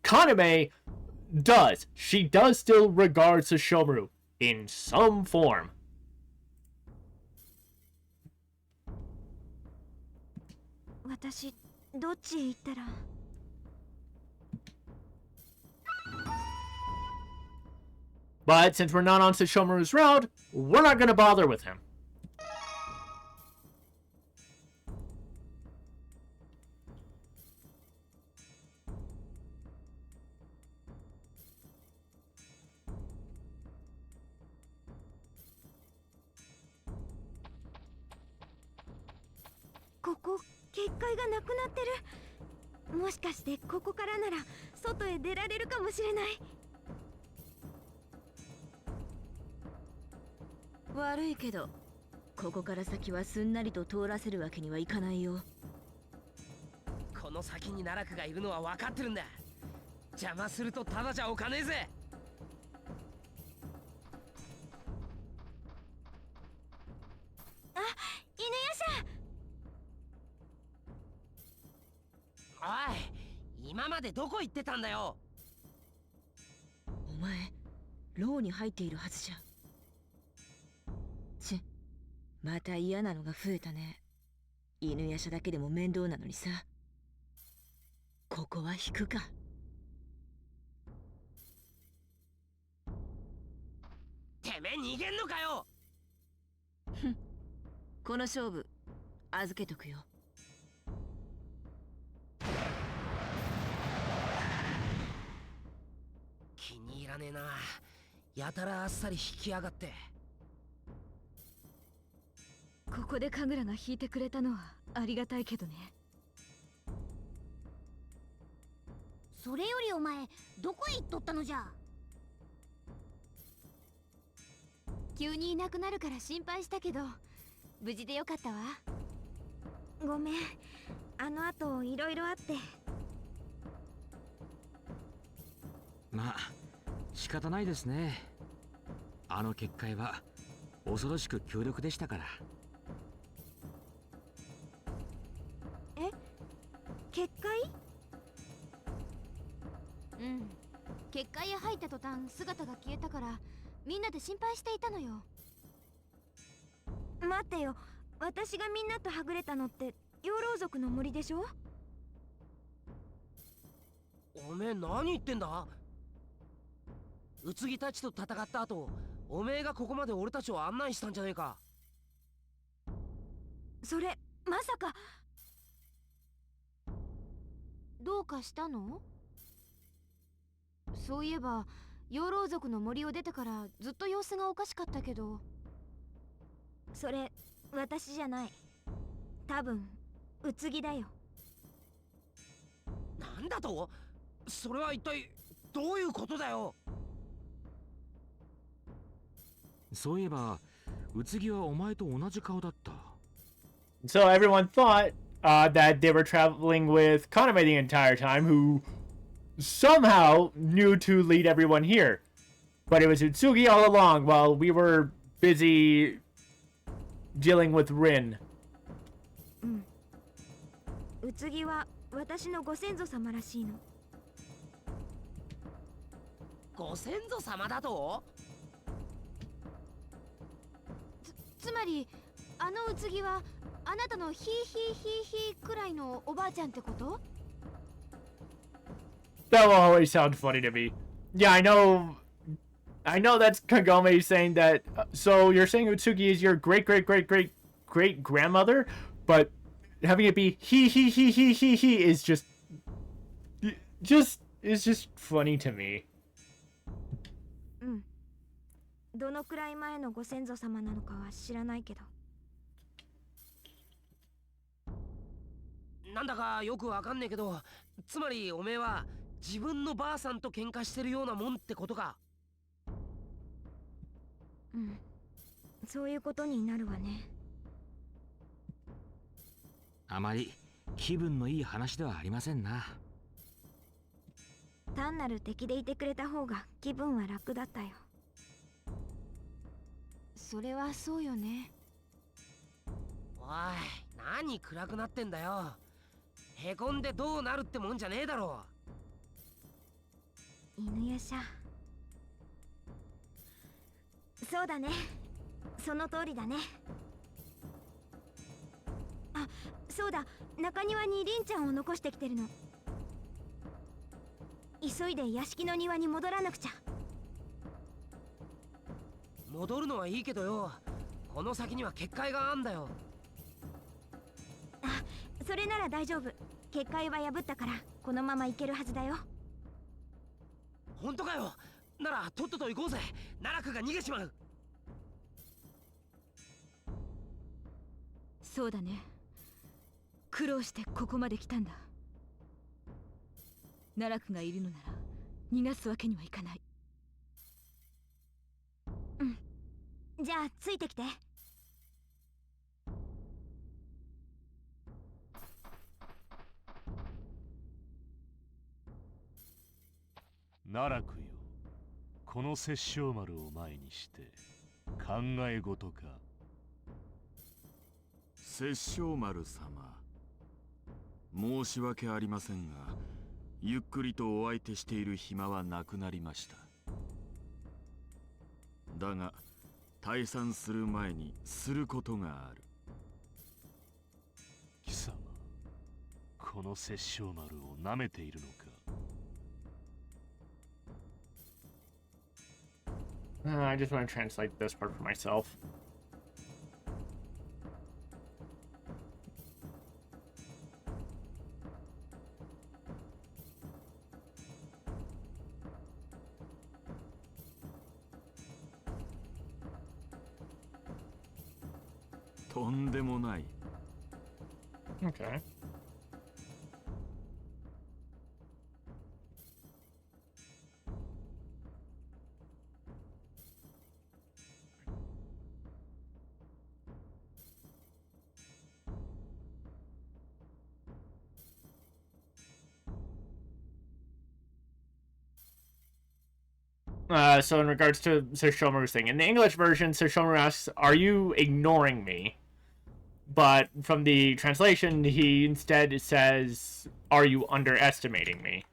Kaname does. She does still regard Sesshomaru in some form. But since we're not on Sesshomaru's route, we're not going to bother with him.悪いけど、ここから先はすんなりと通らせるわけにはいかないよ。この先に奈落がいるのは分かってるんだ。邪魔するとただじゃおかねえぜ。あ、InuYasha。おい、今までどこ行ってたんだよ。お前、牢に入っているはずじゃ。また嫌なのが増えたね。InuYashaだけでも面倒なのにさ。ここは引くか。てめえ逃げんのかよ。この勝負預けとくよ。気に入らねえな。やたらあっさり引きやがって。ここで神楽が引いてくれたのはありがたいけどね。それよりお前どこへ行っとったのじゃ。急にいなくなるから心配したけど、無事でよかったわ。ごめん、あの後いろいろあって。まあ仕方ないですね。あの結界は恐ろしく強力でしたから。え、結界？うん、結界へ入った途端姿が消えたからみんなで心配していたのよ。待ってよ、私がみんなとはぐれたのって養老族の森でしょ？おめえ何言ってんだ？宇津木たちと戦った後、おめえがここまで俺たちを案内したんじゃねえか。それまさか。どうかしたの？そういえば養老族の森を出てからずっと様子がおかしかったけど。それ私じゃない。多分宇津木だよ。なんだと？それは一体どういうことだよ。そういえば宇津木はお前と同じ顔だった。 So everyone thought that they were traveling with Kaname the entire time, who somehow knew to lead everyone here. But it was Utsugi all along while we were busy dealing with Rin. うん。宇津木は私のご先祖様らしいの。ご先祖様だと？つまりあの宇津木はあなたのヒーヒーヒーヒーくらいのおばあちゃんってこと？ That will always sound funny to me. Yeah, I know that's Kagome saying that. So you're saying Utsugi is your great great great great great grandmother, but having it be he is just funny to me. うん。どのくらい前のご先祖様なのかは知らないけど。なんだかよくわかんねえけど、つまりおめえは自分のばあさんと喧嘩してるようなもんってことか。うん、そういうことになるわね。あまり気分のいい話ではありませんな。単なる敵でいてくれた方が気分は楽だったよ。それはそうよね。おい、何暗くなってんだよ。へこんでどうなるってもんじゃねえだろ。犬夜叉。そうだね。その通りだね。あ、そうだ。中庭に凛ちゃんを残してきてるの。急いで屋敷の庭に戻らなくちゃ。戻るのはいいけどよ、この先には結界があんだよ。あ、それなら大丈夫。結界は破ったからこのまま行けるはずだよ。本当かよ。ならとっとと行こうぜ。奈落が逃げちまう。そうだね。苦労してここまで来たんだ。奈落がいるのなら逃がすわけにはいかない。うん。じゃあついてきて。奈落よ、この殺生丸を前にして考え事か。殺生丸様、申し訳ありませんが、ゆっくりとお相手している暇はなくなりました。だが退散する前にすることがある。貴様、この殺生丸を舐めているのか。I just want to translate this part for myself. To とんでもない。Okay. So in regards to Sesshomaru's thing, in the English version, Sesshomaru asks, "Are you ignoring me?" But from the translation, he instead says, "Are you underestimating me?"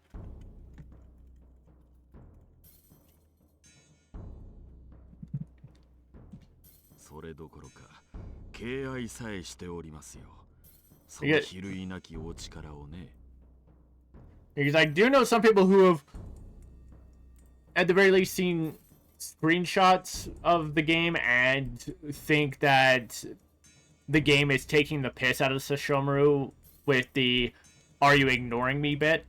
それどころか敬愛さえしておりますよ。その比類なきお力をね。Because I do know some people who have, at the very least, seen screenshots of the game and think that the game is taking the piss out of Sesshomaru with the "Are you ignoring me?" bit.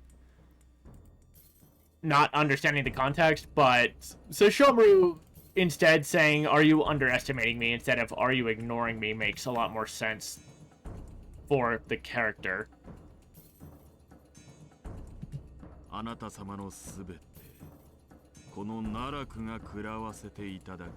Not understanding the context, but Sesshomaru instead saying, "Are you underestimating me?" instead of "Are you ignoring me?" makes a lot more sense for the character. あなた様のすべてこの奈落が食らわせていただく。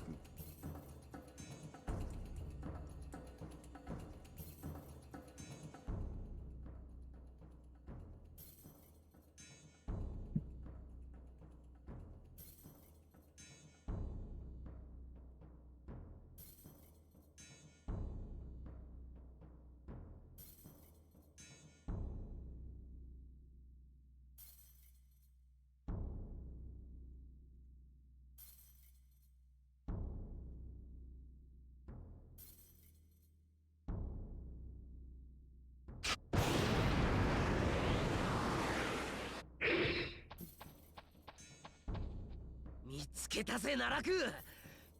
見つけたぜ奈落。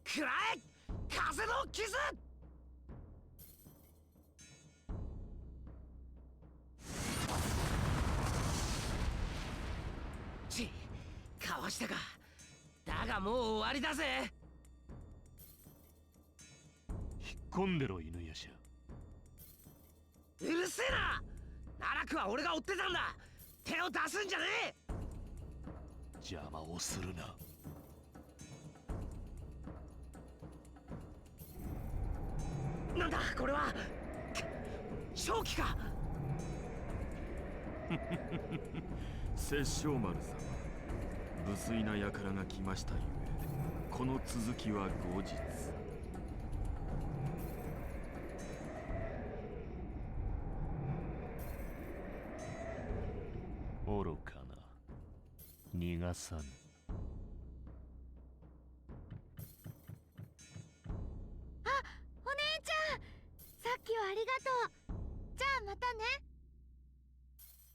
くらえ風の傷。かわしたか。だがもう終わりだぜ。引っ込んでろ犬夜叉。うるせえな。奈落は俺が追ってたんだ。手を出すんじゃねえ。邪魔をするな。なんだこれは。正気か。殺生丸様、無粋な輩が来ましたゆえ、この続きは後日。愚かな。逃がさぬ。あ、お姉ちゃん、さっきはありがとう。じゃあまたね。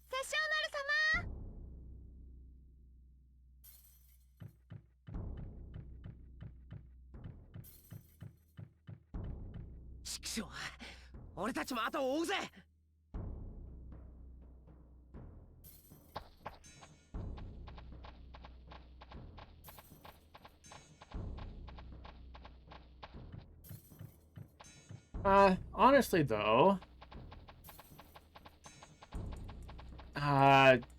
殺生丸様。畜生、俺たちも後を追うぜ。Honestly though,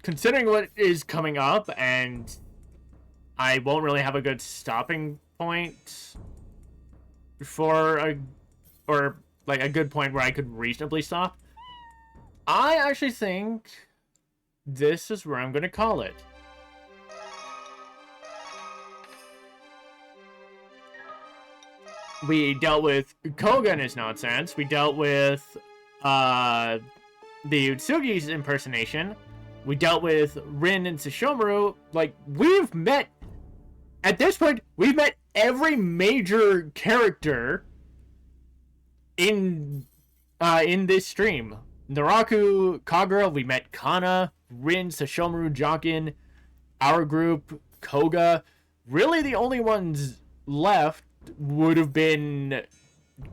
considering what is coming up, and I won't really have a good stopping point for a good point where I could reasonably stop, I actually think this is where I'm gonna call it. We dealt with Koga and his nonsense. We dealt with the Utsugi's impersonation. We dealt with Rin and Sesshomaru. Like, we've met, at this point, we've met every major character in this stream. Naraku, Kagura, we met Kana, Rin, Sesshomaru, Jonkin, our group, Koga. Really the only ones left would have been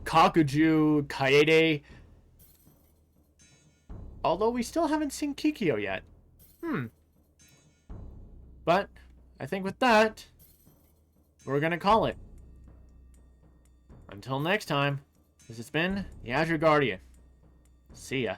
Kakuju, Kaede. Although we still haven't seen Kikyo yet. But I think with that, we're gonna call it. Until next time, this has been the Azure Guardian. See ya.